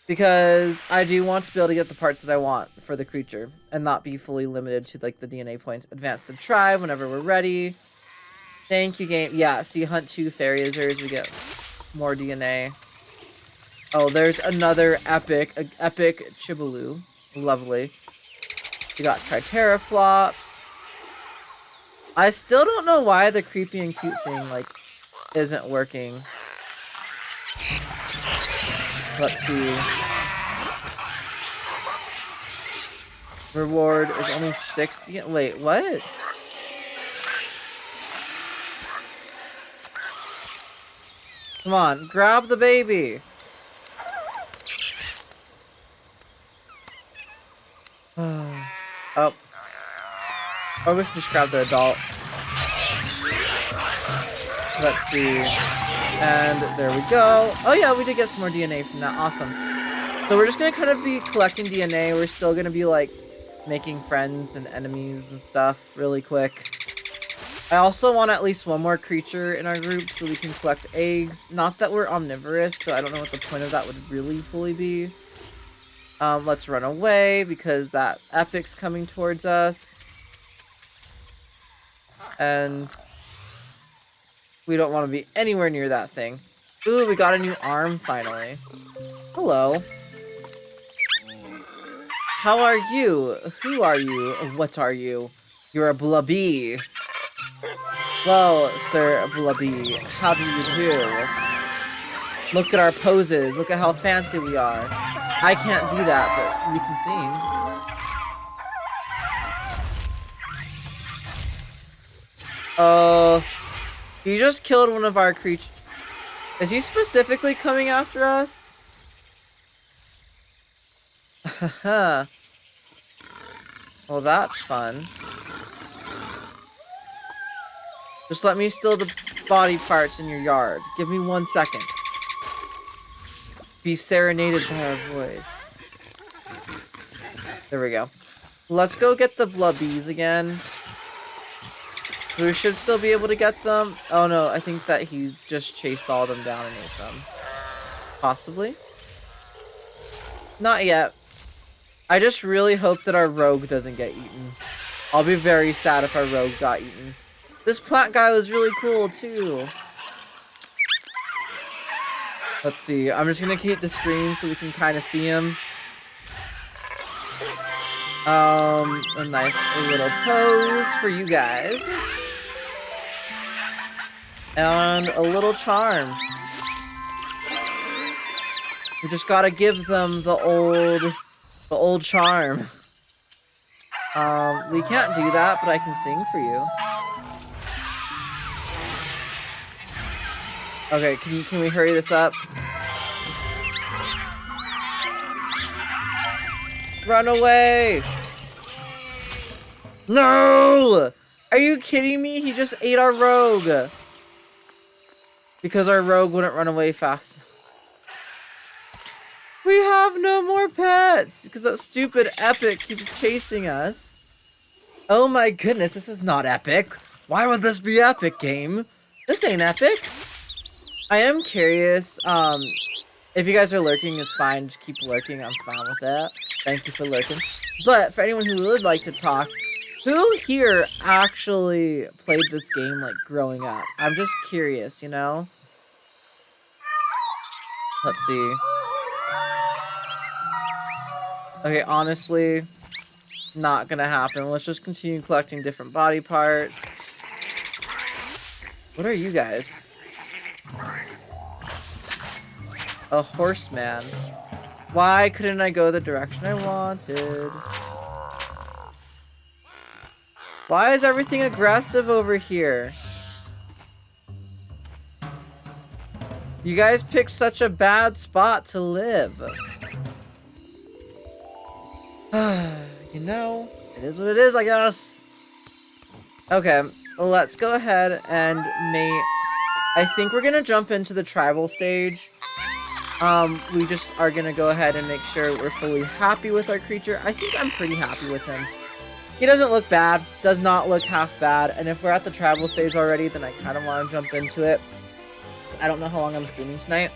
Because I do want to be able to get the parts that I want for the creature and not be fully limited to, like, the DNA points. Advance to tribe whenever we're ready. Thank you, game. Yeah, see, hunt 2 fairy lizards, we get more DNA. Oh, there's another epic Chibaloo. Lovely. We got Triteraflops. I still don't know why the creepy and cute thing, like, isn't working. Let's see. Reward is only 60. Wait, what? Come on, grab the baby. Oh. Or we can just grab the adult. Let's see. And there we go. Oh yeah, we did get some more DNA from that. Awesome. So we're just gonna kind of be collecting DNA. We're still gonna be like making friends and enemies and stuff really quick. I also want at least one more creature in our group so we can collect eggs. Not that we're omnivorous, so I don't know what the point of that would really fully be. Let's run away because that epic's coming towards us. And we don't want to be anywhere near that thing. Ooh, we got a new arm finally. Hello. How are you? Who are you? What are you? You're a blubby. Well, Sir Blubby, how do you do? Look at our poses. Look at how fancy we are. I can't do that, but we can sing. He just killed one of our creatures. Is he specifically coming after us? Haha. Well, that's fun. Just let me steal the body parts in your yard. Give me 1 second. be serenaded by our voice. There we go. Let's go get the blubbies again. We should still be able to get them. Oh no, I think that he just chased all of them down and ate them. Possibly. Not yet. I just really hope that our rogue doesn't get eaten. I'll be very sad if our rogue got eaten. This plant guy was really cool too. Let's see. I'm just gonna keep the screen so we can kind of see him. A nice little pose for you guys. And a little charm. We just gotta give them the old charm. We can't do that, but I can sing for you. Okay, can we hurry this up? Run away! No! Are you kidding me? He just ate our rogue. Because our rogue wouldn't run away fast. We have no more pets! Because that stupid Epic keeps chasing us. Oh my goodness, this is not epic. Why would this be epic, game? This ain't epic. I am curious, if you guys are lurking, it's fine. Just keep lurking. I'm fine with that. Thank you for lurking. But for anyone who would like to talk, who here actually played this game, like, growing up? I'm just curious, you know? Let's see. Okay, honestly, not gonna happen. Let's just continue collecting different body parts. What are you guys? A horseman. Why couldn't I go the direction I wanted? Why is everything aggressive over here? You guys picked such a bad spot to live. You know, it is what it is, I guess. Okay, let's go ahead and mate. I think we're gonna jump into the tribal stage. We just are gonna go ahead and make sure we're fully happy with our creature. I think I'm pretty happy with him. He doesn't look bad, does not look half bad, and if we're at the tribal stage already, then I kind of want to jump into it. I don't know how long I'm streaming tonight.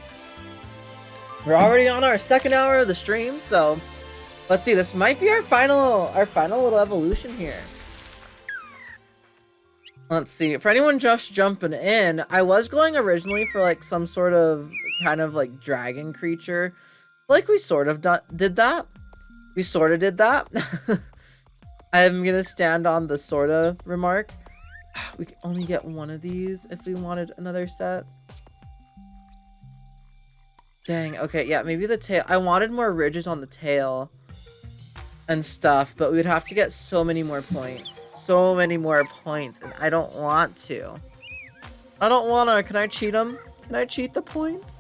We're already on our second hour of the stream, so let's see. This might be our final little evolution here. Let's see. For anyone just jumping in, I was going originally for like some sort of kind of like dragon creature. Like we sort of did that. We sort of did that. I'm gonna stand on the sorta remark. We can only get one of these if we wanted another set. Dang, okay, yeah, maybe the tail. I wanted more ridges on the tail and stuff, but we would have to get so many more points. So many more points, and I don't want to. I don't wanna. Can I cheat them? Can I cheat the points?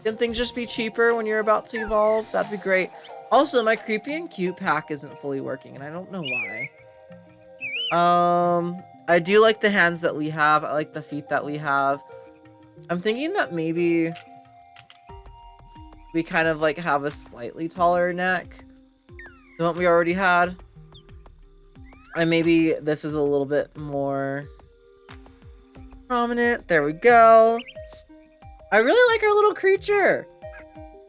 Can things just be cheaper when you're about to evolve? That'd be great. Also, my creepy and cute pack isn't fully working, and I don't know why. I do like the hands that we have. I like the feet that we have. I'm thinking that maybe we kind of like have a slightly taller neck than what we already had. And maybe this is a little bit more prominent. There we go. I really like our little creature.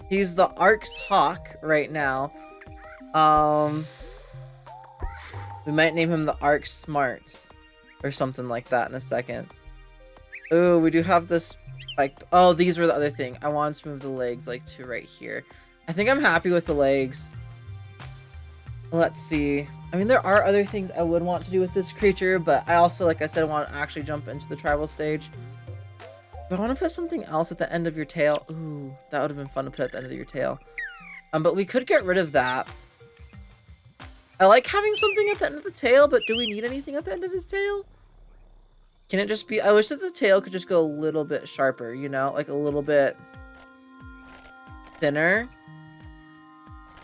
He's the Ark's Hawk right now. We might name him the Ark Smarts or something like that in a second. Ooh, we do have this, like, oh, these were the other thing. I wanted to move the legs, like, to right here. I think I'm happy with the legs. Let's see. I mean, there are other things I would want to do with this creature, but I also, like I said, want to actually jump into the tribal stage. But I want to put something else at the end of your tail. Ooh, that would have been fun to put at the end of your tail. But we could get rid of that. I like having something at the end of the tail, but do we need anything at the end of his tail? Can it just be... I wish that the tail could just go a little bit sharper, you know? Like a little bit thinner.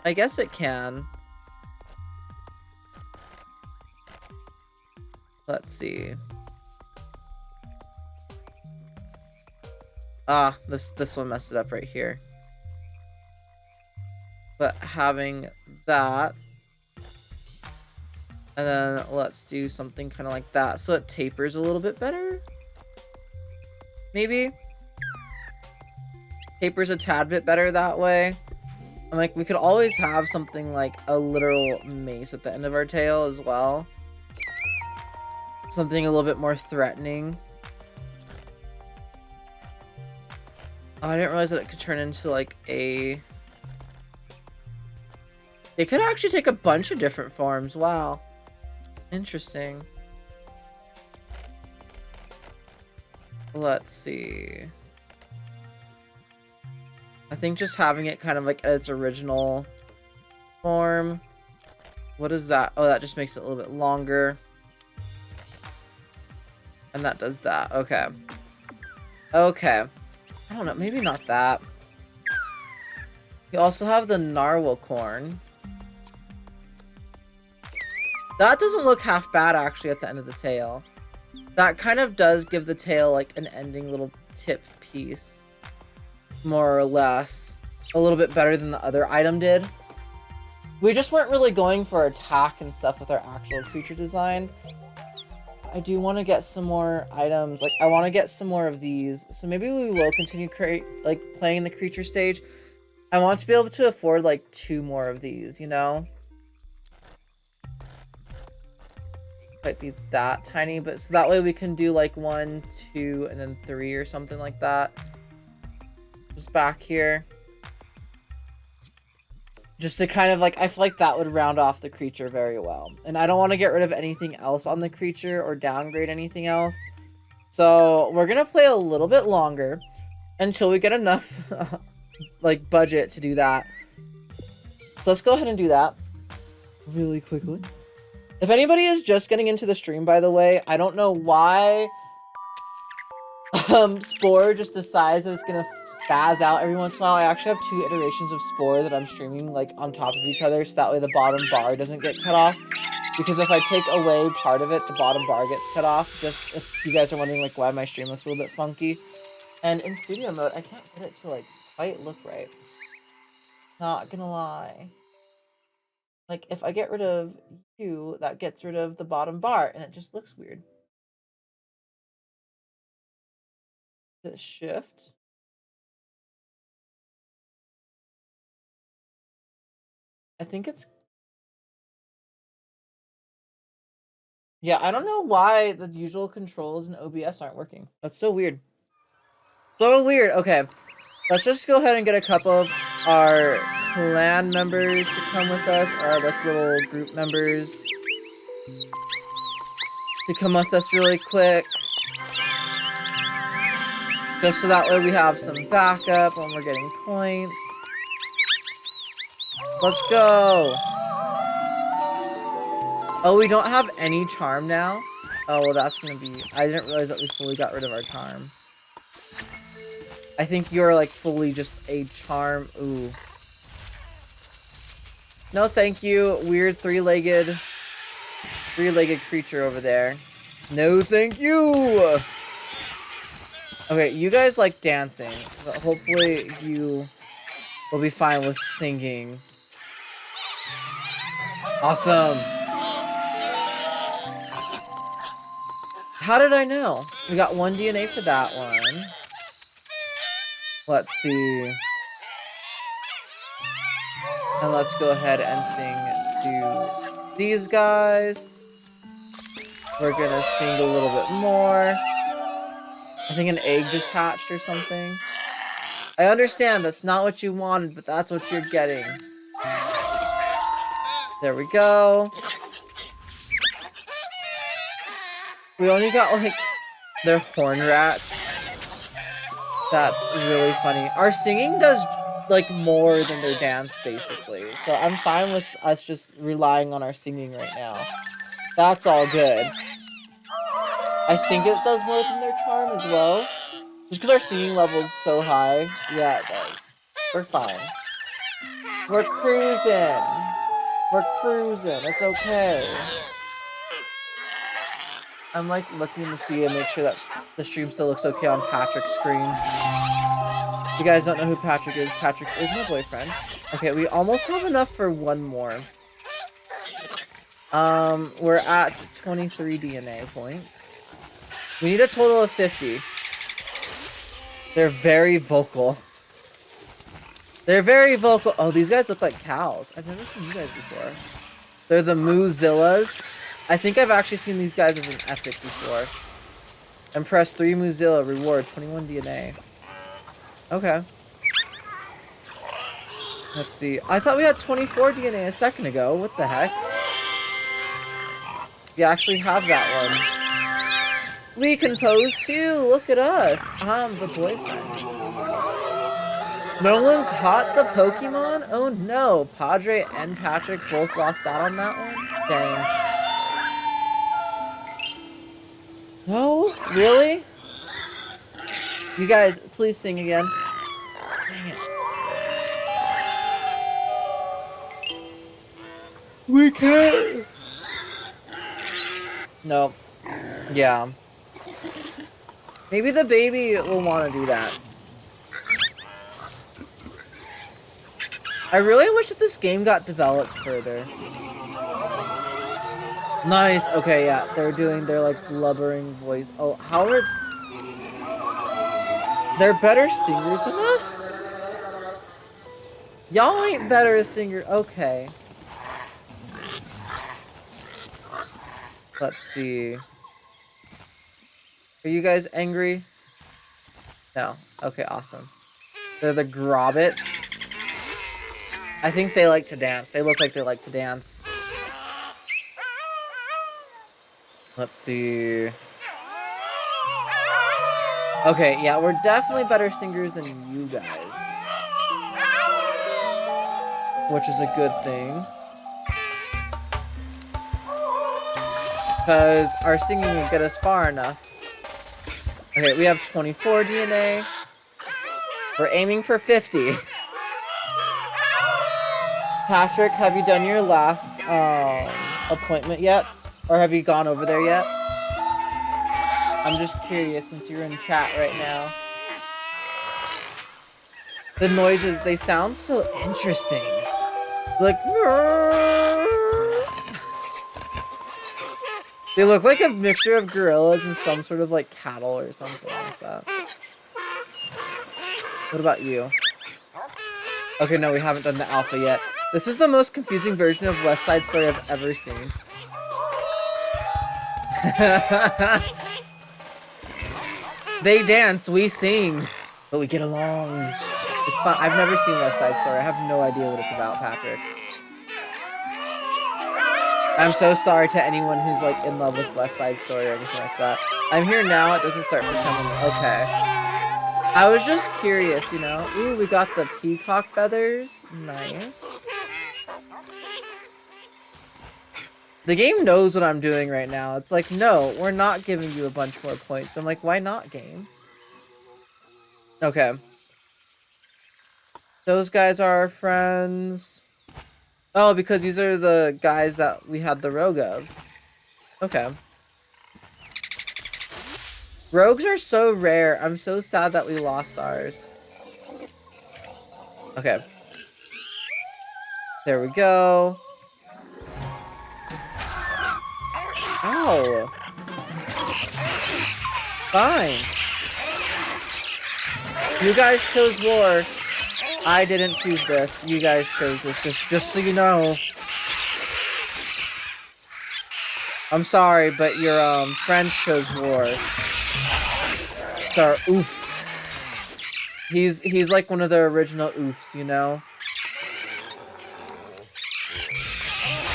I guess it can. Let's see. Ah, this one messed it up right here. but having that. And then let's do something kind of like that. So it tapers a little bit better. Maybe. Tapers a tad bit better that way. I'm like, we could always have something like a literal mace at the end of our tail as well. Something a little bit more threatening. Oh, I didn't realize that it could turn into like a... It could actually take a bunch of different forms. Wow. Interesting. Let's see. I think just having it kind of like its original form. What is that? Oh, that just makes it a little bit longer. And that does that. Okay. Okay. I don't know. Maybe not that. You also have the narwhal corn. That doesn't look half bad, actually, at the end of the tail. That kind of does give the tail, like, an ending little tip piece. More or less. A little bit better than the other item did. We just weren't really going for attack and stuff with our actual creature design. I do want to get some more items. Like, I want to get some more of these. So maybe we will continue playing the creature stage. I want to be able to afford, like, 2 more of these, you know? Might be that tiny, but so that way we can do like 1, 2, and then 3 or something like that. Just back here. Just to kind of like, I feel like that would round off the creature very well. And I don't want to get rid of anything else on the creature or downgrade anything else. So we're going to play a little bit longer until we get enough like budget to do that. So let's go ahead and do that really quickly. If anybody is just getting into the stream, by the way, I don't know why Spore just decides that it's gonna spaz out every once in a while. I actually have 2 iterations of Spore that I'm streaming like on top of each other, so that way the bottom bar doesn't get cut off. Because if I take away part of it, the bottom bar gets cut off. Just if you guys are wondering like why my stream looks a little bit funky. And in studio mode, I can't get it to like quite look right. Not gonna lie. Like, if I get rid of you, that gets rid of the bottom bar, and it just looks weird. Does it shift? I think it's... Yeah, I don't know why the usual controls in OBS aren't working. That's so weird. So weird. Okay, let's just go ahead and get a couple of our clan members to come with us, our like little group members to come with us really quick. Just so that way we have some backup when we're getting points. Let's go! Oh, we don't have any charm now? Oh, well that's gonna be... I didn't realize that we fully got rid of our charm. I think you're like fully just a charm. Ooh. No, thank you, weird three-legged creature over there. No, thank you! Okay, you guys like dancing, but hopefully you will be fine with singing. Awesome! How did I know? We got 1 DNA for that one. Let's see. And let's go ahead and sing to these guys. We're gonna sing a little bit more. I think an egg just hatched or something. I understand that's not what you wanted, but that's what you're getting. There we go. We only got like their horn rats. That's really funny. Our singing does like more than their dance, basically. So I'm fine with us just relying on our singing right now. That's all good. I think it does more than their charm as well. Just because our singing level is so high. Yeah, it does. We're fine. We're cruising. We're cruising. It's okay. I'm like looking to see and make sure that the stream still looks okay on Patrick's screen. If you guys don't know who Patrick is my boyfriend. Okay, we almost have enough for one more. We're at 23 DNA points. We need a total of 50. They're very vocal. They're very vocal. Oh, these guys look like cows. I've never seen you guys before. They're the Moozillas. I think I've actually seen these guys as an epic before. And press 3 Moozilla, reward 21 DNA. Okay. Let's see. I thought we had 24 DNA a second ago. What the heck? We actually have that one. We can pose too. Look at us. I'm the boyfriend. No one caught the Pokemon? Oh no. Padre and Patrick both lost out on that one? Dang. No? Really? You guys, please sing again. Dang it. We can't. No. Yeah. Maybe the baby will want to do that. I really wish that this game got developed further. Nice. Okay, yeah. They're doing their, like, blubbering voice. Oh, how are... They're better singers than us? Y'all ain't better singers. Okay. Let's see. Are you guys angry? No. Okay, awesome. They're the Grobbits. I think they like to dance. They look like they like to dance. Let's see. Okay, yeah, we're definitely better singers than you guys. Which is a good thing. Because our singing will get us far enough. Okay, we have 24 DNA. We're aiming for 50. Patrick, have you done your last appointment yet? Or have you gone over there yet? I'm just curious since you're in chat right now. The noises, they sound so interesting. Like, they look like a mixture of gorillas and some sort of like cattle or something like that. What about you? Okay, no, we haven't done the alpha yet. This is the most confusing version of West Side Story I've ever seen. They dance, we sing, but we get along. It's fun. I've never seen West Side Story. I have no idea what it's about, Patrick. I'm so sorry to anyone who's like in love with West Side Story or anything like that. I'm here now, it doesn't start becoming okay. I was just curious, you know. Ooh, we got the peacock feathers. Nice. The game knows what I'm doing right now. It's like, no, we're not giving you a bunch more points. I'm like, why not, game? Okay. Those guys are our friends. Oh, because these are the guys that we had the rogue of. Okay. Rogues are so rare. I'm so sad that we lost ours. Okay. There we go. Ow. Fine. You guys chose war. I didn't choose this. You guys chose this. Just so you know. I'm sorry, but your friends chose war. Sorry, oof. He's like one of the original oofs, you know?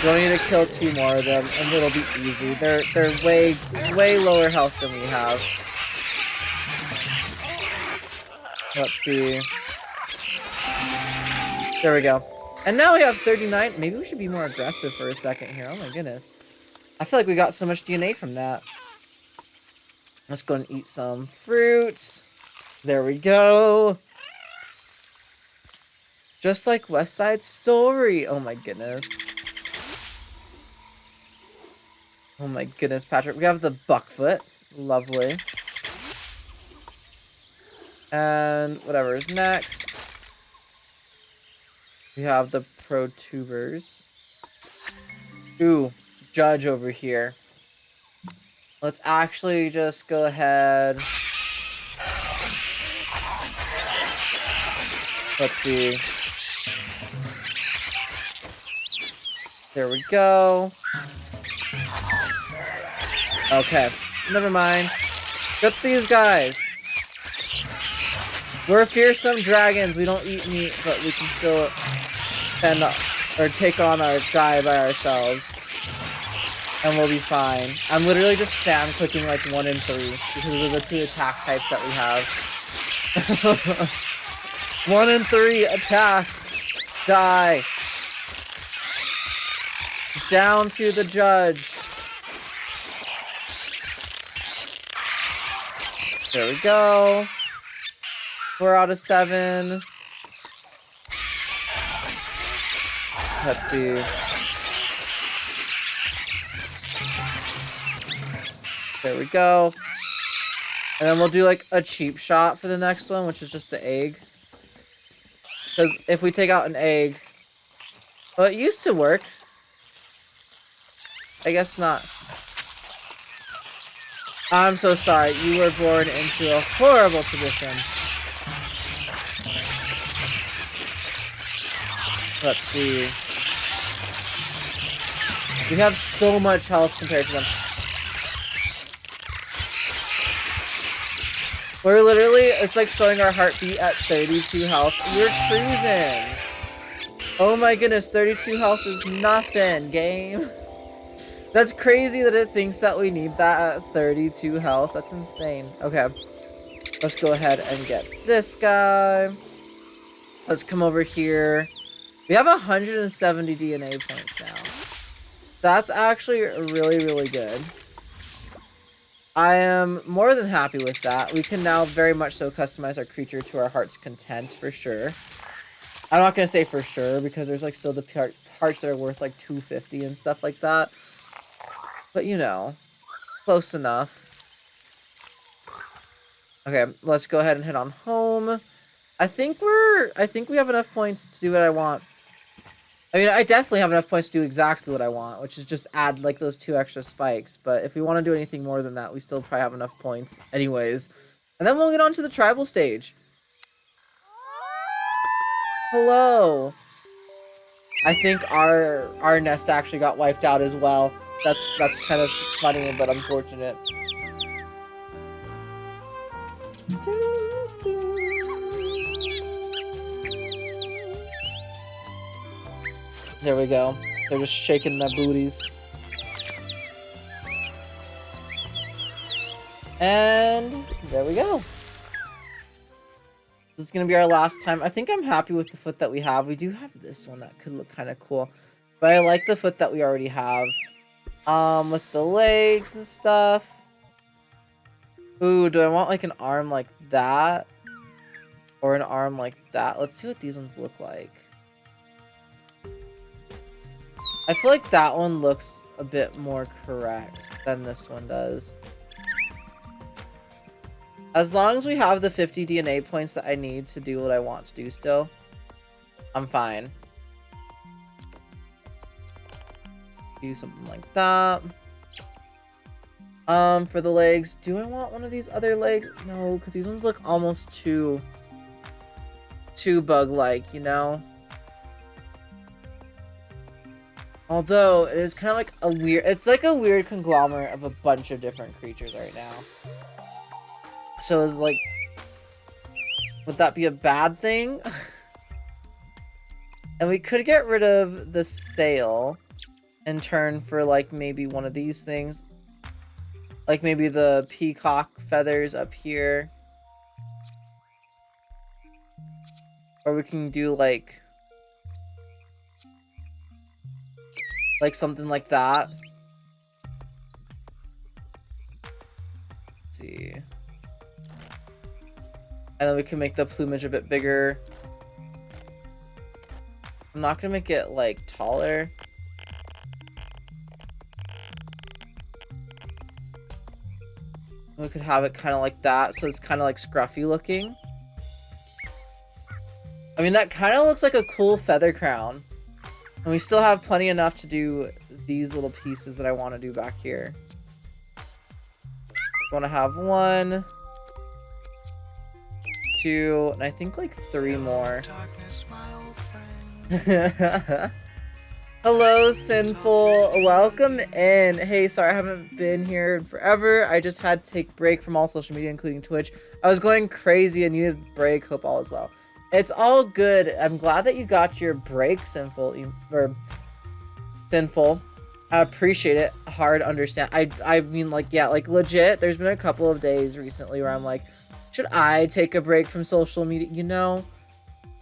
You only need to kill 2 more of them, and it'll be easy. They're way lower health than we have. Let's see. There we go. And now we have 39. Maybe we should be more aggressive for a second here. Oh my goodness. I feel like we got so much DNA from that. Let's go and eat some fruit. There we go. Just like West Side Story. Oh my goodness. Oh my goodness, Patrick. We have the Buckfoot. Lovely. And whatever is next. We have the protubers. Ooh, judge over here. Let's actually just go ahead. Let's see. There we go. Okay, never mind. Get these guys. We're fearsome dragons. We don't eat meat, but we can still fend or take on our guy by ourselves. And we'll be fine. I'm literally just spam clicking like 1 and 3 because of the 2 attack types that we have. 1 and 3 attack. Die. Down to the judge. There we go. 4 out of 7. Let's see. There we go. And then we'll do like a cheap shot for the next one, which is just the egg. Because if we take out an egg... Well, it used to work. I guess not. I'm so sorry. You were born into a horrible position. Let's see. We have so much health compared to them. We're literally, it's like showing our heartbeat at 32 health. We're cruising. Oh my goodness, 32 health is nothing, game. That's crazy that it thinks that we need that at 32 health. That's insane. Okay. Let's go ahead and get this guy. Let's come over here. We have 170 DNA points now. That's actually really, really good. I am more than happy with that. We can now very much so customize our creature to our heart's content for sure. I'm not going to say for sure because there's like still the parts that are worth like 250 and stuff like that. But you know, close enough. Okay, let's go ahead and head on home. I think we have enough points to do what I want. I mean, I definitely have enough points to do exactly what I want, which is just add, like, those 2 extra spikes. But if we want to do anything more than that, we still probably have enough points anyways. And then we'll get on to the tribal stage. Hello. I think our nest actually got wiped out as well. That's kind of funny, but unfortunate. There we go. They're just shaking their booties. And there we go. This is going to be our last time. I think I'm happy with the foot that we have. We do have this one that could look kind of cool. But I like the foot that we already have. With the legs and stuff. Ooh, do I want like an arm like that? Or an arm like that? Let's see what these ones look like. I feel like that one looks a bit more correct than this one does. As long as we have the 50 DNA points that I need to do what I want to do still, I'm fine. Do something like that. For the legs, do I want one of these other legs? No, because these ones look almost too bug-like, you know? Although, it is kind of like a weird... It's like a weird conglomerate of a bunch of different creatures right now. So it's like... Would that be a bad thing? And we could get rid of the sail in turn for like maybe one of these things. Like maybe the peacock feathers up here. Or we can do like something like that. Let's see. And then we can make the plumage a bit bigger. I'm not gonna make it like taller. We could have it kind of like that, so it's kind of like scruffy looking. I mean, that kind of looks like a cool feather crown. And we still have plenty enough to do these little pieces that I want to do back here. I want to have 1, 2, and I think like 3 more. Hello, Sinful. Welcome in. Hey, sorry I haven't been here in forever. I just had to take a break from all social media, including Twitch. I was going crazy and needed a break. Hope all is well. It's all good. I'm glad that you got your break, Sinful. I appreciate it. Hard to understand. I mean, like, yeah, like, legit, there's been a couple of days recently where I'm like, should I take a break from social media? You know?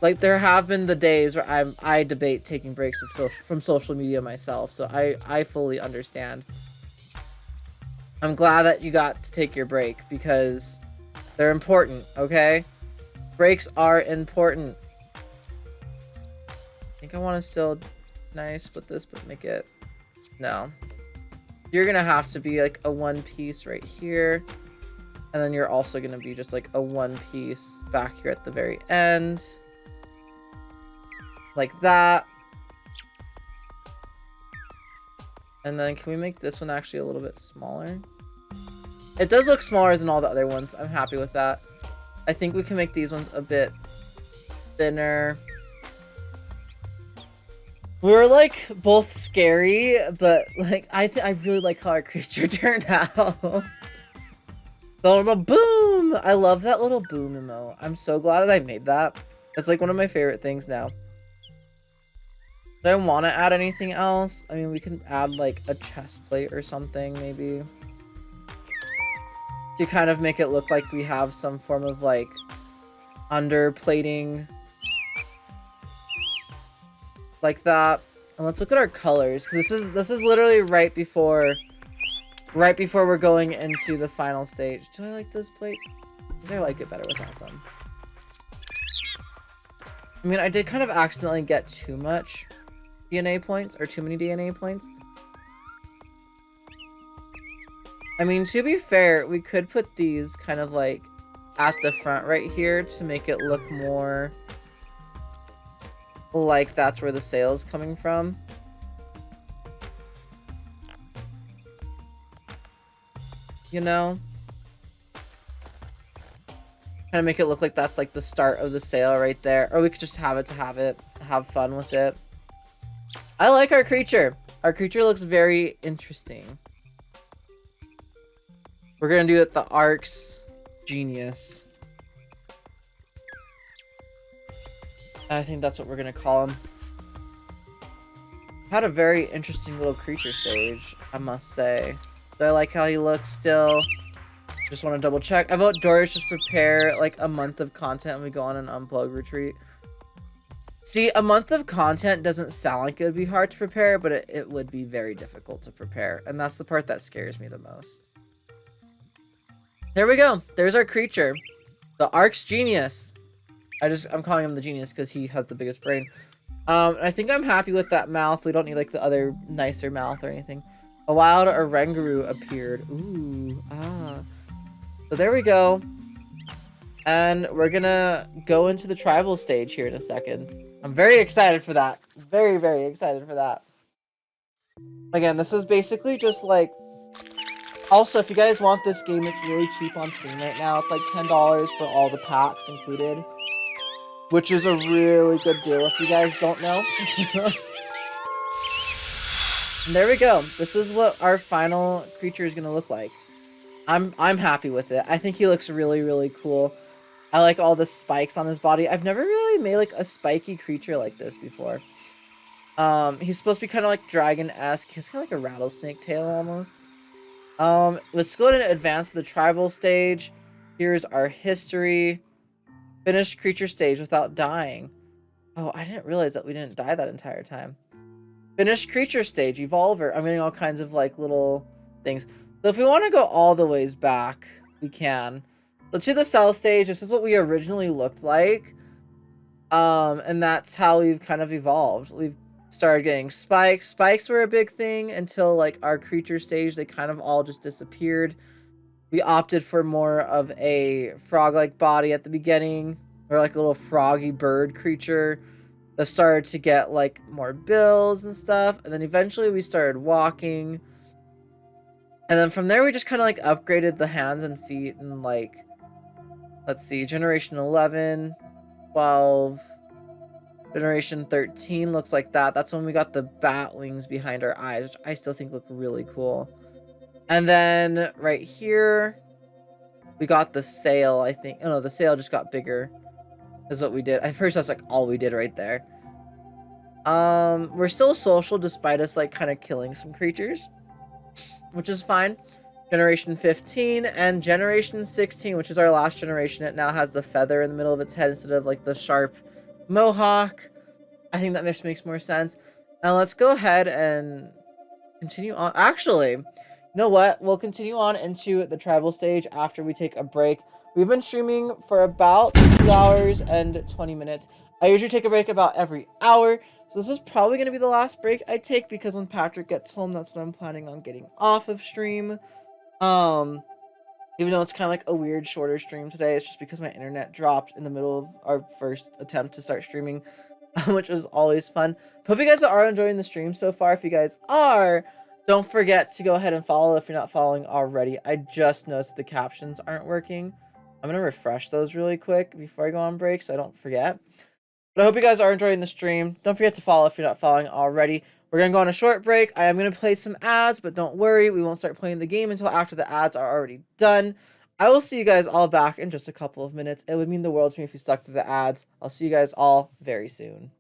Like, there have been the days where I debate taking breaks from social media myself, so I fully understand. I'm glad that you got to take your break, because they're important, okay? Breaks are important. I think I want to still nice with this, but make it... No. You're gonna have to be like a 1 piece right here. And then you're also gonna be just like a 1 piece back here at the very end. Like that. And then can we make this one actually a little bit smaller? It does look smaller than all the other ones. I'm happy with that. I think we can make these ones a bit thinner. We were like both scary, but like I really like how our creature turned out. The little boom! I love that little boom emote. I'm so glad that I made that. It's like one of my favorite things now. Do I want to add anything else? I mean, we can add like a chest plate or something, maybe. To kind of make it look like we have some form of like underplating. Like that. And let's look at our colors, because this is literally right before we're going into the final stage. Do I like those plates? I think I like it better without them. I mean, I did kind of accidentally get too much DNA points, or too many DNA points. I mean, to be fair, we could put these kind of like at the front right here to make it look more like that's where the sale is coming from. You know? Kind of make it look like that's like the start of the sale right there. Or we could just have it to have fun with it. I like our creature. Our creature looks very interesting. We're gonna do it the Arc's Genius. I think that's what we're gonna call him. Had a very interesting little creature stage, I must say. Do I like how he looks still? Just want to double check. I vote Doris just prepare like a month of content and we go on an unplug retreat. See, a month of content doesn't sound like it would be hard to prepare, but it would be very difficult to prepare. And that's the part that scares me the most. There we go. There's our creature. The Arc's Genius. I'm calling him the Genius because he has the biggest brain. I think I'm happy with that mouth. We don't need like the other nicer mouth or anything. A wild Oranguru appeared. Ooh, ah. So there we go. And we're gonna go into the tribal stage here in a second. I'm very excited for that. Very, very excited for that. Again, this is basically just like... Also, if you guys want this game, it's really cheap on Steam right now. It's like $10 for all the packs included. Which is a really good deal if you guys don't know. And there we go. This is what our final creature is going to look like. I'm happy with it. I think he looks really, really cool. I like all the spikes on his body. I've never really made like a spiky creature like this before. He's supposed to be kind of like dragon-esque. He's kind of like a rattlesnake tail almost. Let's go ahead and advance to the tribal stage. Here's our history. Finished creature stage without dying. Oh, I didn't realize that we didn't die that entire time. Finished creature stage, evolver. I'm getting all kinds of like little things. So if we want to go all the ways back, we can. So to the cell stage, this is what we originally looked like. And that's how we've kind of evolved. We've started getting spikes. Spikes were a big thing until like our creature stage, they kind of all just disappeared. We opted for more of a frog-like body at the beginning. or like a little froggy bird creature that started to get like more bills and stuff. And then eventually we started walking. And then from there we just kind of like upgraded the hands and feet and like, let's see, generation 11, 12, generation 13 looks like that. That's when we got the bat wings behind our eyes, which I still think look really cool. And then right here, we got the sail, I think. Oh no, the sail just got bigger. Is what we did. I'm pretty sure that's like all we did right there. We're still social despite us like kind of killing some creatures, which is fine. Generation 15 and generation 16, which is our last generation. It now has the feather in the middle of its head instead of like the sharp mohawk. I think that makes more sense. Now let's go ahead and continue on. Actually, you know what? We'll continue on into the tribal stage after we take a break. We've been streaming for about 2 hours and 20 minutes. I usually take a break about every hour. So this is probably going to be the last break I take because when Patrick gets home, that's when I'm planning on getting off of stream. Even though it's kind of like a weird shorter stream today, it's just because my internet dropped in the middle of our first attempt to start streaming, which was always fun. Hope you guys are enjoying the stream so far. If you guys are, don't forget to go ahead and follow if you're not following already. I just noticed the captions aren't working. I'm going to refresh those really quick before I go on break so I don't forget. But I hope you guys are enjoying the stream. Don't forget to follow if you're not following already. We're going to go on a short break. I am going to play some ads, but don't worry. We won't start playing the game until after the ads are already done. I will see you guys all back in just a couple of minutes. It would mean the world to me if you stuck to the ads. I'll see you guys all very soon.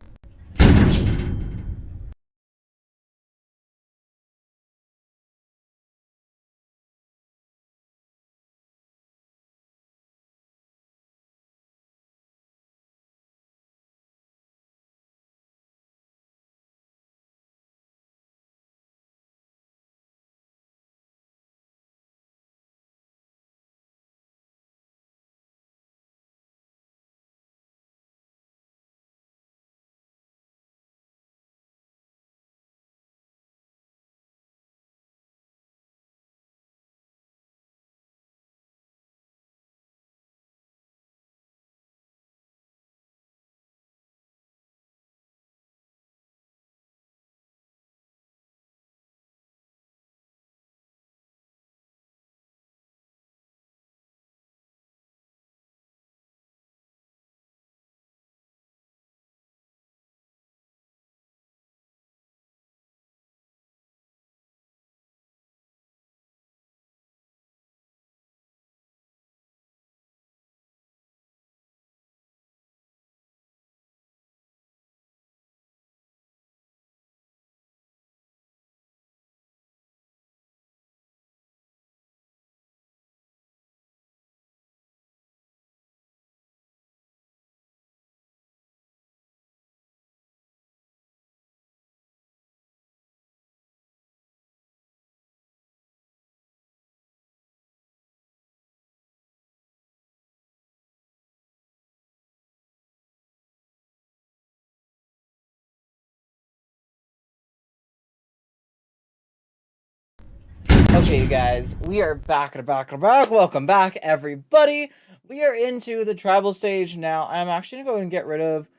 Okay, you guys, we are back. Welcome back, everybody. We are into the tribal stage now. I'm actually gonna go and get rid of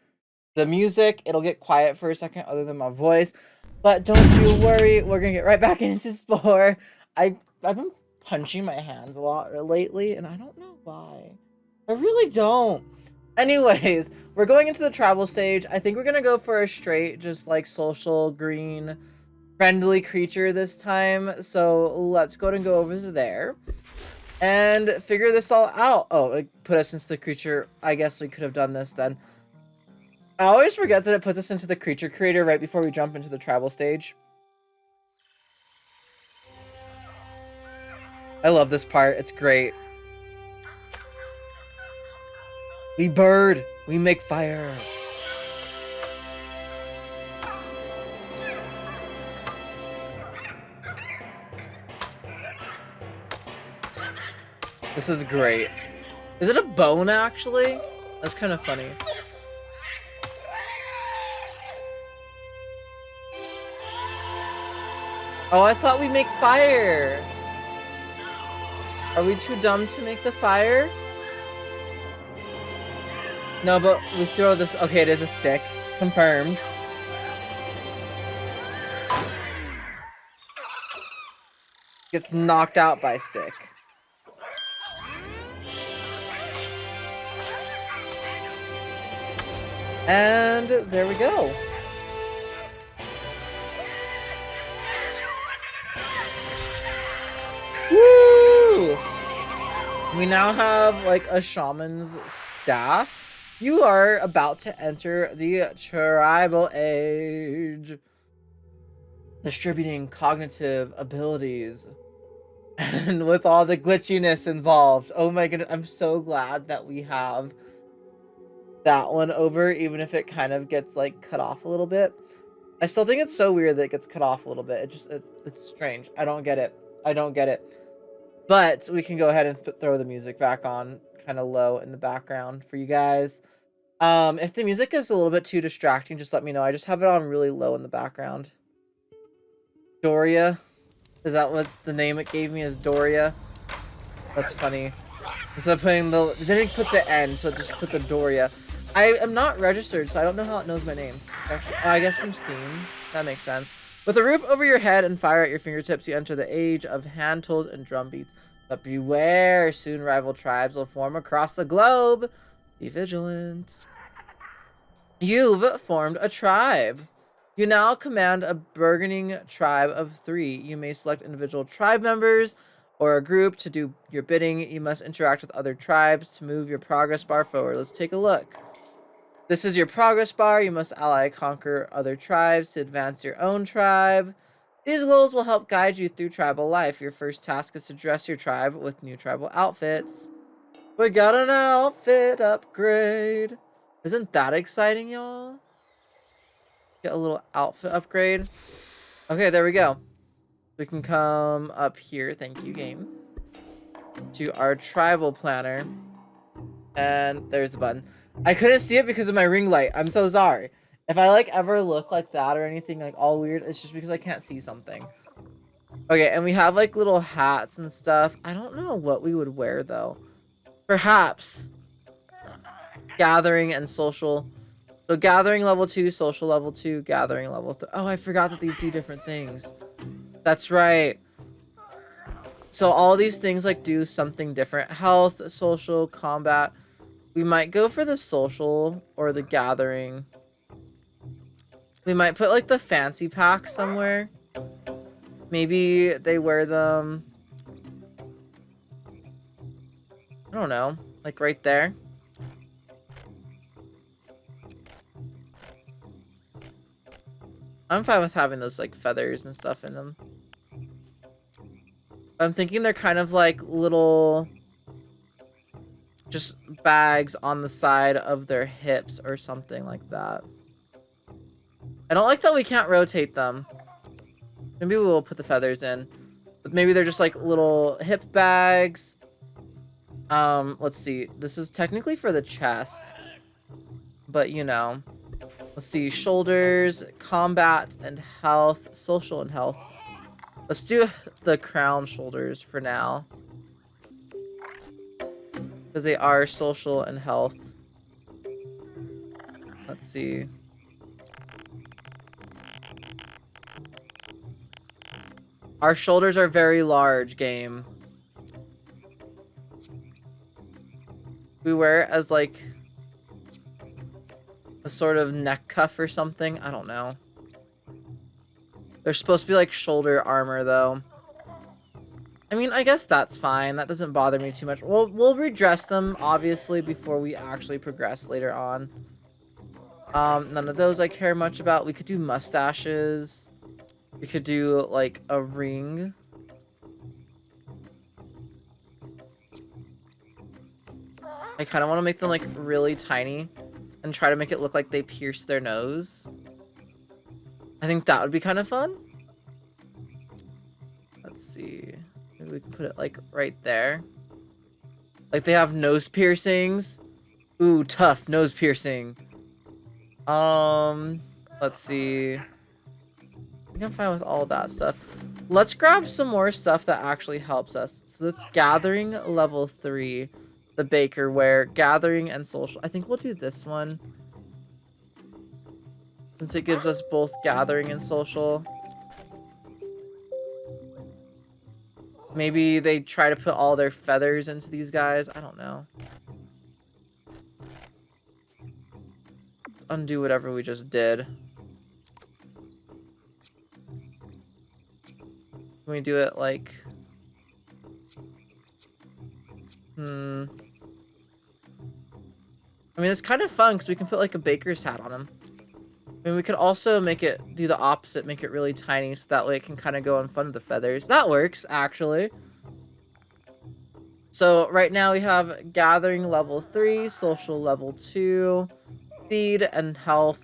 the music. It'll get quiet for a second, other than my voice. But don't you worry, we're gonna get right back into Spore. I've been punching my hands a lot lately, and I don't know why. I really don't. Anyways, we're going into the tribal stage. I think we're gonna go for a straight, just like social green friendly creature this time. So let's go and go over to there and figure this all out. Oh, it put us into the creature. I guess we could have done this then. I always forget that it puts us into the creature creator right before we jump into the tribal stage. I love this part. It's great. We bird. We make fire. This is great. Is it a bone, actually? That's kind of funny. Oh, I thought we make fire. Are we too dumb to make the fire? No, but we throw this. Okay, it is a stick. Confirmed. Gets knocked out by stick. And there we go. Woo! We now have like a shaman's staff. You are about to enter the tribal age. Distributing cognitive abilities. And with all the glitchiness involved. Oh my goodness, I'm so glad that we have that one over, even if it kind of gets like cut off a little bit. I still think it's so weird that it gets cut off a little bit. It's strange. I don't get it. I don't get it. But we can go ahead and throw the music back on kind of low in the background for you guys. If the music is a little bit too distracting, just let me know. I just have it on really low in the background. Doria. Is that what the name it gave me is, Doria? That's funny. Instead of putting the... It didn't put the N, so it just put the Doria. I am not registered, so I don't know how it knows my name. Actually, I guess from Steam. That makes sense. With a roof over your head and fire at your fingertips, you enter the age of hand tools and drum beats. But beware, soon rival tribes will form across the globe. Be vigilant. You've formed a tribe. You now command a burgeoning tribe of 3. You may select individual tribe members or a group to do your bidding. You must interact with other tribes to move your progress bar forward. Let's take a look. This is your progress bar. You must ally conquer other tribes to advance your own tribe. These goals will help guide you through tribal life. Your first task is to dress your tribe with new tribal outfits. We got an outfit upgrade. Isn't that exciting, y'all? Get a little outfit upgrade. Okay, there we go. We can come up here, thank you, game, to our tribal planner. And there's the button. I couldn't see it because of my ring light. I'm so sorry. If I like ever look like that or anything like all weird, it's just because I can't see something. Okay, and we have like little hats and stuff. I don't know what we would wear though. Perhaps gathering and social. So gathering level 2, social level 2, gathering level 3. Oh, I forgot that these do different things. That's right. So all these things like do something different. Health, social, combat. We might go for the social or the gathering. We might put like the fancy pack somewhere. Maybe they wear them. I don't know. Like right there. I'm fine with having those like feathers and stuff in them. I'm thinking they're kind of like little just bags on the side of their hips or something like that. I don't like that we can't rotate them. Maybe we'll put the feathers in. But maybe they're just like little hip bags. Let's see. This is technically for the chest. But you know. Let's see. Shoulders, combat, and health. Social and health. Let's do the crown shoulders for now. Because they are social and health. Let's see. Our shoulders are very large, game. We wear it as like a sort of neck cuff or something. I don't know. They're supposed to be like shoulder armor though. I mean, I guess that's fine. That doesn't bother me too much. We'll redress them obviously before we actually progress later on. None of those I care much about. We could do mustaches. We could do like a ring. I kind of want to make them like really tiny and try to make it look like they pierce their nose. I think that would be kind of fun. Let's see. Maybe we can put it like right there. Like they have nose piercings. Ooh, tough nose piercing. Let's see. I think I'm fine with all of that stuff. Let's grab some more stuff that actually helps us. So that's gathering level 3. the baker wear, gathering and social. I think we'll do this one. Since it gives us both gathering and social. Maybe they try to put all their feathers into these guys. I don't know. Let's undo whatever we just did. Can we do it like... I mean, it's kind of fun because we can put like a baker's hat on him. I mean, we could also make it do the opposite, make it really tiny so that way it can kind of go in front of the feathers. That works, actually. So right now we have gathering level 3, social level 2, speed and health.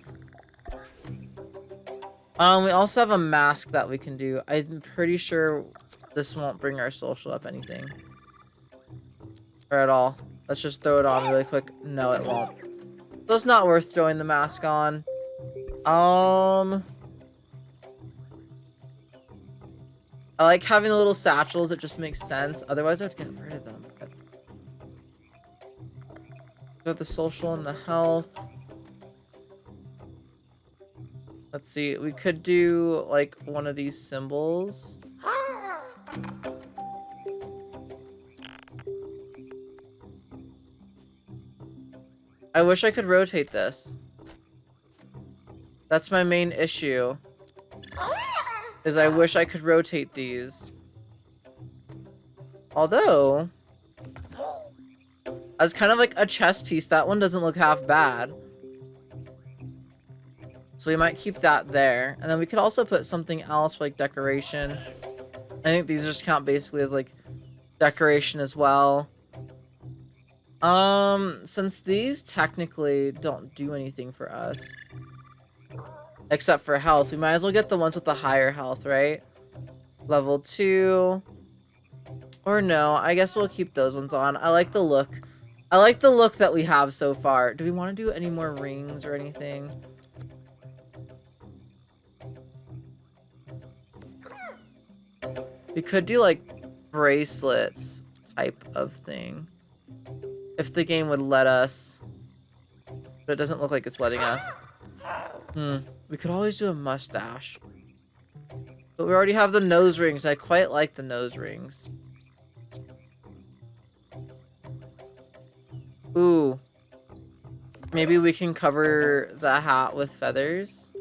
We also have a mask that we can do. I'm pretty sure this won't bring our social up anything. Or at all. Let's just throw it on really quick. No, it won't. So it's not worth throwing the mask on. I like having the little satchels. It just makes sense. Otherwise, I'd get rid of them. Got the social and the health. Let's see. We could do like one of these symbols. I wish I could rotate this. That's my main issue. Is I wish I could rotate these. Although, as kind of like a chess piece, that one doesn't look half bad. So we might keep that there. And then we could also put something else for like decoration. I think these just count basically as like decoration as well. Since these technically don't do anything for us. Except for health. We might as well get the ones with the higher health, right? Level 2. Or no, I guess we'll keep those ones on. I like the look. I like the look that we have so far. Do we want to do any more rings or anything? We could do like bracelets type of thing. If the game would let us. But it doesn't look like it's letting us. We could always do a mustache. But we already have the nose rings. I quite like the nose rings. Ooh. Maybe we can cover the hat with feathers.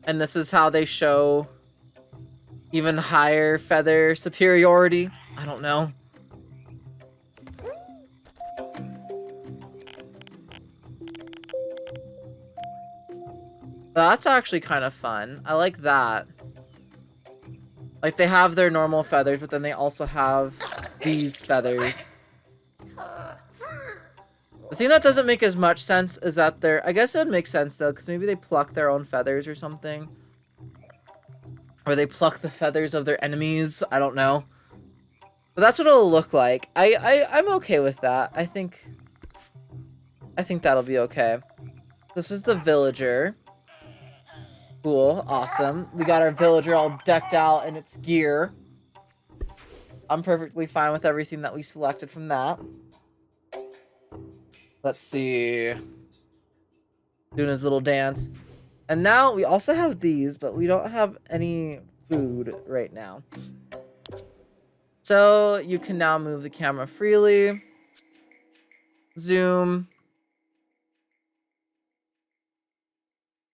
And this is how they show even higher feather superiority. I don't know. That's actually kind of fun. I like that. Like, they have their normal feathers, but then they also have these feathers. The thing that doesn't make as much sense is that they're... I guess it would make sense, though, because maybe they pluck their own feathers or something. Or they pluck the feathers of their enemies. I don't know. But that's what it'll look like. I'm okay with that. I think that'll be okay. This is the villager. Cool. Awesome. We got our villager all decked out in its gear. I'm perfectly fine with everything that we selected from that. Let's see. Doing his little dance. And now we also have these, but we don't have any food right now. So you can now move the camera freely. Zoom.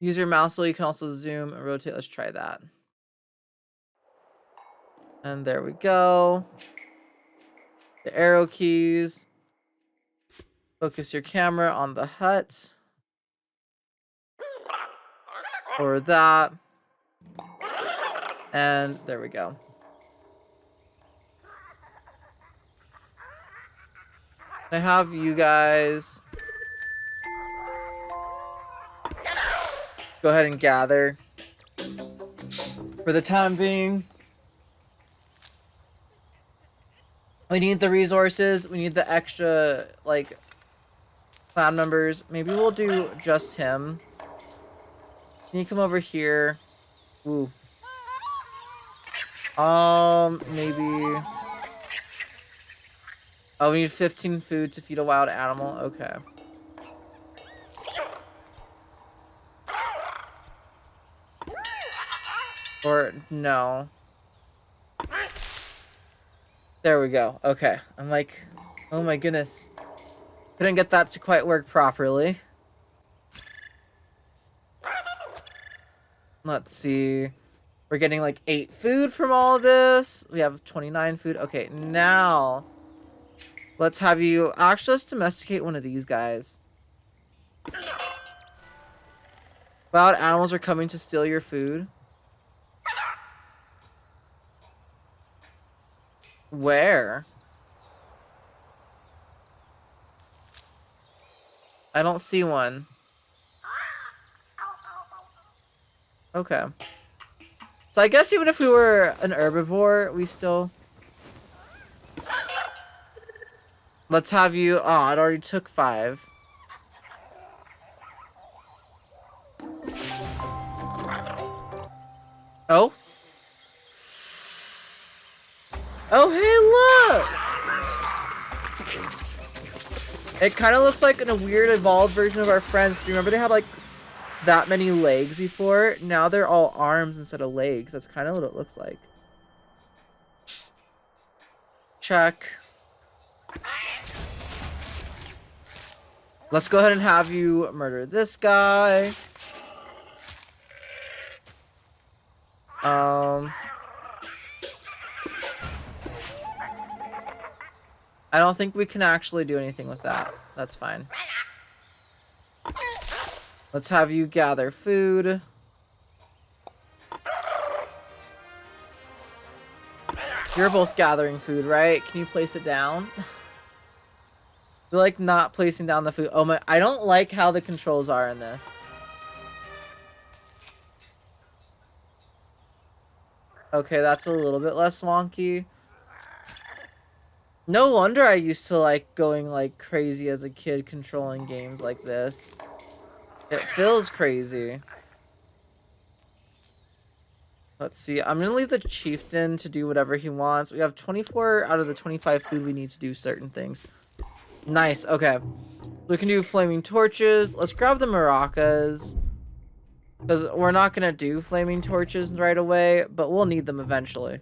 Use your mouse wheel. You can also zoom and rotate. Let's try that. And there we go. The arrow keys. Focus your camera on the hut. Or that. And there we go. I have you guys go ahead and gather for the time being. We need the resources. We need the extra, like, clan members. Maybe we'll do just him. Can you come over here? Ooh. Maybe. Oh, we need 15 food to feed a wild animal. Okay. Or no. There we go. Okay. I'm like, oh my goodness. Couldn't get that to quite work properly. Let's see. We're getting like 8 food from all of this. We have 29 food. Okay, now let's have you actually let's domesticate one of these guys. Wild animals are coming to steal your food. Where? I don't see one. Okay. So I guess even if we were an herbivore, we still... Let's have you... Oh, it already took 5. Oh? Oh, hey, look! It kind of looks like in a weird evolved version of our friends. Do you remember they had like that many legs before? Now they're all arms instead of legs. That's kind of what it looks like. Check. Let's go ahead and have you murder this guy. I don't think we can actually do anything with that. That's fine. Let's have you gather food. You're both gathering food, right? Can you place it down? You're like not placing down the food. Oh my, I don't like how the controls are in this. Okay, that's a little bit less wonky. No wonder I used to like going like crazy as a kid controlling games like this. It feels crazy. Let's see. I'm gonna leave the chieftain to do whatever he wants. We have 24 out of the 25 food we need to do certain things. Nice. Okay. We can do flaming torches. Let's grab the maracas. Because we're not gonna do flaming torches right away, but we'll need them eventually.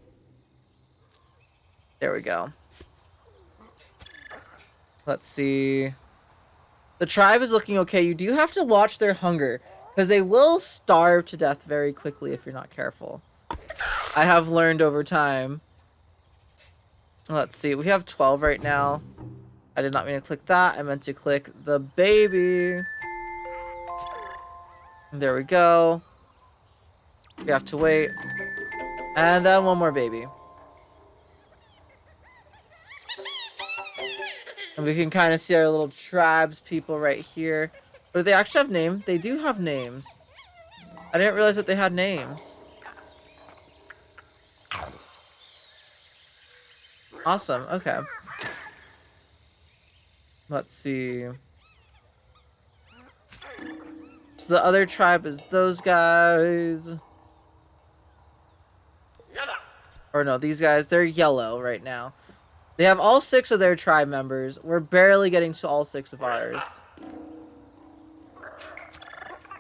There we go. Let's see. The tribe is looking okay. You do have to watch their hunger, because they will starve to death very quickly if you're not careful. I have learned over time. Let's see. We have 12 right now. I did not mean to click that. I meant to click the baby. There we go. We have to wait. And then one more baby. And we can kind of see our little tribes people right here. But do they actually have names? They do have names. I didn't realize that they had names. Awesome. Okay. Let's see. So the other tribe is those guys. Or no, these guys. They're yellow right now. They have all 6 of their tribe members. We're barely getting to all 6 of ours.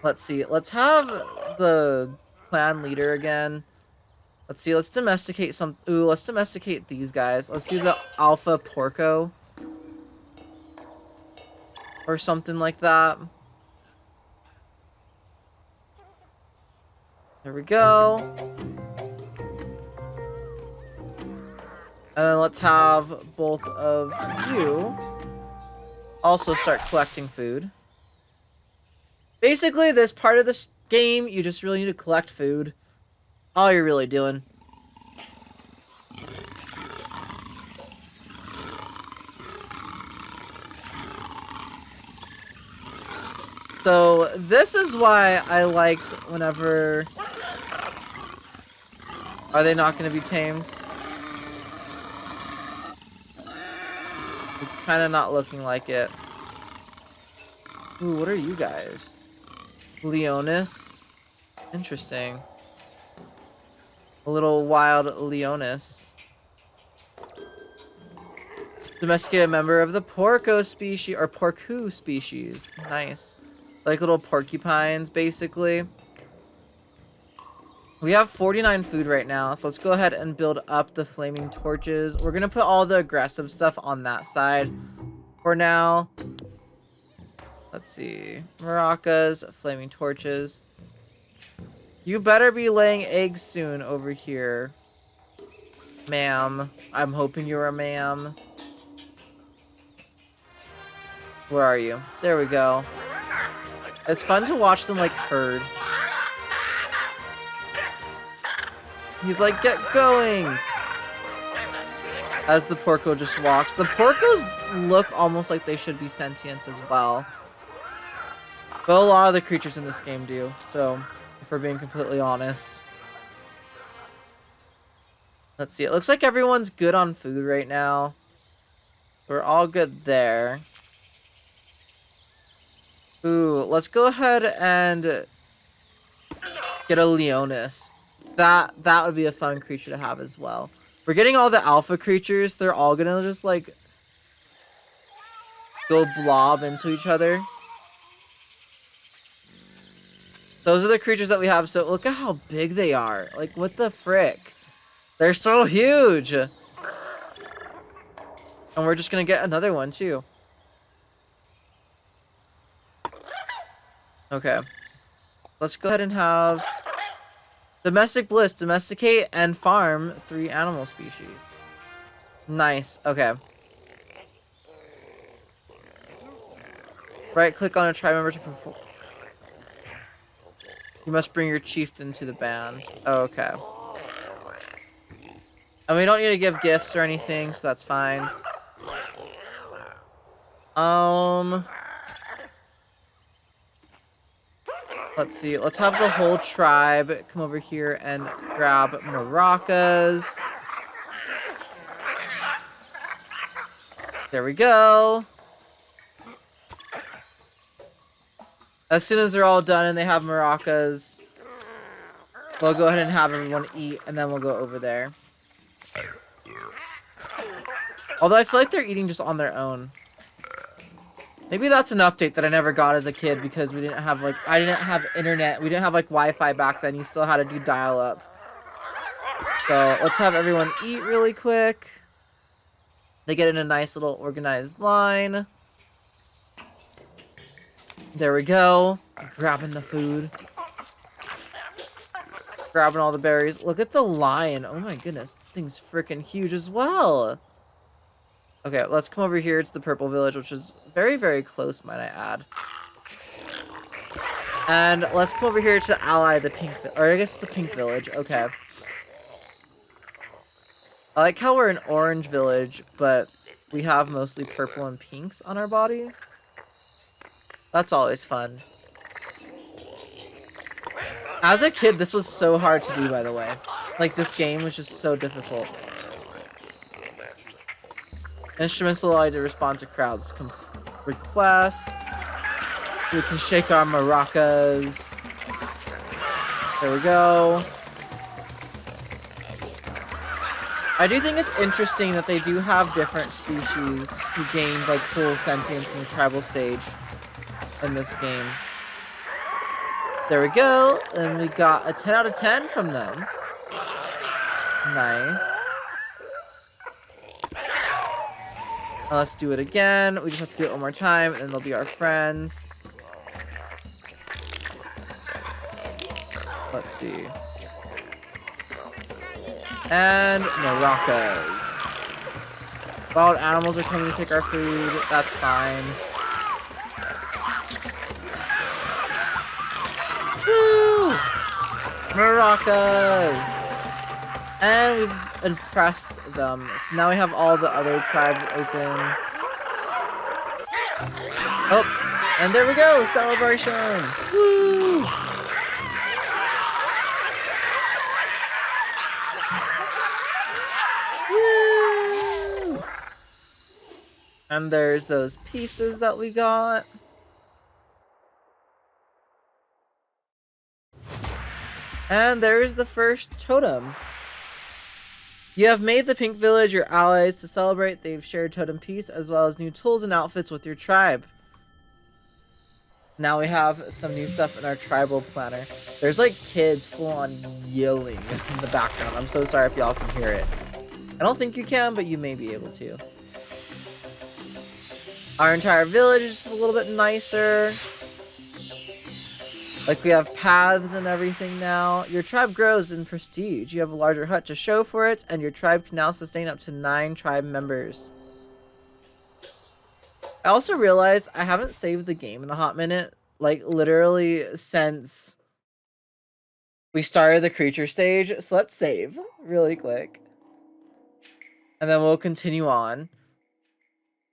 Let's see. Let's have the clan leader again. Let's see. Let's domesticate some... Ooh, let's domesticate these guys. Let's do the alpha porco. Or something like that. There we go. And then let's have both of you also start collecting food. Basically, this part of this game, you just really need to collect food. All you're really doing. So, this is why I liked whenever... Are they not going to be tamed? It's kind of not looking like it. Ooh, what are you guys? Leonis? Interesting. A little wild Leonis. Domesticated member of the porco species, or porcu species. Nice. Like little porcupines, basically. We have 49 food right now, so let's go ahead and build up the flaming torches. We're gonna put all the aggressive stuff on that side for now. Let's see. Maracas, flaming torches. You better be laying eggs soon over here, ma'am. I'm hoping you're a ma'am. Where are you? There we go. It's fun to watch them, like, herd. He's like, get going! As the porco just walks. The porcos look almost like they should be sentient as well. But a lot of the creatures in this game do, so, if we're being completely honest. Let's see, it looks like everyone's good on food right now. We're all good there. Ooh, let's go ahead and get a Leonis. That would be a fun creature to have as well. We're getting all the alpha creatures. They're all gonna just, like, go blob into each other. Those are the creatures that we have. So look at how big they are. Like, what the frick? They're so huge. And we're just gonna get another one too. Okay. Let's go ahead and have domestic bliss, domesticate and farm 3 animal species. Nice. Okay. Right click on a tribe member to perform. You must bring your chieftain to the band. Oh, okay. And we don't need to give gifts or anything, so that's fine. Let's see. Let's have the whole tribe come over here and grab maracas. There we go. As soon as they're all done and they have maracas, we'll go ahead and have everyone eat, and then we'll go over there. Although I feel like they're eating just on their own. Maybe that's an update that I never got as a kid because we didn't have, like, I didn't have internet. We didn't have, like, Wi-Fi back then. You still had to do dial-up. So let's have everyone eat really quick. They get in a nice little organized line. There we go. Grabbing the food. Grabbing all the berries. Look at the lion. Oh my goodness. This thing's freaking huge as well. Okay, let's come over here to the purple village, which is very, very close, might I add. And let's come over here to ally the pink, or I guess it's a pink village. Okay. I like how we're an orange village, but we have mostly purple and pinks on our body. That's always fun. As a kid, this was so hard to do, by the way. Like, this game was just so difficult. Instruments allow you to respond to crowds' requests. We can shake our maracas. There we go. I do think it's interesting that they do have different species who gain, like, full sentience in the tribal stage in this game. There we go. And we got a 10 out of 10 from them. Nice. Now let's do it again. We just have to do it one more time, and they'll be our friends. Let's see. And maracas. Wild animals are coming to take our food. That's fine. Woo! Maracas! And we've impressed them. So now we have all the other tribes open. Oh, and there we go! Celebration! Woo! Woo! And there's those pieces that we got. And there's the first totem. You have made the Pink Village your allies to celebrate. They've shared totem peace as well as new tools and outfits with your tribe. Now we have some new stuff in our tribal planner. There's like kids full on yelling in the background. I'm so sorry if y'all can hear it. I don't think you can, but you may be able to. Our entire village is a little bit nicer. Like, we have paths and everything now. Your tribe grows in prestige. You have a larger hut to show for it, and your tribe can now sustain up to 9 tribe members. I also realized I haven't saved the game in a hot minute. Like, literally since we started the creature stage. So let's save really quick. And then we'll continue on.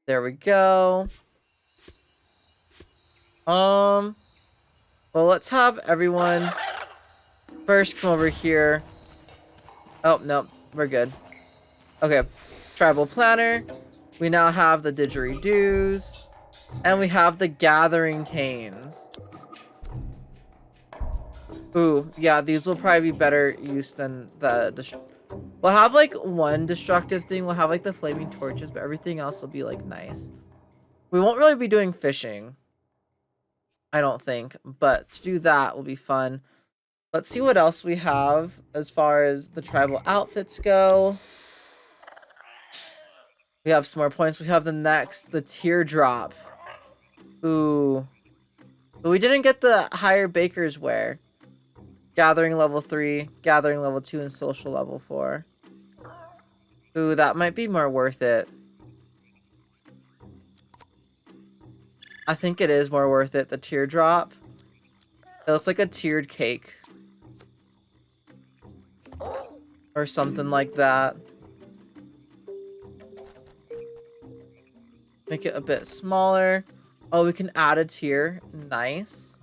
There we go. Well, let's have everyone first come over here. Oh, no, we're good. Okay, tribal planner. We now have the didgeridoos. And we have the gathering canes. Ooh, yeah, these will probably be better use than the... We'll have, like, one destructive thing. We'll have, like, the flaming torches, but everything else will be, like, nice. We won't really be doing fishing. I don't think. But to do that will be fun. Let's see what else we have as far as the tribal outfits go. We have some more points. We have the teardrop. Ooh. But we didn't get the higher baker's wear. Gathering level 3, gathering level 2, and social level 4. Ooh, that might be more worth it. I think it is more worth it, the teardrop. It looks like a tiered cake. Or something like that. Make it a bit smaller. Oh, we can add a tier. Nice.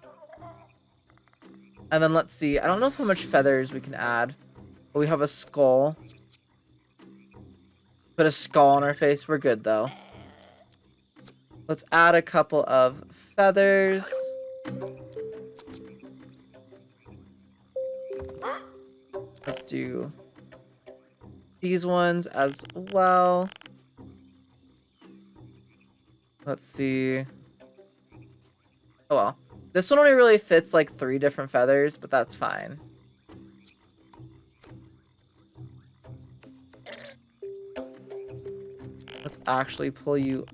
And then let's see. I don't know how much feathers we can add. But we have a skull. Put a skull on our face. We're good, though. Let's add a couple of feathers. Let's do these ones as well. Let's see. Oh well. This one only really fits like 3 different feathers, but that's fine. Let's actually pull you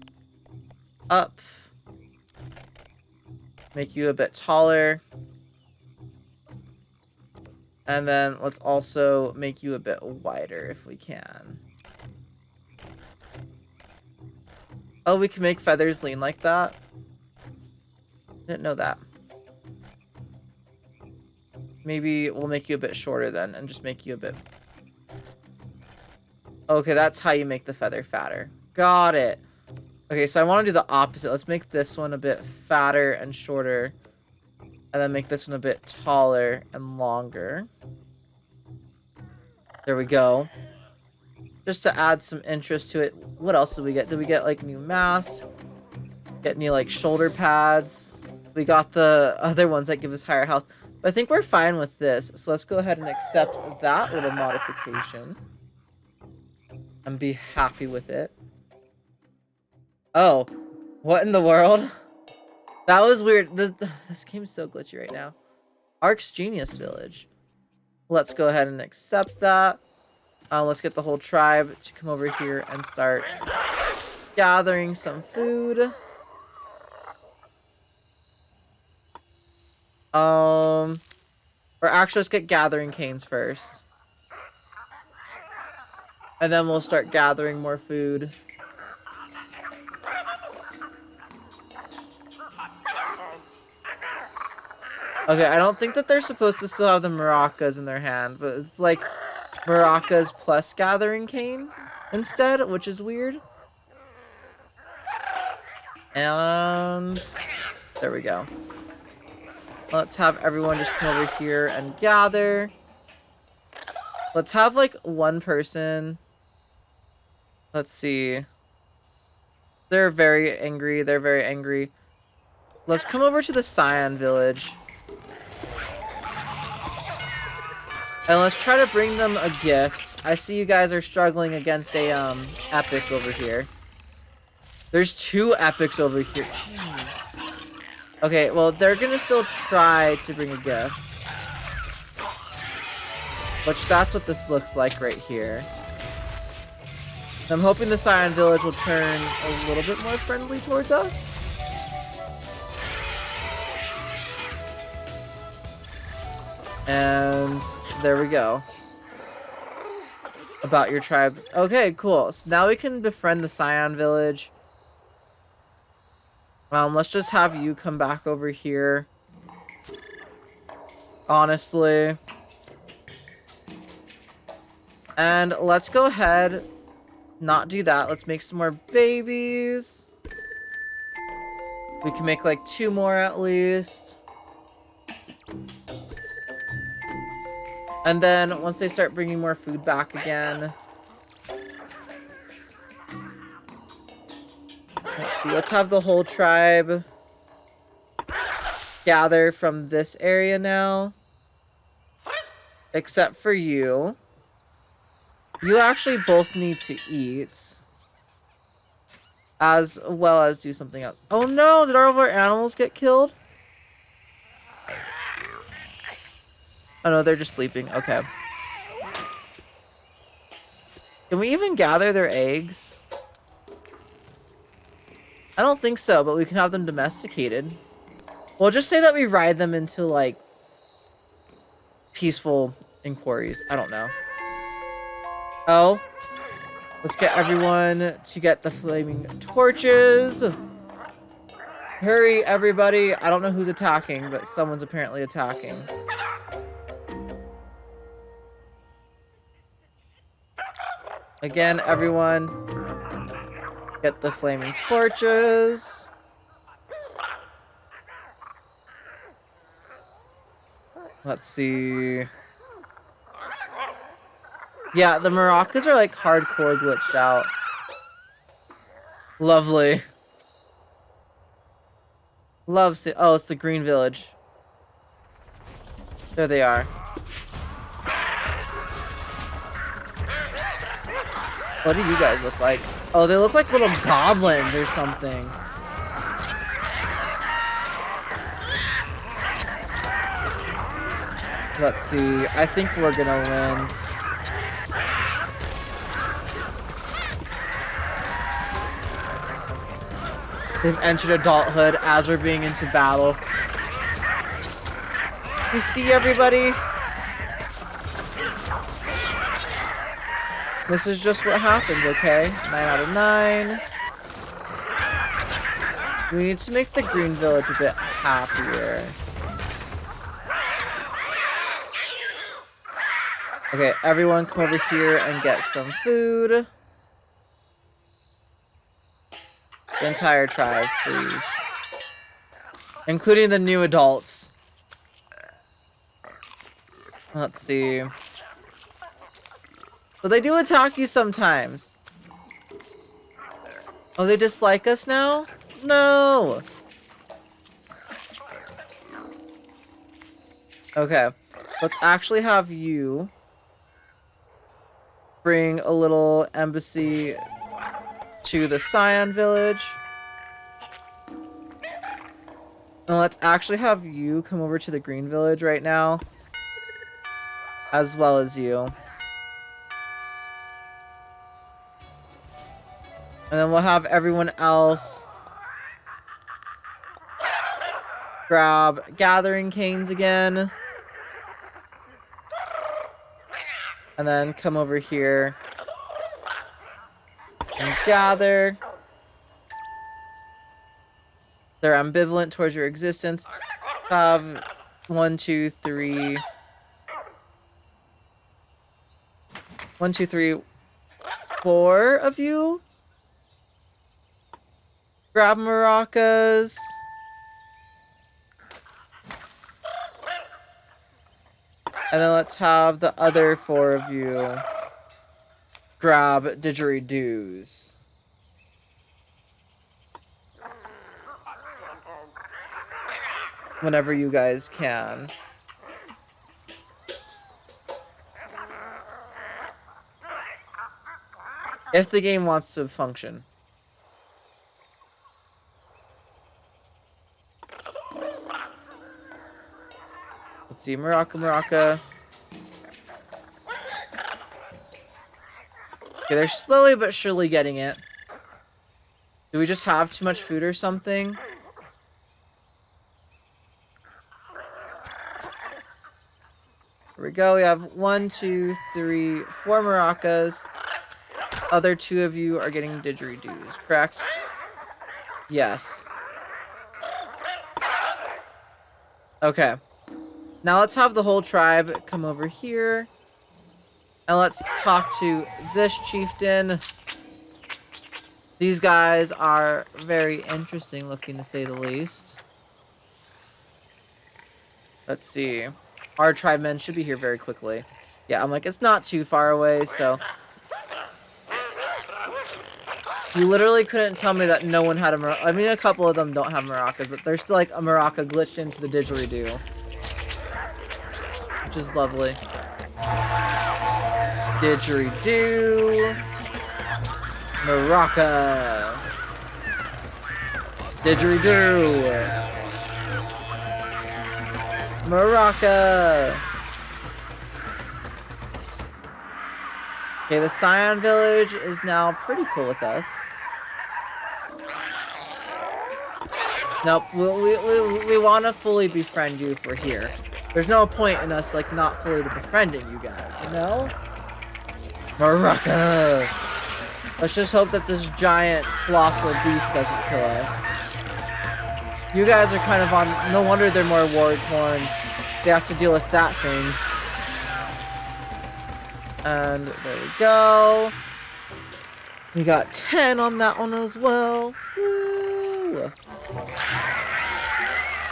up. Make you a bit taller. And then let's also make you a bit wider if we can. Oh, we can make feathers lean like that? Didn't know that. Maybe we'll make you a bit shorter then and just make you a bit... Okay, that's how you make the feather fatter. Got it. Okay, so I want to do the opposite. Let's make this one a bit fatter and shorter. And then make this one a bit taller and longer. There we go. Just to add some interest to it. What else did we get? Did we get, like, new mask? Get new, like, shoulder pads? We got the other ones that give us higher health. But I think we're fine with this. So let's go ahead and accept that little modification. And be happy with it. Oh. What in the world? That was weird. This game's so glitchy right now. Ark's Genius Village. Let's go ahead and accept that. Let's get the whole tribe to come over here and start gathering some food. Or actually, let's get gathering canes first. And then we'll start gathering more food. Okay, I don't think that they're supposed to still have the maracas in their hand, but it's like maracas plus gathering cane instead, which is weird. And there we go. Let's have everyone just come over here and gather. Let's have like one person. Let's see. They're very angry. They're very angry. Let's come over to the Cyan Village. And let's try to bring them a gift. I see you guys are struggling against a epic over here. There's 2 epics over here. Jeez. Okay, well, they're gonna still try to bring a gift. Which, that's what this looks like right here. I'm hoping the Scion Village will turn a little bit more friendly towards us. And there we go. About your tribe. Okay, cool. So now we can befriend the Scion Village. Let's just have you come back over here. Honestly. And let's go ahead. Not do that. Let's make some more babies. We can make like 2 more at least. And then once they start bringing more food back again. Let's see. Let's have the whole tribe gather from this area now. Except for you. You actually both need to eat. As well as do something else. Oh no! Did all of our animals get killed? Oh no, they're just sleeping. Okay. Can we even gather their eggs? I don't think so, but we can have them domesticated. We'll just say that we ride them into, like, peaceful inquiries. I don't know. Oh. Let's get everyone to get the flaming torches. Hurry, everybody. I don't know who's attacking, but someone's apparently attacking. Again, everyone, get the flaming torches. Let's see. Yeah, the maracas are like hardcore glitched out. Lovely. Oh, it's the green village. There they are. What do you guys look like? Oh, they look like little goblins or something. Let's see. I think we're gonna win. They've entered adulthood as we're being into battle. You see, everybody? This is just what happens, okay? 9 out of 9. We need to make the green village a bit happier. Okay, everyone come over here and get some food. The entire tribe, please. Including the new adults. Let's see. But they do attack you sometimes. Oh, they dislike us now? No! Okay. Let's actually have you bring a little embassy to the Scion village. And let's actually have you come over to the green village right now. As well as you. And then we'll have everyone else grab gathering canes again. And then come over here and gather. They're ambivalent towards your existence. Have 1, 2, 3. 1, 2, 3, 4 of you. Grab maracas. And then let's have the other 4 of you grab didgeridoos. Whenever you guys can. If the game wants to function. Let's see, Maraca. Okay, they're slowly but surely getting it. Do we just have too much food or something? Here we go. We have 1, 2, 3, 4 maracas. Other 2 of you are getting didgeridoos, correct? Yes. Okay. Now let's have the whole tribe come over here. And let's talk to this chieftain. These guys are very interesting looking, to say the least. Let's see. Our tribemen should be here very quickly. Yeah, I'm like, it's not too far away, so... You literally couldn't tell me that no one had a maraca. I mean, a couple of them don't have maracas, but there's still like a maraca glitched into the didgeridoo. Which is lovely. Didgeridoo. Maraca. Didgeridoo. Maraca. Okay, the Scion Village is now pretty cool with us. Nope, we want to fully befriend you if we're here. There's no point in us, like, not fully befriending you guys, you know? Maraca! Let's just hope that this giant, colossal beast doesn't kill us. You guys are kind of on... No wonder they're more war-torn. They have to deal with that thing. And there we go. We got 10 on that one as well. Woo!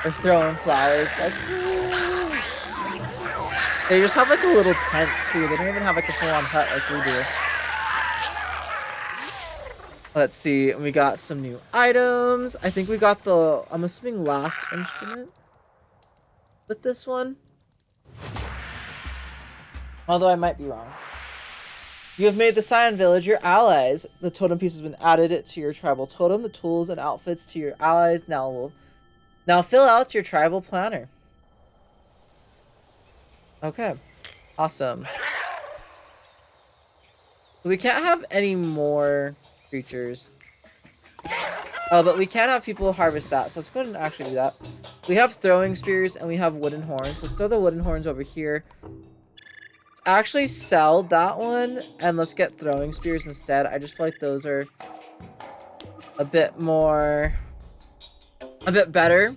They're throwing flowers. Like, woo! They just have like a little tent too. They don't even have like a full-on hut like we do. Let's see. We got some new items. I think we got the, I'm assuming, last instrument with this one. Although I might be wrong. You have made the Scion Village your allies. The totem piece has been added to your tribal totem. The tools and outfits to your allies now fill out your tribal planner. Okay. Awesome. So we can't have any more creatures. Oh, but we can have people harvest that. So let's go ahead and actually do that. We have throwing spears and we have wooden horns. Let's throw the wooden horns over here. Actually sell that one and let's get throwing spears instead. I just feel like those are a bit better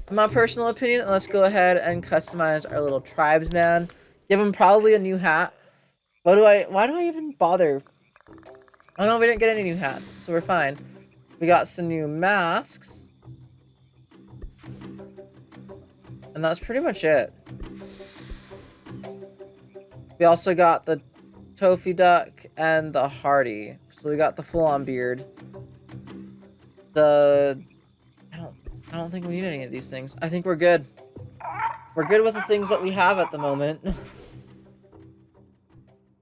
in my personal opinion. And let's go ahead and customize our little tribesman. Give him probably a new hat. Why do I even bother? Oh no, we didn't get any new hats, so we're fine. We got some new masks. And that's pretty much it. We also got the Tofi Duck and the Hardy. So we got the full-on beard. I don't think we need any of these things. I think we're good. We're good with the things that we have at the moment.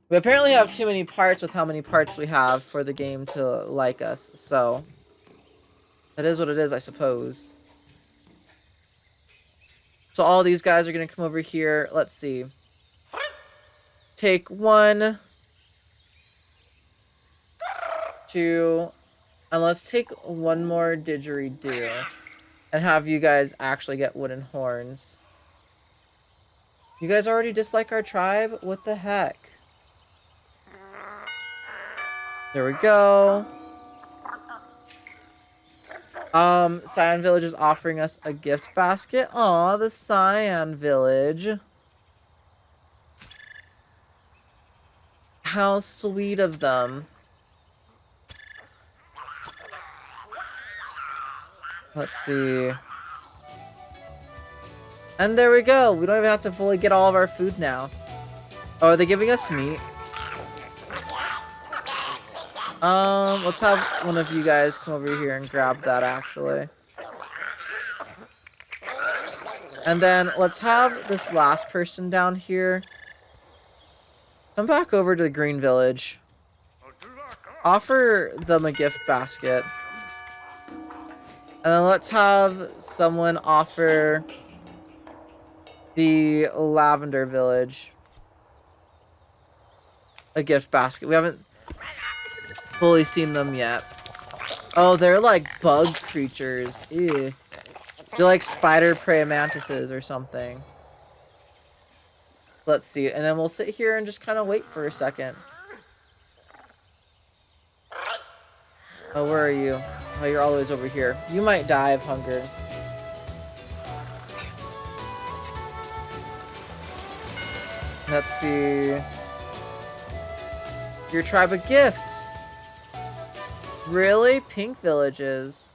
We apparently have too many parts with how many parts we have for the game to like us. So that is what it is, I suppose. So all these guys are going to come over here. Let's see. Take 1, 2, and let's take one more didgeridoo and have you guys actually get wooden horns. You guys already dislike our tribe? What the heck? There we go. Scion Village is offering us a gift basket. Aw, the Scion Village. How sweet of them. Let's see. And there we go. We don't even have to fully get all of our food now. Oh, are they giving us meat? Let's have one of you guys come over here and grab that, actually. And then let's have this last person down here come back over to the Green Village. offer them a gift basket. And then let's have someone offer the Lavender Village a gift basket. We haven't fully seen them yet. Oh, they're like bug creatures. Ew. They're like spider prey mantises or something. Let's see. And then we'll sit here and just kind of wait for a second. Oh, where are you? Oh, you're always over here. You might die of hunger. Let's see. Your tribe of gifts. Really? Pink villages.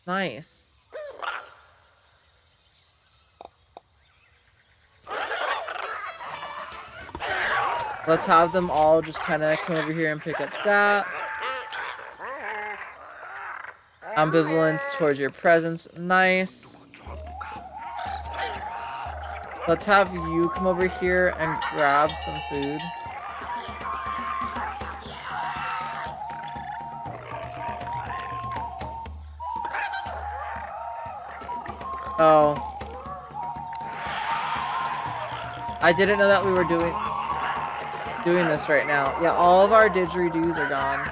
Nice. Let's have them all just kind of come over here and pick up that. Ambivalence towards your presence. Nice. Let's have you come over here and grab some food. Oh. I didn't know that we were doing this right now. Yeah, all of our didgeridoos are gone.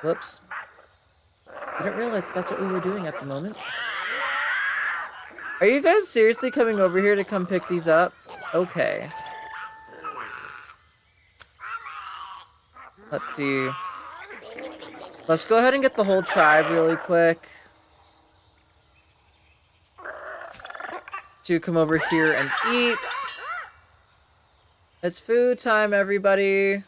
Whoops. I didn't realize that's what we were doing at the moment. Are you guys seriously coming over here to come pick these up? Okay. Let's see. Let's go ahead and get the whole tribe really quick to come over here and eat. It's food time, everybody.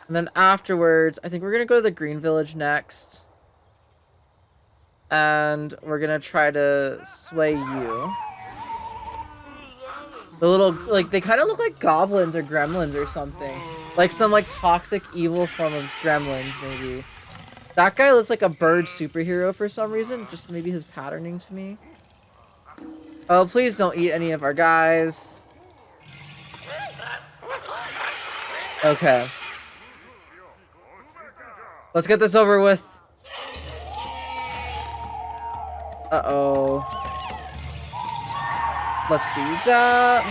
And then afterwards, I think we're gonna go to the Green Village next. And we're gonna try to sway you. The little, like, they kind of look like goblins or gremlins or something. Like some, like, toxic, evil form of gremlins, maybe. That guy looks like a bird superhero for some reason. Just maybe his patterning to me. Oh, please don't eat any of our guys. Okay. Let's get this over with. Uh-oh. Let's do that.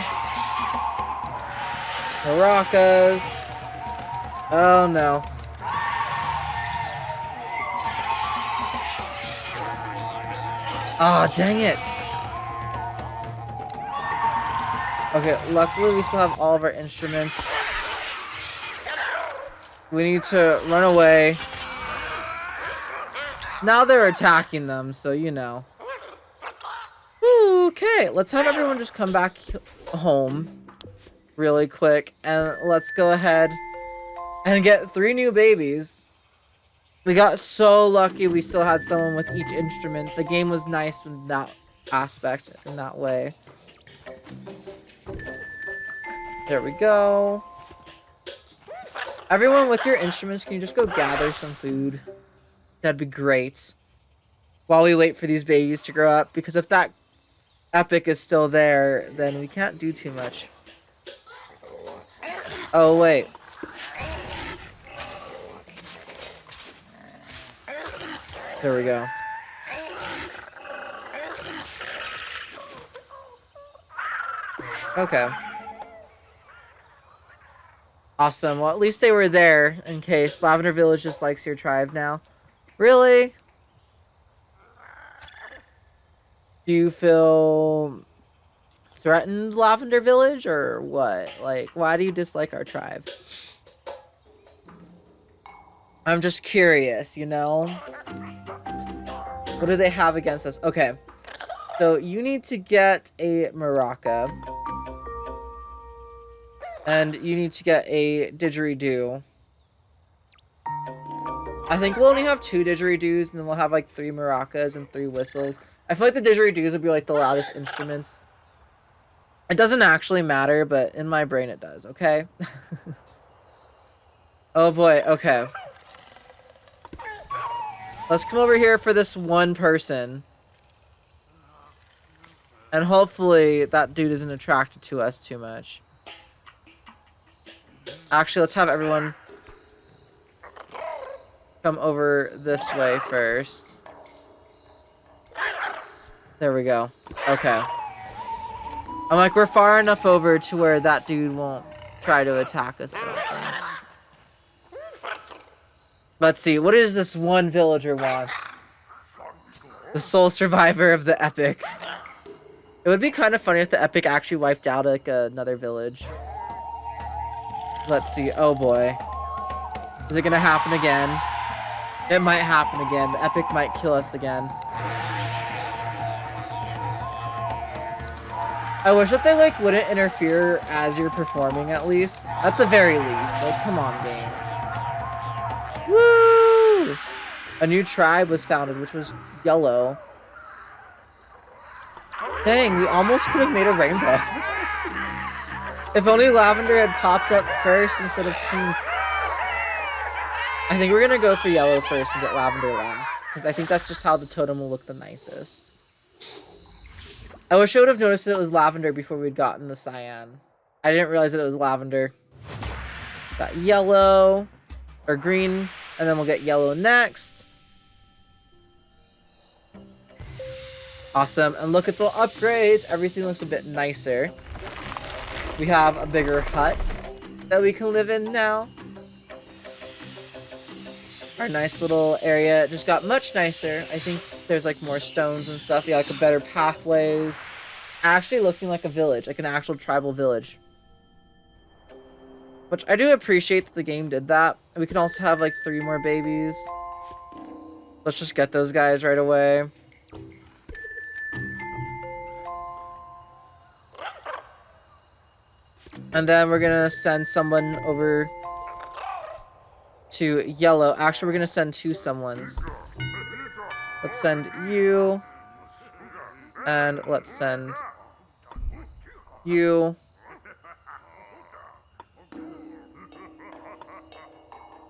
Maracas. Oh, no. Ah, dang it. Okay, luckily we still have all of our instruments. We need to run away. Now they're attacking them, so you know. Okay, let's have everyone just come back home really quick. And let's go ahead and get 3 new babies. We got so lucky we still had someone with each instrument. The game was nice in that aspect, in that way. There we go. Everyone with your instruments, can you just go gather some food? That'd be great. While we wait for these babies to grow up. Because if that epic is still there, then we can't do too much. Oh, wait. There we go. Okay. Awesome. Well, at least they were there in case. Lavender Village just likes your tribe now. Really? Do you feel threatened, Lavender Village, or what? Like, why do you dislike our tribe? I'm just curious, you know? What do they have against us? Okay. So, you need to get a maraca. And you need to get a didgeridoo. I think we'll only have 2 didgeridoos, and then we'll have like 3 maracas and 3 whistles. I feel like the didgeridoos would be like the loudest instruments. It doesn't actually matter, but in my brain it does, okay? Oh boy, okay. Let's come over here for this one person. And hopefully that dude isn't attracted to us too much. Actually, let's have everyone come over this way first. There we go. Okay. I'm like, we're far enough over to where that dude won't try to attack us, I don't think. Let's see. What is this one villager wants? The sole survivor of the epic. It would be kind of funny if the epic actually wiped out like another village. Let's see. Oh boy. Is it gonna happen again? It might happen again. The epic might kill us again. I wish that they like wouldn't interfere as you're performing at least. At the very least. Like, come on, game. Woo! A new tribe was founded, which was yellow. Dang, we almost could have made a rainbow. If only lavender had popped up first instead of pink. I think we're gonna go for yellow first and get lavender last. Because I think that's just how the totem will look the nicest. I wish I would have noticed that it was lavender before we'd gotten the cyan. I didn't realize that it was lavender. Got yellow. Or green. And then we'll get yellow next. Awesome. And look at the upgrades. Everything looks a bit nicer. We have a bigger hut that we can live in now. Our nice little area just got much nicer. I think there's like more stones and stuff. Yeah, like a better pathways. Actually looking like a village, like an actual tribal village. Which I do appreciate that the game did that. And we can also have like 3 more babies. Let's just get those guys right away. And then we're gonna send someone over to yellow. Actually, we're gonna send 2 someones. Let's send you. And let's send you.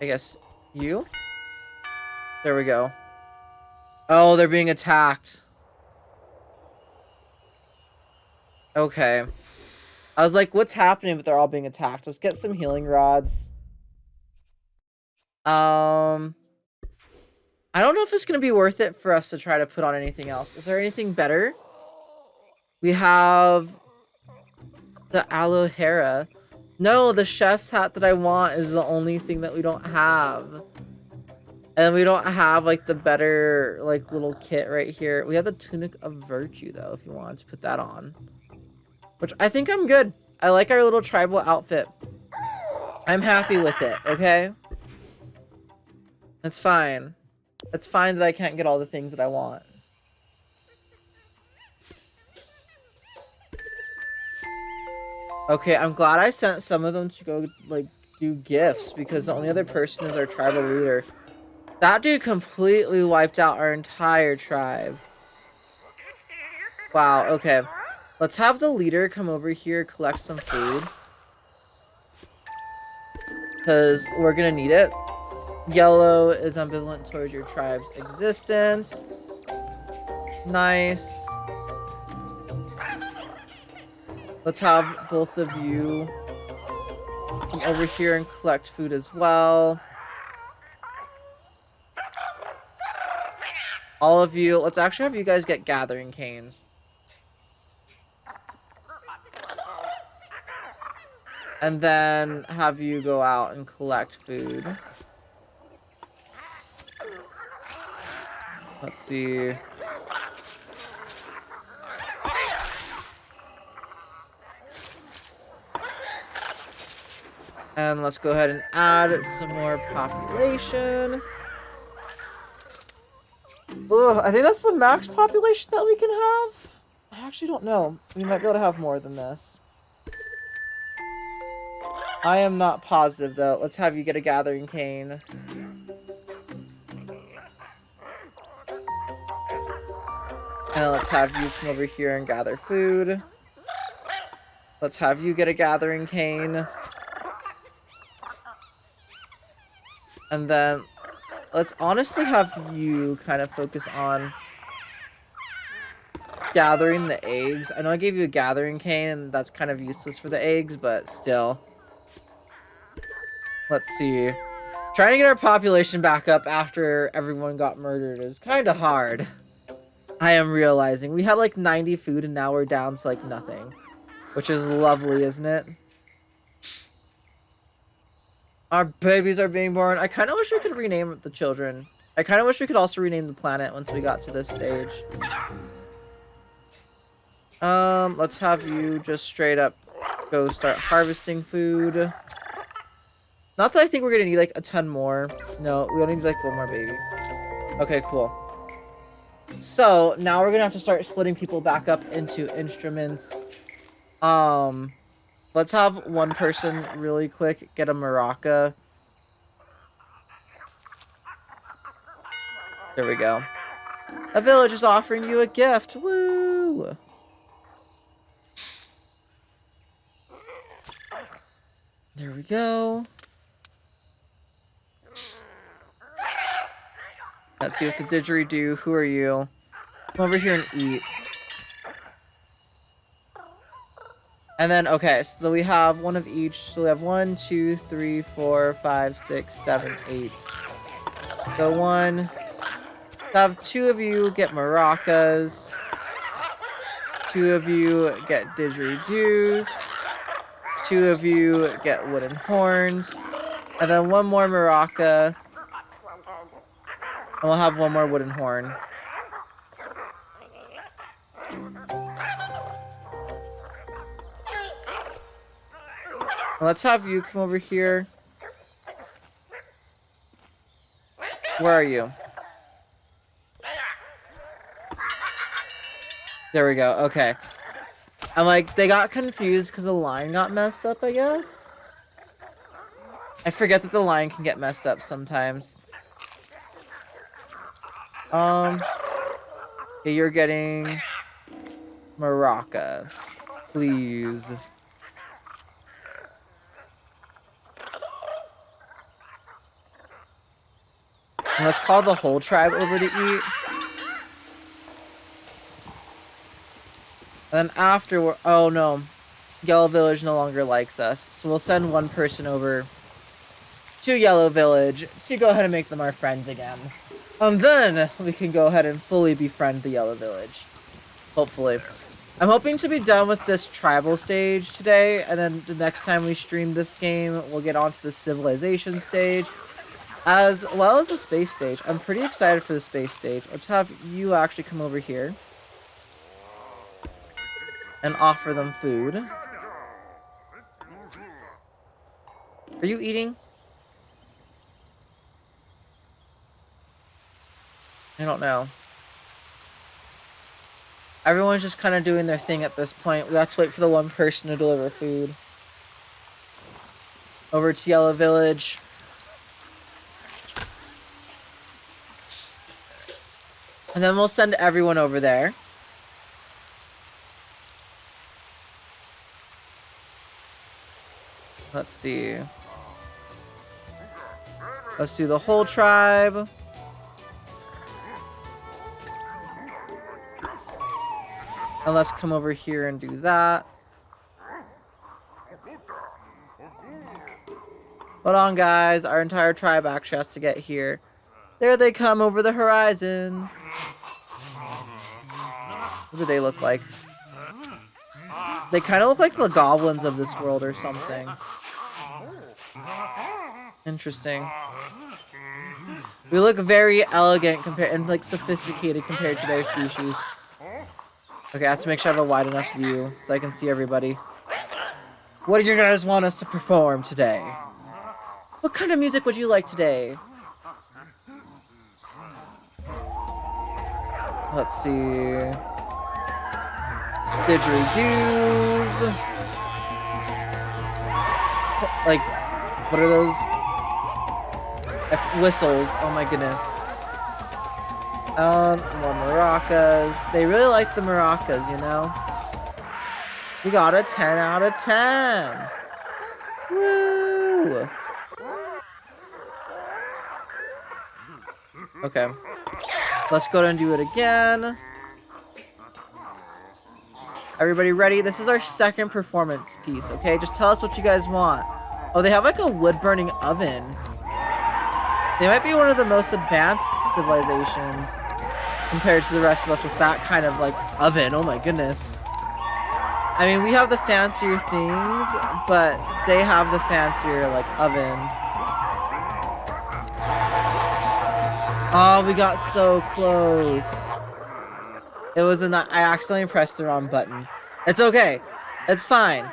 I guess you. There we go. Oh, they're being attacked. Okay. I was like, what's happening? But they're all being attacked. Let's get some healing rods. I don't know if it's going to be worth it for us to try to put on anything else. Is there anything better? We have the aloe vera. No, the chef's hat that I want is the only thing that we don't have. And we don't have like the better like little kit right here. We have the tunic of virtue though, if you want to put that on. Which I think I'm good. I like our little tribal outfit. I'm happy with it, okay? That's fine. It's fine that I can't get all the things that I want. Okay, I'm glad I sent some of them to go, like, do gifts, because the only other person is our tribal leader. That dude completely wiped out our entire tribe. Wow, okay. Let's have the leader come over here, collect some food. Because we're gonna need it. Yellow is ambivalent towards your tribe's existence. Nice. Let's have both of you come over here and collect food as well. All of you, let's actually have you guys get gathering canes. And then have you go out and collect food. Let's see. And let's go ahead and add some more population. Ugh, I think that's the max population that we can have. I actually don't know. We might be able to have more than this. I am not positive though. Let's have you get a gathering cane. And let's have you come over here and gather food. Let's have you get a gathering cane. And then let's honestly have you kind of focus on gathering the eggs. I know I gave you a gathering cane, and that's kind of useless for the eggs, but still. Let's see. Trying to get our population back up after everyone got murdered is kind of hard. I am realizing. We had like 90 food, and now we're down to like nothing. Which is lovely, isn't it? Our babies are being born. I kind of wish we could rename the children. I kind of wish we could also rename the planet once we got to this stage. Let's have you just straight up go start harvesting food. Not that I think we're gonna need like a ton more. No, we only need like one more baby. Okay, cool. So now we're gonna have to start splitting people back up into instruments. Let's have one person really quick get a maraca. There we go. A village is offering you a gift. Woo! There we go. Let's see what the didgeridoo. Who are you? Come over here and eat. And then, okay, so we have one of each. So we have 1, 2, 3, 4, 5, 6, 7, 8. So one. Have 2 of you get maracas. 2 of you get didgeridoos. 2 of you get wooden horns. And then one more maraca. And we'll have one more wooden horn. Let's have you come over here. Where are you? There we go. Okay. I'm like, they got confused because the line got messed up, I guess? I forget that the line can get messed up sometimes. Okay, you're getting maraca. Please. And let's call the whole tribe over to eat. And then after, oh no, Yellow Village no longer likes us. So we'll send one person over to Yellow Village to go ahead and make them our friends again. And then we can go ahead and fully befriend the Yellow Village. Hopefully. I'm hoping to be done with this tribal stage today. And then the next time we stream this game, we'll get onto the civilization stage. As well as the space stage. I'm pretty excited for the space stage. Let's have you actually come over here. And offer them food. Are you eating? I don't know. Everyone's just kind of doing their thing at this point. We have to wait for the one person to deliver food. Over to Yellow Village. And then we'll send everyone over there. Let's see. Let's do the whole tribe. And let's come over here and do that. Hold on, guys. Our entire tribe actually has to get here. There they come over the horizon. What do they look like? They kind of look like the goblins of this world or something. Interesting. We look very elegant compared and like sophisticated compared to their species. Okay, I have to make sure I have a wide enough view so I can see everybody. What do you guys want us to perform today? What kind of music would you like today? Let's see. Didgeridoos. Like, what are those? Whistles. Oh my goodness. More maracas. They really like the maracas, you know? We got a 10 out of 10. Woo! Okay. Let's go and do it again. Everybody ready? This is our second performance piece, okay? Just tell us what you guys want. Oh, they have like a wood-burning oven. They might be one of the most advanced civilizations compared to the rest of us with that kind of like oven. Oh my goodness. I mean, we have the fancier things, but they have the fancier like oven. Oh, we got so close. It was I accidentally pressed the wrong button. It's okay. It's fine.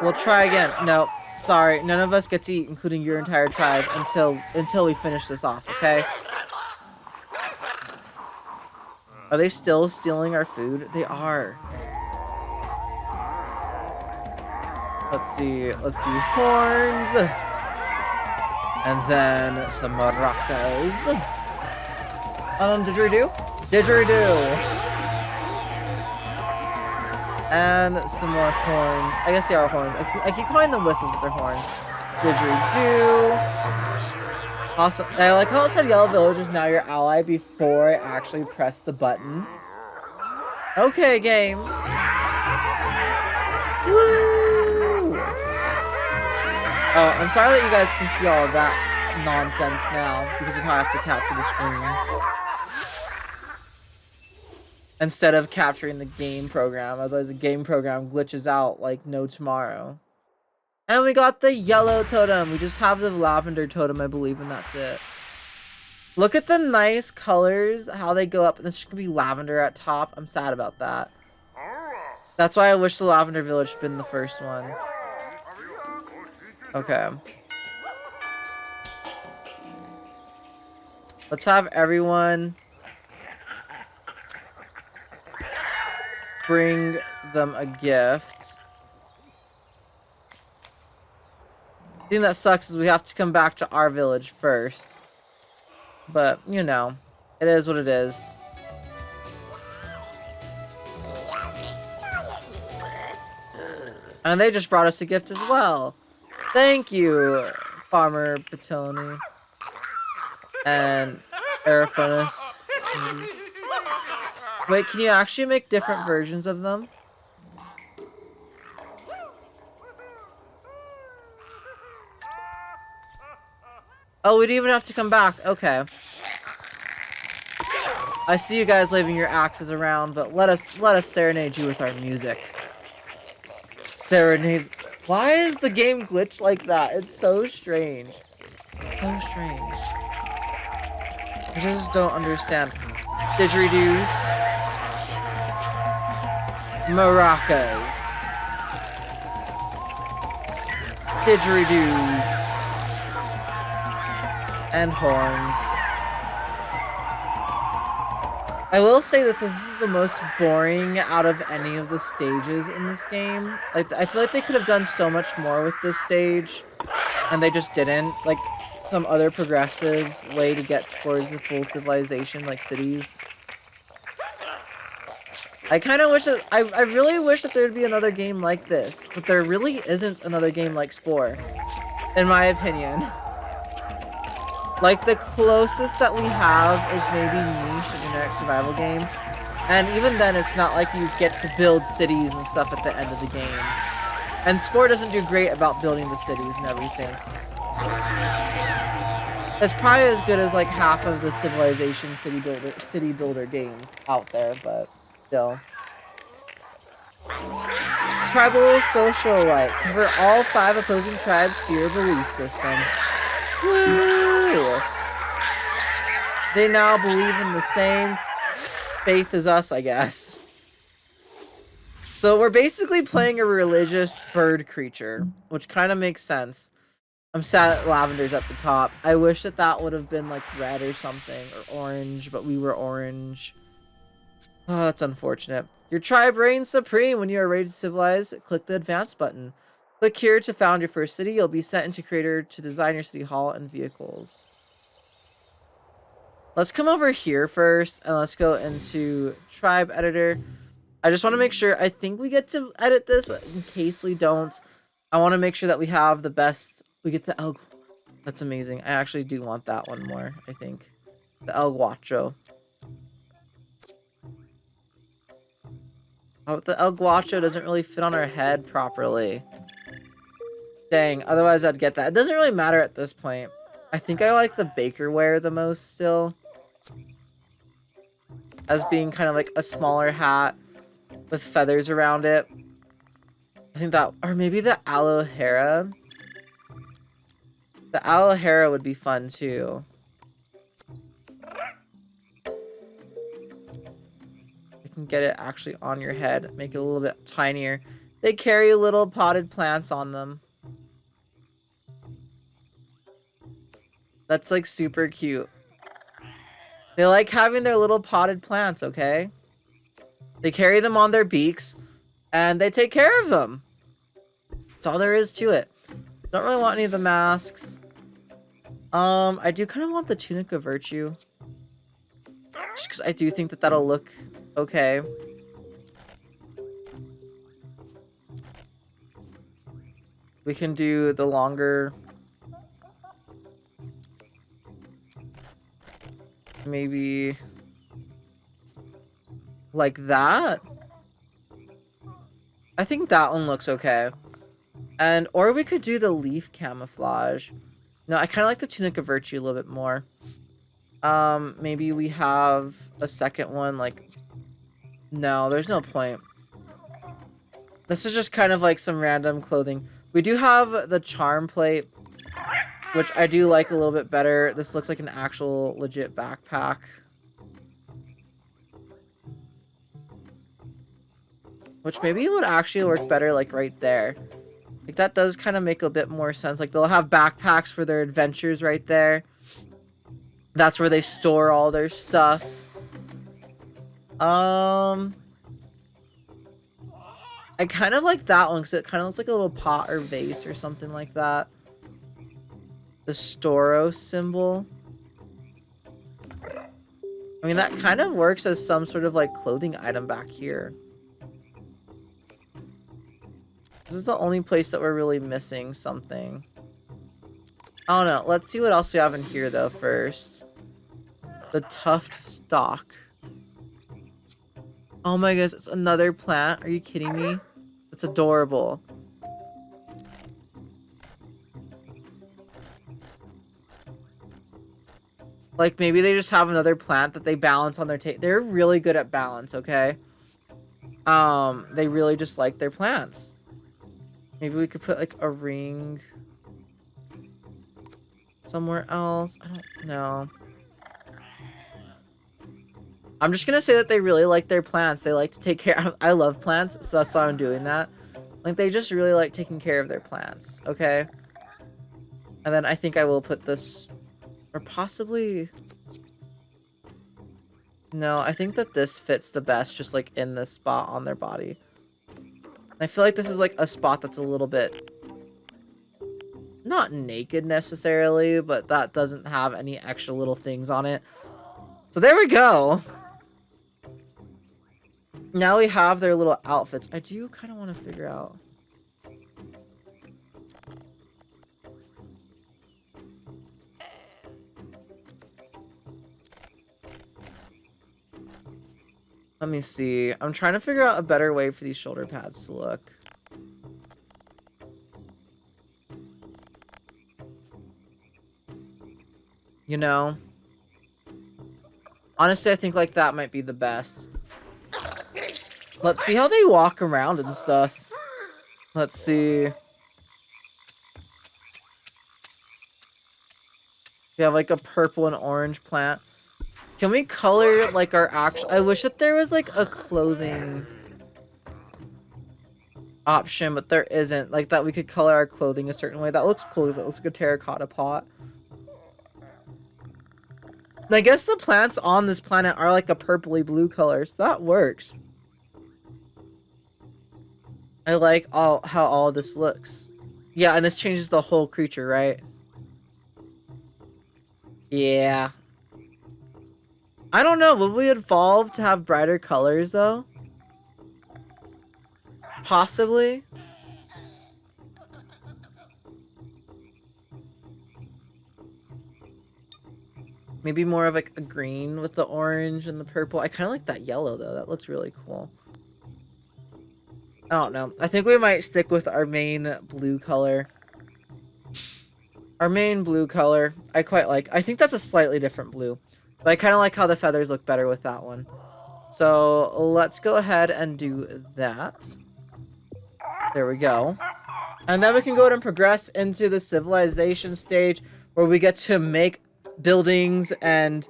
We'll try again. No, sorry. None of us get to eat, including your entire tribe, until we finish this off, okay? Are they still stealing our food? They are. Let's see. Let's do horns. And then some maracas. Didgeridoo? Didgeridoo. And some more horns. I guess they are horns. I keep calling them whistles, but they're horns. Didgeridoo. Awesome. I like how it said Yellow Village is now your ally before I actually pressed the button. Okay, game. Woo! Oh, I'm sorry that you guys can see all of that nonsense now, because we probably have to capture the screen instead of capturing the game program. Otherwise, the game program glitches out like no tomorrow. And we got the yellow totem. We just have the lavender totem, I believe, and that's it. Look at the nice colors, how they go up. This should be lavender at top. I'm sad about that. That's why I wish the lavender village had been the first one. Okay. Let's have everyone bring them a gift. The thing that sucks is we have to come back to our village first. But, you know, it is what it is. And they just brought us a gift as well. Thank you, Farmer Petoni. And Aerophonus. Wait, can you actually make different versions of them? Oh, we didn't even have to come back. Okay. I see you guys waving your axes around, but let us serenade you with our music. Serenade. Why is the game glitched like that? It's so strange. It's so strange. I just don't understand. Didgeridoos. Maracas. Didgeridoos. And horns. I will say that this is the most boring out of any of the stages in this game. Like, I feel like they could have done so much more with this stage, and they just didn't. Like, some other progressive way to get towards the full civilization, like cities. I kind of wish that, I really wish that there'd be another game like this, but there really isn't another game like Spore, in my opinion. Like, the closest that we have is maybe Niche, a generic survival game. And even then, it's not like you get to build cities and stuff at the end of the game. And Spore doesn't do great about building the cities and everything. It's probably as good as, like, half of the Civilization city builder games out there, but still. Tribal social light. Convert all 5 opposing tribes to your belief system. Woo! They now believe in the same faith as us, I guess. So we're basically playing a religious bird creature, which kind of makes sense. I'm sad that lavender's at the top. I wish that that would have been like red or something, or orange, but we were orange. Oh, that's unfortunate. Your tribe reigns supreme. When you are ready to civilize, click the advance button. Click here to found your first city. You'll be sent into Creator to design your city hall and vehicles. Let's come over here first, and let's go into Tribe Editor. I just want to make sure, I think we get to edit this, but in case we don't, I want to make sure that we have the best, we get the El... That's amazing. I actually do want that one more, I think. The El Guacho. Oh, the El Guacho doesn't really fit on our head properly. Dang, otherwise I'd get that. It doesn't really matter at this point. I think I like the Bakerware the most still. As being kind of like a smaller hat with feathers around it. I think that, or maybe the Aloe Hera. The Aloe Hera would be fun too. You can get it actually on your head, make it a little bit tinier. They carry little potted plants on them. That's like super cute. They like having their little potted plants, okay? They carry them on their beaks, and they take care of them. That's all there is to it. Don't really want any of the masks. I do kind of want the Tunic of Virtue. Just because I do think that that'll look okay. We can do the longer... Maybe... like that? I think that one looks okay. And, or we could do the leaf camouflage. No, I kind of like the Tunic of Virtue a little bit more. Maybe we have a second one, like... No, there's no point. This is just kind of like some random clothing. We do have the charm plate, which I do like a little bit better. This looks like an actual legit backpack. Which maybe would actually work better, like, right there. Like, that does kind of make a bit more sense. Like, they'll have backpacks for their adventures right there. That's where they store all their stuff. I kind of like that one because it kind of looks like a little pot or vase or something like that. The Storo symbol. I mean, that kind of works as some sort of like clothing item back here. This is the only place that we're really missing something. I don't know. Let's see what else we have in here though first. The tuft stalk. Oh my gosh, it's another plant. Are you kidding me? It's adorable. Like, maybe they just have another plant that they balance on their table. They're really good at balance, okay? They really just like their plants. Maybe we could put, like, a ring somewhere else. I don't know. I'm just gonna say that they really like their plants. They like to take care of... I love plants, so that's why I'm doing that. Like, they just really like taking care of their plants, okay? And then I think I will put this... Or possibly... No, I think that this fits the best just, like, in this spot on their body. I feel like this is, like, a spot that's a little bit... Not naked, necessarily, but that doesn't have any extra little things on it. So there we go! Now we have their little outfits. I do kind of want to figure out... Let me see. I'm trying to figure out a better way for these shoulder pads to look. You know? Honestly, I think like that might be the best. Let's see how they walk around and stuff. Let's see. We have like a purple and orange plant. Can we color like our actual... I wish that there was like a clothing option, but there isn't. Like that we could color our clothing a certain way. That looks cool. That looks like a terracotta pot. And I guess the plants on this planet are like a purpley blue color, so that works. I like how all this looks. Yeah, and this changes the whole creature, right? Yeah. I don't know. Will we evolve to have brighter colors, though? Possibly. Maybe more of like a green with the orange and the purple. I kind of like that yellow, though. That looks really cool. I don't know. I think we might stick with our main blue color. Our main blue color, I quite like. I think that's a slightly different blue. But I kind of like how the feathers look better with that one. So let's go ahead and do that. There we go. And then we can go ahead and progress into the civilization stage where we get to make buildings and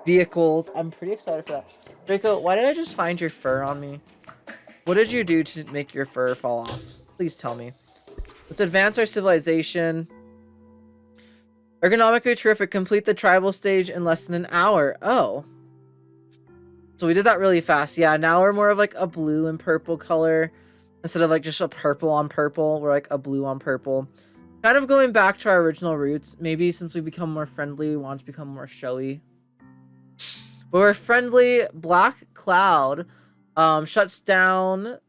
vehicles. I'm pretty excited for that. Draco, why did I just find your fur on me? What did you do to make your fur fall off? Please tell me. Let's advance our civilization. Ergonomically terrific. Complete the tribal stage in less than an hour. Oh. So we did that really fast. Yeah, now we're more of like a blue and purple color. Instead of like just a purple on purple. We're like a blue on purple. Kind of going back to our original roots. Maybe since we become more friendly, we want to become more showy. But we're friendly. Black Cloud shuts down...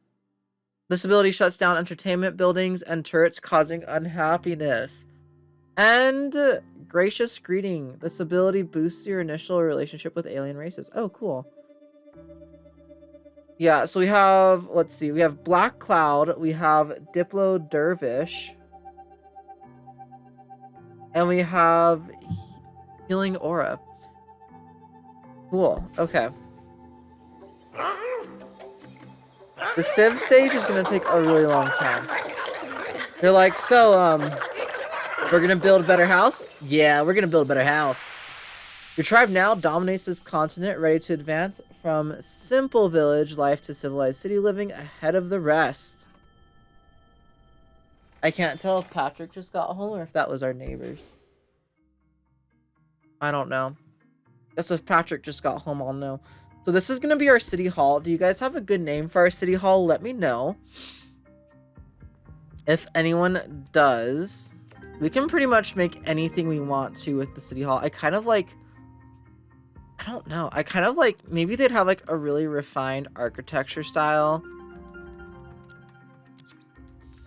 This ability shuts down entertainment buildings and turrets, causing unhappiness. And Gracious Greeting. This ability boosts your initial relationship with alien races. Oh, cool. Yeah, so we have, let's see, we have Black Cloud, we have Diplo Dervish, and we have Healing Aura. Cool, okay. The Civ stage is going to take a really long time. They're like, so, we're going to build a better house? Yeah, we're going to build a better house. Your tribe now dominates this continent, ready to advance from simple village life to civilized city living ahead of the rest. I can't tell if Patrick just got home or if that was our neighbors. I don't know. Guess if Patrick just got home, I'll know. So this is going to be our city hall. Do you guys have a good name for our city hall? Let me know. If anyone does, we can pretty much make anything we want to with the city hall. I kind of like... I don't know. I kind of like... Maybe they'd have like a really refined architecture style.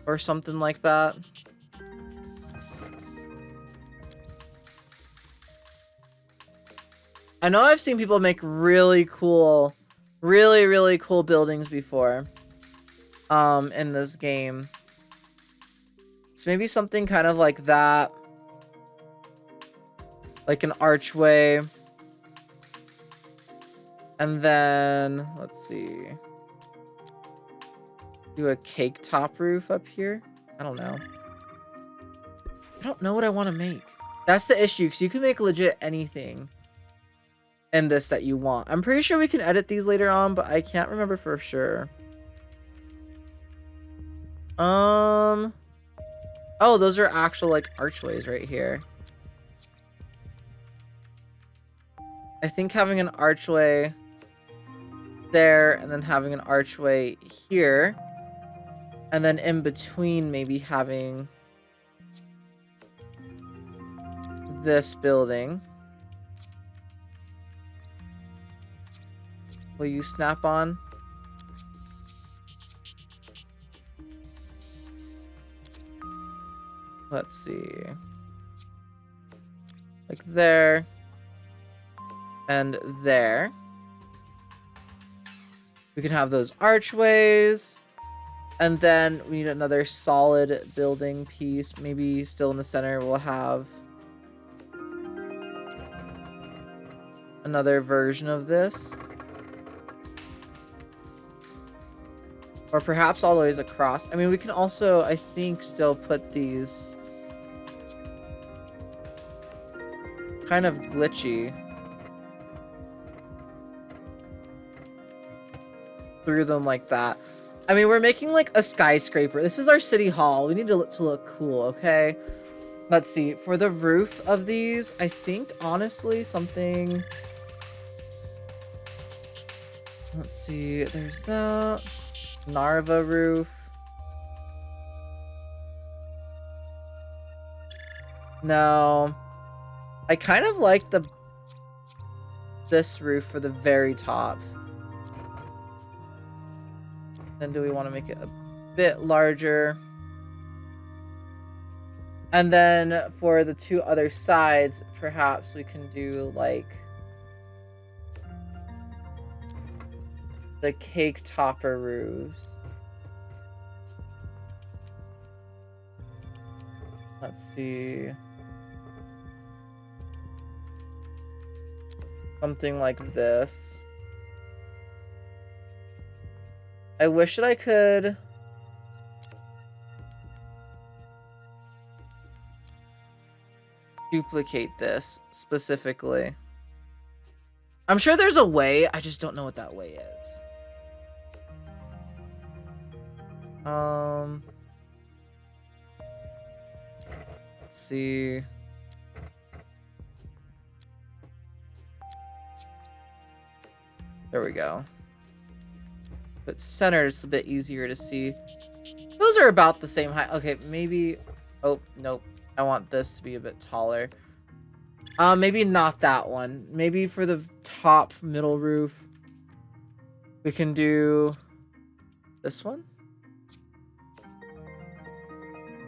Or something like that. I know I've seen people make really cool... Really cool buildings before. In this game. So maybe something kind of like that. Like an archway. And then, let's see. Do a cake top roof up here? I don't know. I don't know what I want to make. That's the issue, because you can make legit anything in this that you want. I'm pretty sure we can edit these later on, but I can't remember for sure. Oh, those are actual, like, archways right here. I think having an archway there and then having an archway here and then in between maybe having this building. Will you snap on? Let's see. Like there and there. We can have those archways. And then we need another solid building piece. Maybe still in the center we'll have another version of this. Or perhaps all the ways across. I mean, we can also, I think, still put these kind of glitchy through them like that. I mean, we're making like a skyscraper. This is our city hall. We need to look cool, okay? Let's see. For the roof of these, I think, honestly, something... Let's see. There's that. Narva roof. No. I kind of like this roof for the very top. Then do we want to make it a bit larger? And then for the two other sides, perhaps we can do like the cake topper roofs. Let's see. Something like this. I wish that I could... duplicate this specifically. I'm sure there's a way, I just don't know what that way is. Let's see. There we go. If it's centered, it's a bit easier to see. Those are about the same height. Okay, maybe... Oh, nope. I want this to be a bit taller. Maybe not that one. Maybe for the top middle roof, we can do this one.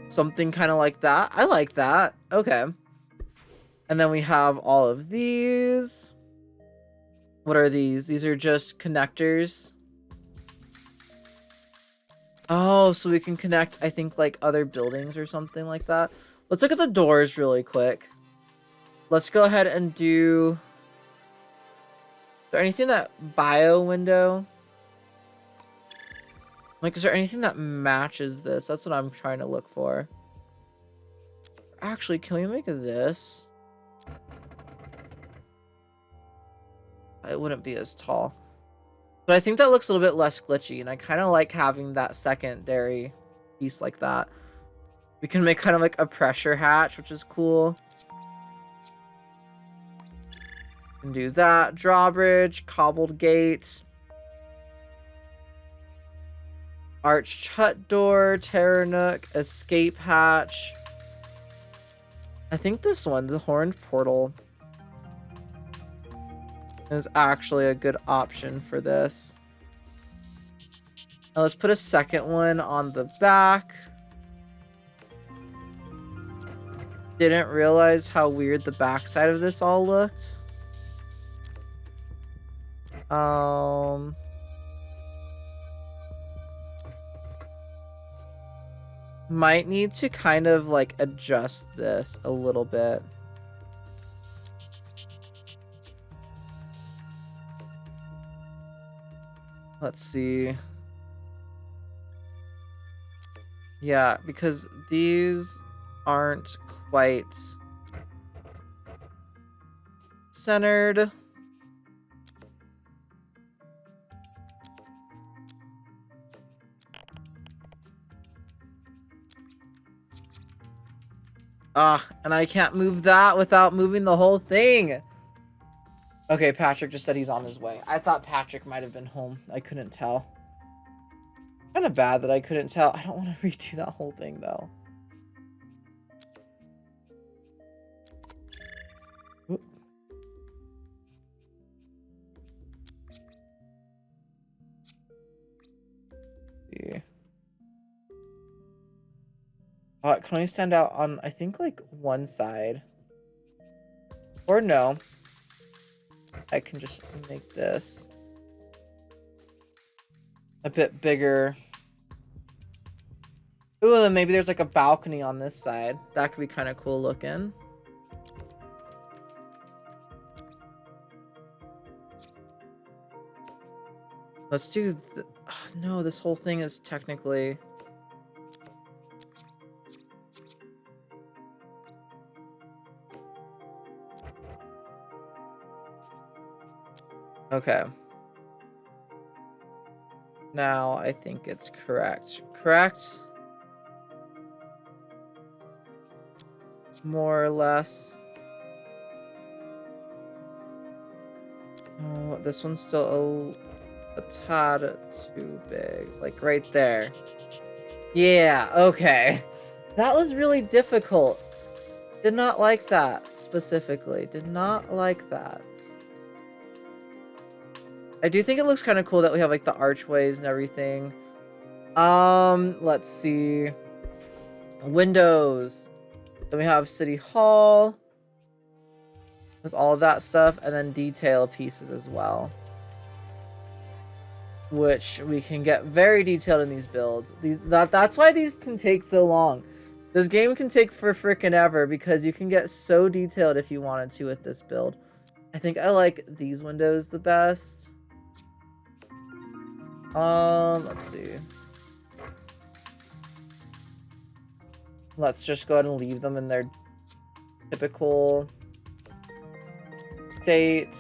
Something kind of like that. I like that. Okay. And then we have all of these. What are these? These are just connectors. Oh, so we can connect, I think, like other buildings or something like that. Let's look at the doors really quick. Let's go ahead and do... Is there anything that bio window? Like, is there anything that matches this? That's what I'm trying to look for. Actually, can we make this? It wouldn't be as tall. But I think that looks a little bit less glitchy, and I kind of like having that secondary piece like that. We can make kind of like a pressure hatch, which is cool. And do that. Drawbridge, cobbled gates. Arched hut door, terror nook, escape hatch. I think this one, the horned portal, is actually a good option for this. Now let's put a second one on the back. Didn't realize how weird the backside of this all looked. Might need to kind of like adjust this a little bit. Let's see. Yeah, because these aren't quite centered. And I can't move that without moving the whole thing. Okay, Patrick just said he's on his way. I thought Patrick might have been home. I couldn't tell. Kind of bad that I couldn't tell. I don't want to redo that whole thing, though. Oop. Yeah. It can only stand out on, I think, like, one side. Or no. I can just make this a bit bigger. Ooh, and then maybe there's, like, a balcony on this side. That could be kind of cool looking. Let's do... no, this whole thing is technically... Okay. Now I think it's correct. Correct? More or less. Oh, this one's still a tad too big. Like right there. Yeah, okay. That was really difficult. Did not like that specifically. Did not like that. I do think it looks kind of cool that we have like the archways and everything. Let's see. Windows. Then we have City Hall with all of that stuff, and then detail pieces as well, which we can get very detailed in these builds. That's why these can take so long. This game can take for frickin' ever because you can get so detailed if you wanted to with this build. I think I like these windows the best. Let's see. Let's just go ahead and leave them in their typical state.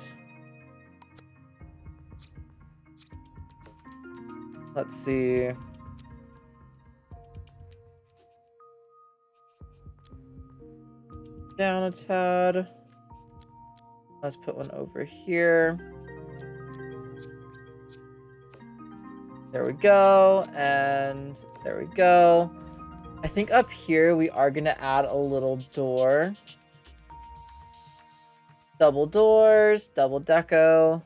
Let's see. Down a tad. Let's put one over here. There we go. And there we go. I think up here we are going to add a little door. Double doors, double deco.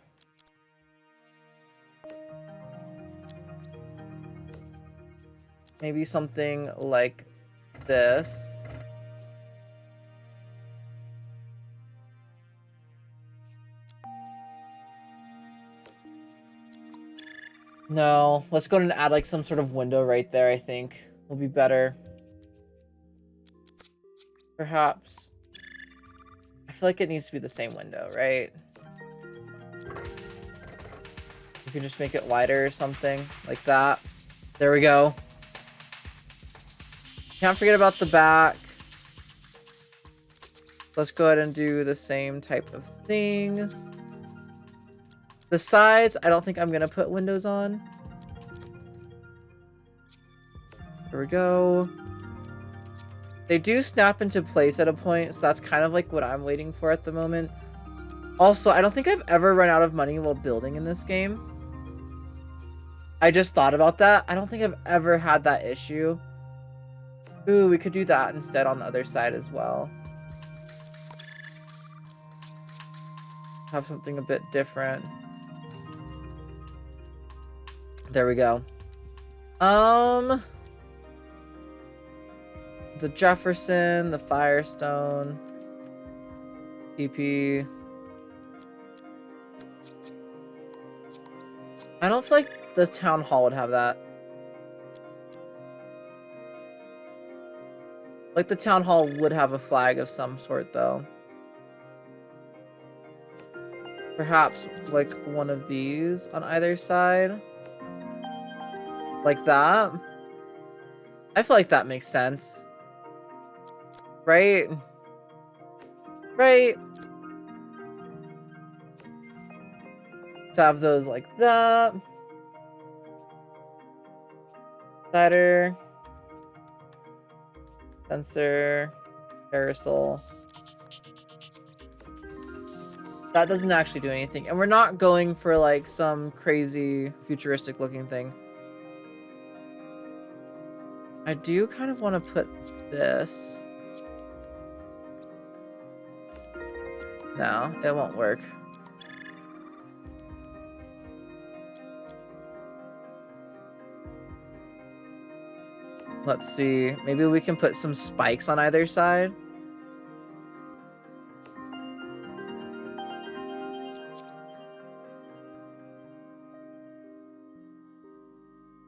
Maybe something like this. No, let's go and add like some sort of window right there, I think. Will be better. Perhaps. I feel like it needs to be the same window, right? You can just make it wider or something like that. There we go. Can't forget about the back. Let's go ahead and do the same type of thing. The sides, I don't think I'm gonna put windows on. There we go. They do snap into place at a point, so that's kind of like what I'm waiting for at the moment. Also, I don't think I've ever run out of money while building in this game. I just thought about that. I don't think I've ever had that issue. Ooh, we could do that instead on the other side as well. Have something a bit different. There we go. The Jefferson, the Firestone, TP. I don't feel like the Town Hall would have that. Like the Town Hall would have a flag of some sort though. Perhaps like one of these on either side. Like that. I feel like that makes sense. Right? Right? To have those like that. Ladder. Sensor. Carousel. That doesn't actually do anything. And we're not going for like some crazy futuristic looking thing. I do kind of want to put this. No, it won't work. Let's see. Maybe we can put some spikes on either side.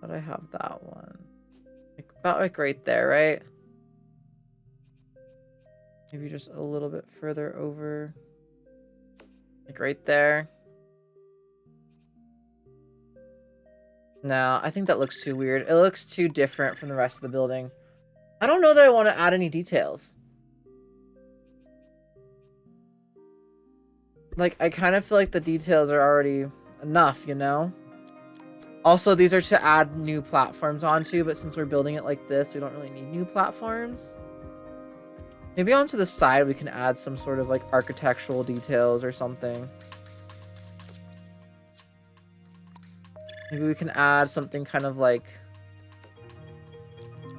But I have that one. Like, about like right there, right? Maybe just a little bit further over. Like right there. No, I think that looks too weird. It looks too different from the rest of the building. I don't know that I want to add any details. Like, I kind of feel like the details are already enough, you know? Also, these are to add new platforms onto, but since we're building it like this, we don't really need new platforms. Maybe onto the side we can add some sort of like architectural details or something. Maybe we can add something kind of like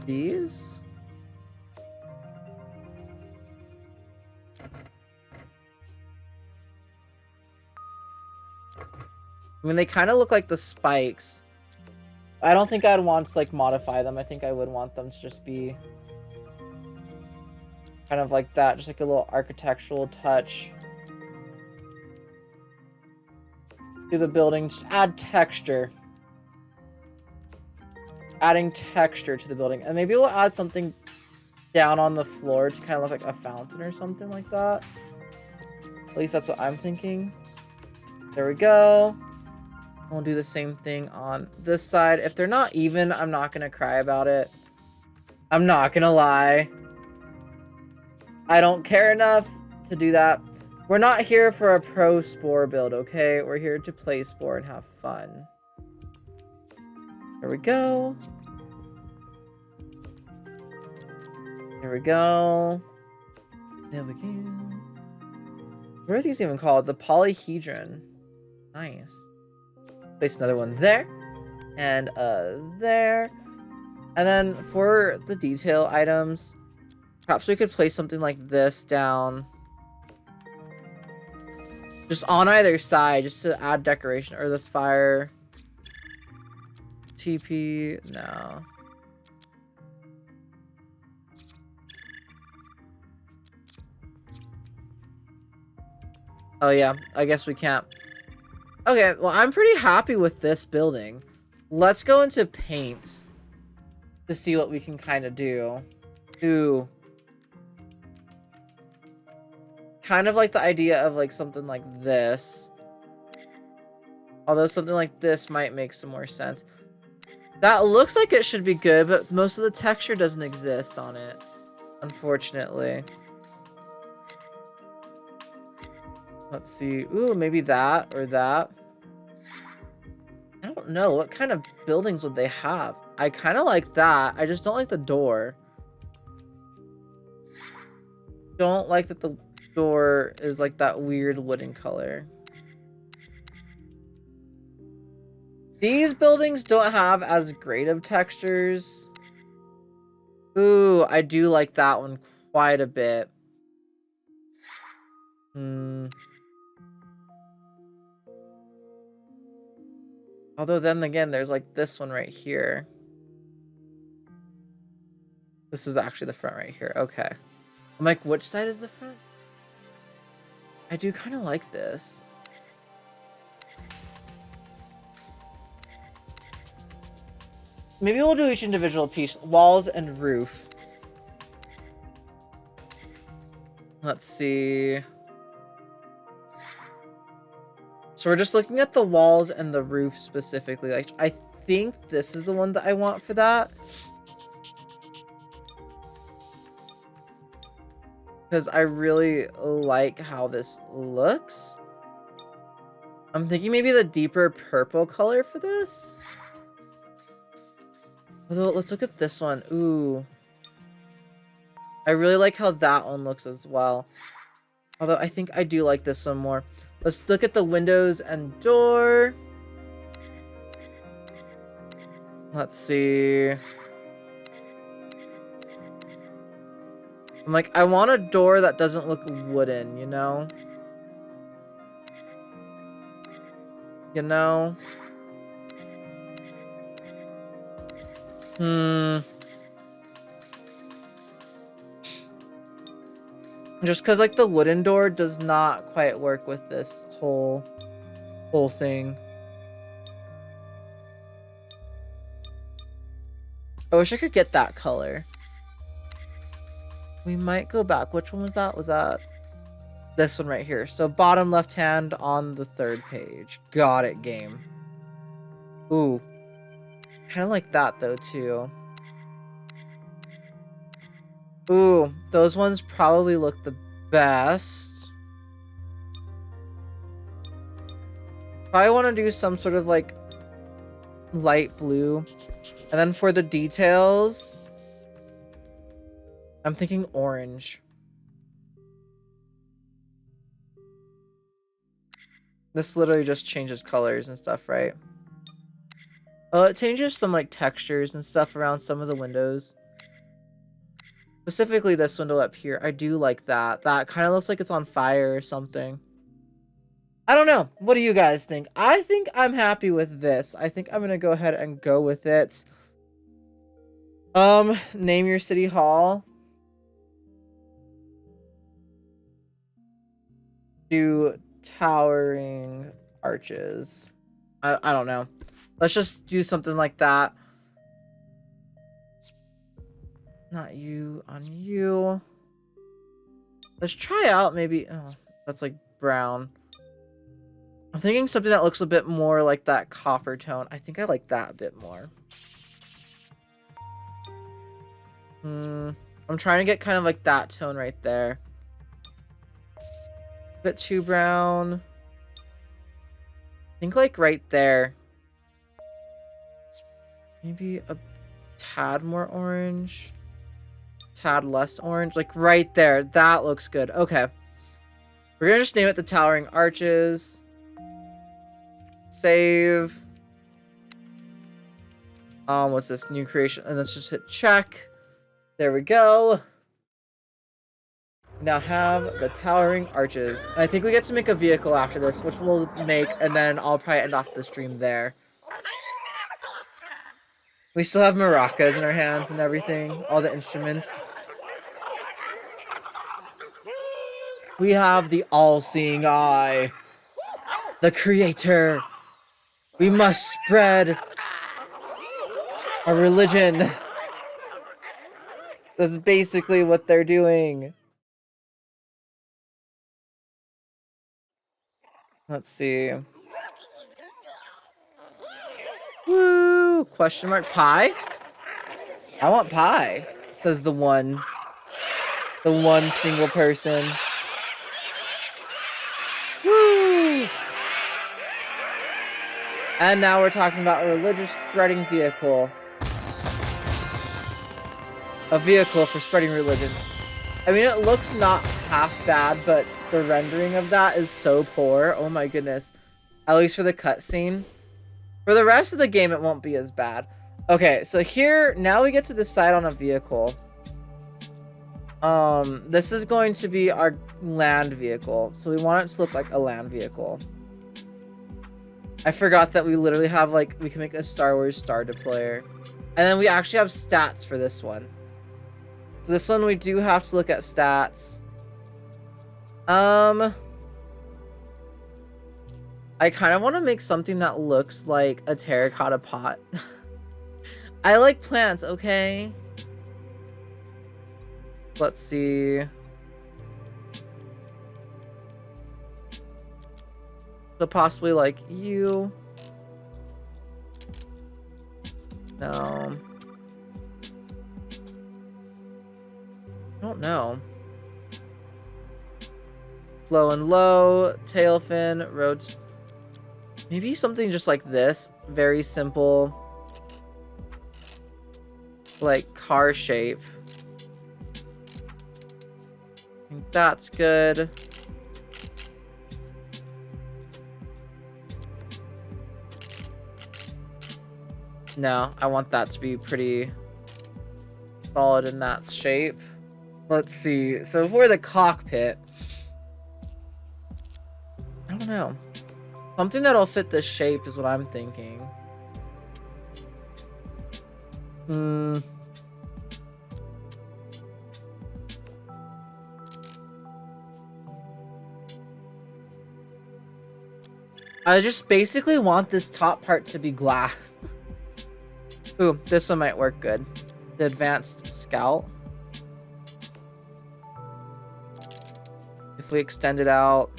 these. I mean, they kind of look like the spikes. I don't think I'd want to like modify them. I think I would want them to just be kind of like that, just like a little architectural touch to the building. Just add texture. Adding texture to the building. And maybe we'll add something down on the floor to kind of look like a fountain or something like that. At least that's what I'm thinking. There we go. We'll do the same thing on this side. If they're not even, I'm not gonna cry about it. I'm not gonna lie. I don't care enough to do that. We're not here for a pro Spore build, okay? We're here to play Spore and have fun. There we go. There we go. There we go. What are these even called? The polyhedron. Nice. Place another one there. And there. And then for the detail items, perhaps we could place something like this down. Just on either side, just to add decoration. Or the fire. TP. No. Oh yeah, I guess we can't. Okay, well I'm pretty happy with this building. Let's go into paint to see what we can kind of do. Ooh. Kind of like the idea of like something like this. Although something like this might make some more sense. That looks like it should be good, but most of the texture doesn't exist on it, unfortunately. Let's see. Ooh, maybe that or that. I don't know. What kind of buildings would they have? I kind of like that. I just don't like the door. Don't like that the door is like that weird wooden color. These buildings don't have as great of textures. Ooh, I do like that one quite a bit. Although then again, there's like this one right here. This is actually the front right here. Okay. I'm like, which side is the front? I do kind of like this. Maybe we'll do each individual piece. Walls and roof. Let's see. So we're just looking at the walls and the roof specifically. Like, I think this is the one that I want for that. Because I really like how this looks. I'm thinking maybe the deeper purple color for this. Although, let's look at this one. Ooh. I really like how that one looks as well. Although, I think I do like this one more. Let's look at the windows and door. Let's see. I'm like, I want a door that doesn't look wooden, you know? You know? Just because, like, the wooden door does not quite work with this whole thing. I wish I could get that color. We might go back. Which one was that? Was that this one right here? So bottom left hand on the third page. Got it, game. Ooh. Kind of like that, though, too. Ooh, those ones probably look the best. Probably want to do some sort of, like, light blue. And then for the details, I'm thinking orange. This literally just changes colors and stuff, right? Oh, it changes some, like, textures and stuff around some of the windows. Specifically this window up here. I do like that. That kind of looks like it's on fire or something. I don't know. What do you guys think? I think I'm happy with this. I think I'm going to go ahead and go with it. Name your city hall. Do towering arches. I don't know. Let's just do something like that. Not you, on you. Let's try out maybe... Oh, that's like brown. I'm thinking something that looks a bit more like that copper tone. I think I like that a bit more. I'm trying to get kind of like that tone right there. A bit too brown. I think like right there. Maybe a tad more orange. Tad less orange. Like right there. That looks good. Okay. We're gonna just name it the Towering Arches. Save. What's this? New creation. And let's just hit check. There we go. Now have the Towering Arches. And I think we get to make a vehicle after this, which we'll make, and then I'll probably end off the stream there. We still have maracas in our hands and everything. All the instruments. We have the all-seeing eye. The creator. We must spread our religion. That's basically what they're doing. Let's see. Woo! Question mark. Pie? I want pie. Says the one single person. Woo! And now we're talking about a religious spreading vehicle. A vehicle for spreading religion. I mean, it looks not half bad, but the rendering of that is so poor. Oh my goodness. At least for the cutscene. For the rest of the game, it won't be as bad. Okay, so here, now we get to decide on a vehicle. This is going to be our land vehicle. So we want it to look like a land vehicle. I forgot that we literally have, like, we can make a Star Wars Star Deployer. And then we actually have stats for this one. So this one we do have to look at stats. I kind of want to make something that looks like a terracotta pot. I like plants, okay? Let's see. So possibly like you. No. I don't know. Low and low, tail fin, roads. Maybe something just like this. Very simple. Like car shape. I think that's good. No, I want that to be pretty solid in that shape. Let's see. So for the cockpit, I don't know. Something that'll fit the shape is what I'm thinking. I just basically want this top part to be glass. Ooh, this one might work good. The Advanced Scout. If we extend it out.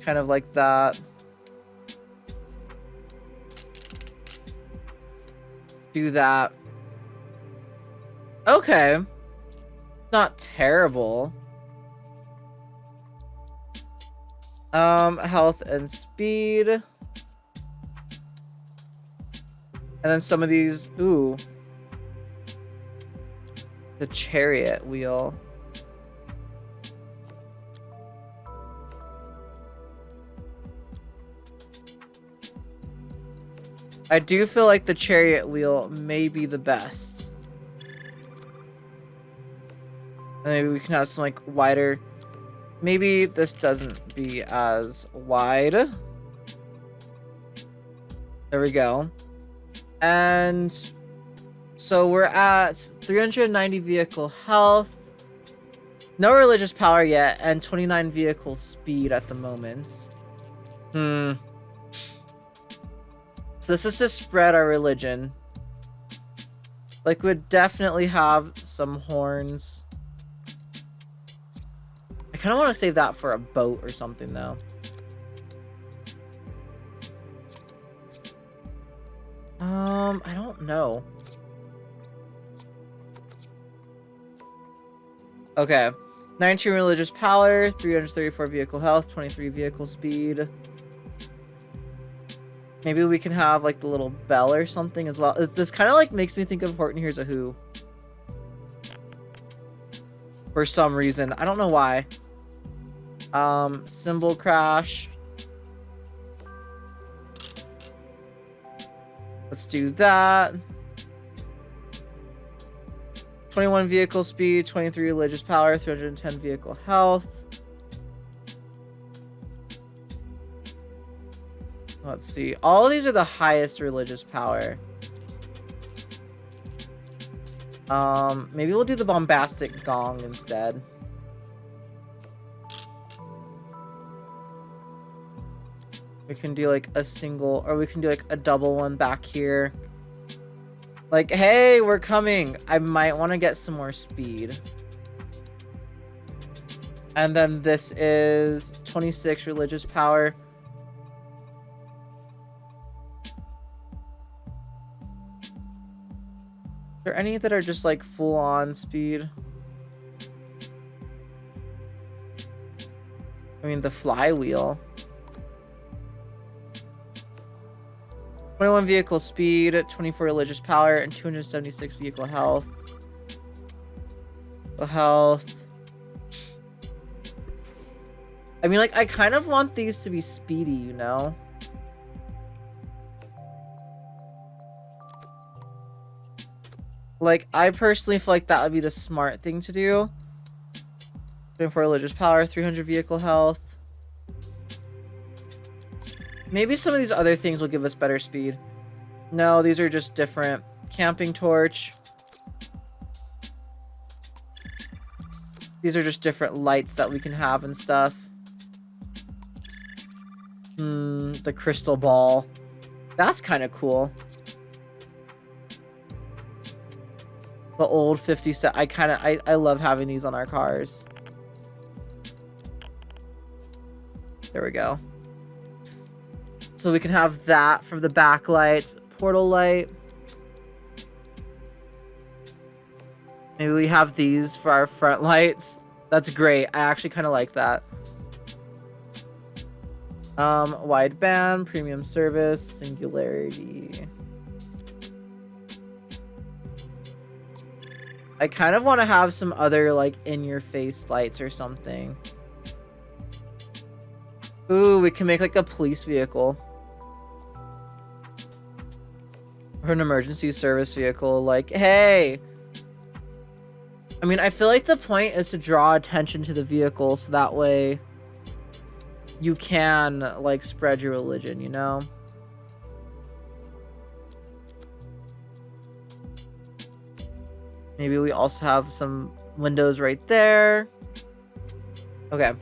Kind of like that. Do that. Okay. Not terrible. Health and speed. And then some of these, ooh. The chariot wheel. I do feel like the chariot wheel may be the best. Maybe we can have some like wider. Maybe this doesn't be as wide. There we go. And so we're at 390 vehicle health. No religious power yet, and 29 vehicle speed at the moment. So this is to spread our religion. Like, we'd definitely have some horns. I kind of want to save that for a boat or something, though. I don't know. Okay. 19 religious power, 334 vehicle health, 23 vehicle speed. Maybe we can have, like, the little bell or something as well. This kind of, like, makes me think of Horton Hears a Who. For some reason. I don't know why. Symbol crash. Let's do that. 21 vehicle speed, 23 religious power, 310 vehicle health. Let's see. All of these are the highest religious power. Maybe we'll do the bombastic gong instead. We can do like a single, or we can do like a double one back here. Like, hey, we're coming. I might want to get some more speed. And then this is 26 religious power. Are there any that are just like full on speed? I mean, the flywheel. 21 vehicle speed, 24 religious power, and 276 vehicle health. I mean, like, I kind of want these to be speedy, you know? Like, I personally feel like that would be the smart thing to do. 24 religious power, 300 vehicle health. Maybe some of these other things will give us better speed. No, these are just different. Camping torch. These are just different lights that we can have and stuff. The crystal ball. That's kind of cool. The old 50 set. I love having these on our cars. There we go. So we can have that for the backlights. Portal light. Maybe we have these for our front lights. That's great. I actually kind of like that. Wide band, premium service, singularity. I kind of want to have some other, like, in-your-face lights or something. Ooh, we can make, like, a police vehicle. Or an emergency service vehicle. Like, hey! I mean, I feel like the point is to draw attention to the vehicle so that way you can, like, spread your religion, you know? Maybe we also have some windows right there. Okay.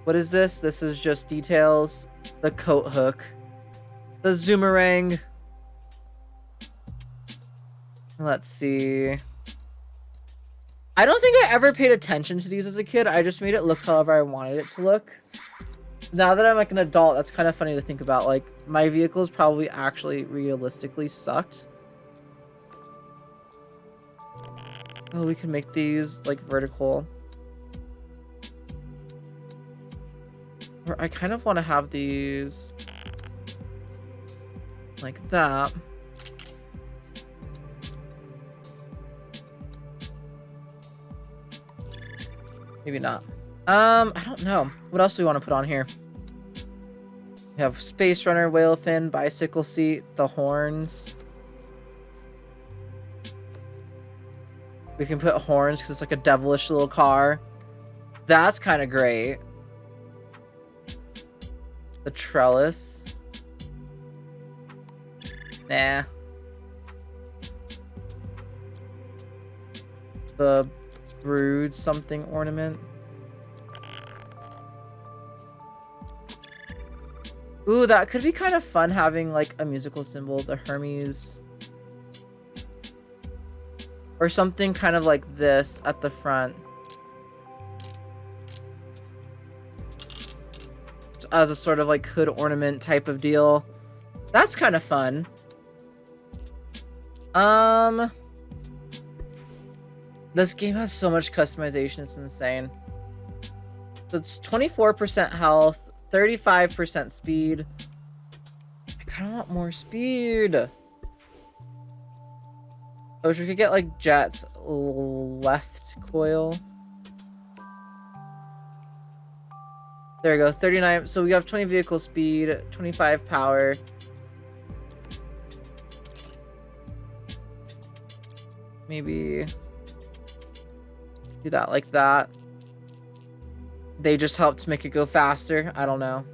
What is this? This is just details. The coat hook. The zoomerang. Let's see. I don't think I ever paid attention to these as a kid. I just made it look however I wanted it to look. Now that I'm like an adult, that's kind of funny to think about. Like, my vehicles probably actually realistically sucked. Oh, we can make these like vertical. Or I kind of want to have these like that. Maybe not. I don't know. What else do we want to put on here? We have Space Runner, whale fin, bicycle seat, the horns. We can put horns because it's like a devilish little car. That's kind of great. The trellis. Nah. The brood something ornament. Ooh, that could be kind of fun having like a musical symbol. The Hermes. Or something kind of like this at the front. As a sort of like hood ornament type of deal. That's kind of fun. This game has so much customization, it's insane. So it's 24% health, 35% speed. I kind of want more speed. I wish we could get like Jet's left coil. There we go, 39. So we have 20 vehicle speed, 25 power. Maybe do that like that. They just help to make it go faster. I don't know.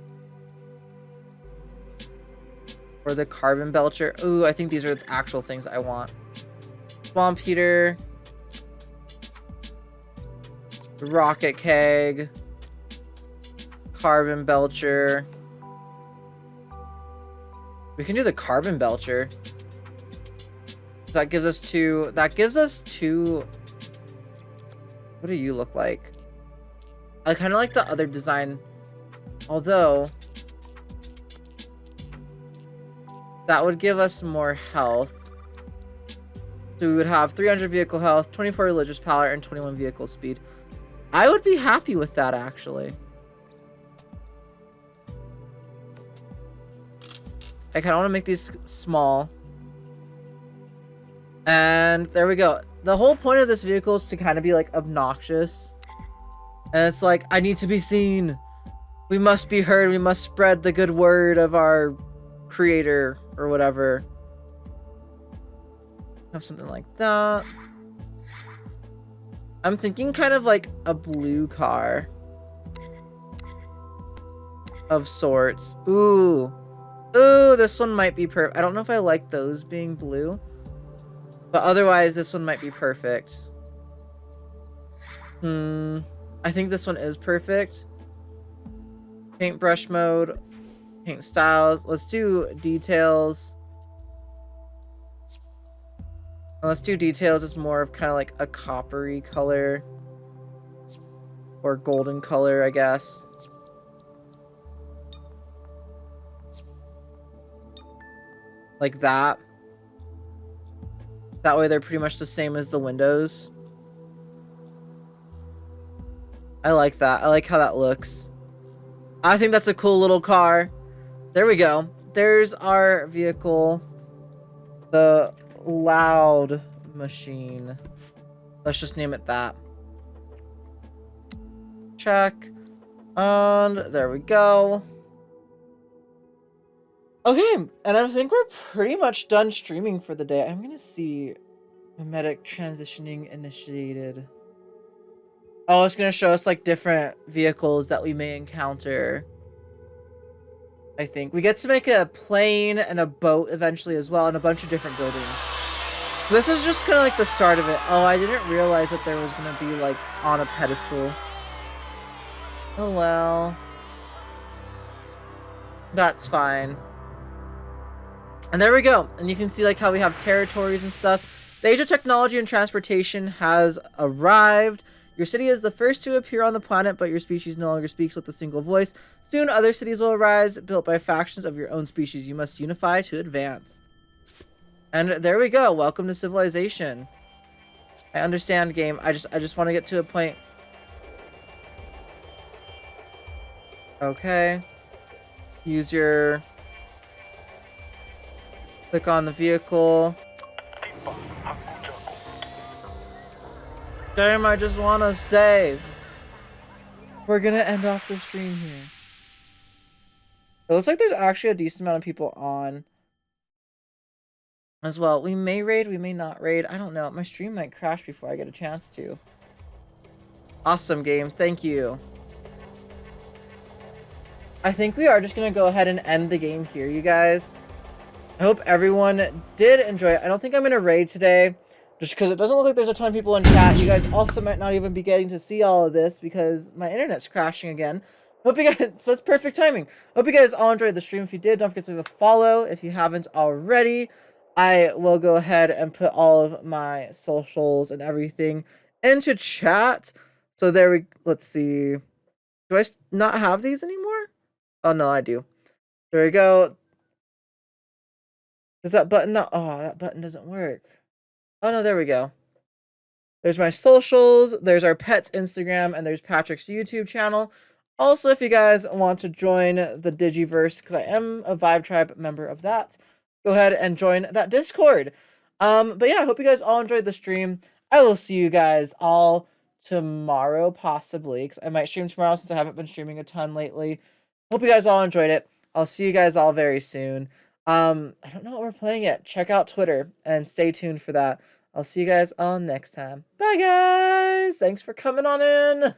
Or the carbon belcher. Ooh, I think these are the actual things I want. Swamp heater. Rocket keg. Carbon belcher. We can do the carbon belcher. That gives us two. That gives us two. What do you look like? I kind of like the other design. Although that would give us more health. So we would have 300 vehicle health, 24 religious power, and 21 vehicle speed. I would be happy with that, actually. I kind of want to make these small. And there we go. The whole point of this vehicle is to kind of be like obnoxious. And it's like, I need to be seen. We must be heard. We must spread the good word of our creator or whatever. Have something like that. I'm thinking kind of like a blue car. Of sorts. Ooh. Ooh, this one might be perfect. I don't know if I like those being blue. But otherwise, this one might be perfect. I think this one is perfect. Paintbrush mode. Paint styles. Let's do details. Let's do details. It's more of kind of like a coppery color. Or golden color, I guess. Like that. That way they're pretty much the same as the windows. I like that. I like how that looks. I think that's a cool little car. There we go. There's our vehicle. The loud machine. Let's just name it that. Check. And there we go. Okay, and I think we're pretty much done streaming for the day. I'm gonna see mimetic transitioning initiated. Oh, it's gonna show us like different vehicles that we may encounter. I think we get to make a plane and a boat eventually as well, and a bunch of different buildings. So this is just kind of like the start of it. Oh, I didn't realize that there was gonna be like on a pedestal. Oh well, that's fine. And there we go. And you can see like how we have territories and stuff. The age of technology and transportation has arrived. Your city is the first to appear on the planet, but your species no longer speaks with a single voice. Soon other cities will arise, built by factions of your own species. You must unify to advance. And there we go. Welcome to civilization. I understand, game. I just want to get to a point. Okay. Use your... Click on the vehicle. Damn, I just want to save. We're going to end off the stream here. It looks like there's actually a decent amount of people on as well. We may raid, we may not raid. I don't know. My stream might crash before I get a chance to. Awesome game. Thank you. I think we are just going to go ahead and end the game here, you guys. I hope everyone did enjoy it. I don't think I'm going to raid today, just because it doesn't look like there's a ton of people in chat. You guys also might not even be getting to see all of this because my internet's crashing again. Hope you guys, so that's perfect timing. Hope you guys all enjoyed the stream. If you did, don't forget to leave a follow if you haven't already. I will go ahead and put all of my socials and everything into chat. So there we, let's see. Do I not have these anymore? Oh no, I do. There we go. Does that button not? Oh, that button doesn't work. Oh no, there we go. There's my socials, there's our pet's Instagram, and there's Patrick's YouTube channel. Also, if you guys want to join the Digiverse, because I am a Vibe Tribe member of that, go ahead and join that Discord. But yeah, I hope you guys all enjoyed the stream. I will see you guys all tomorrow, possibly, because I might stream tomorrow since I haven't been streaming a ton lately. Hope you guys all enjoyed it. I'll see you guys all very soon. I don't know what we're playing yet. Check out Twitter and stay tuned for that. I'll see you guys all next time. Bye, guys. Thanks for coming on in.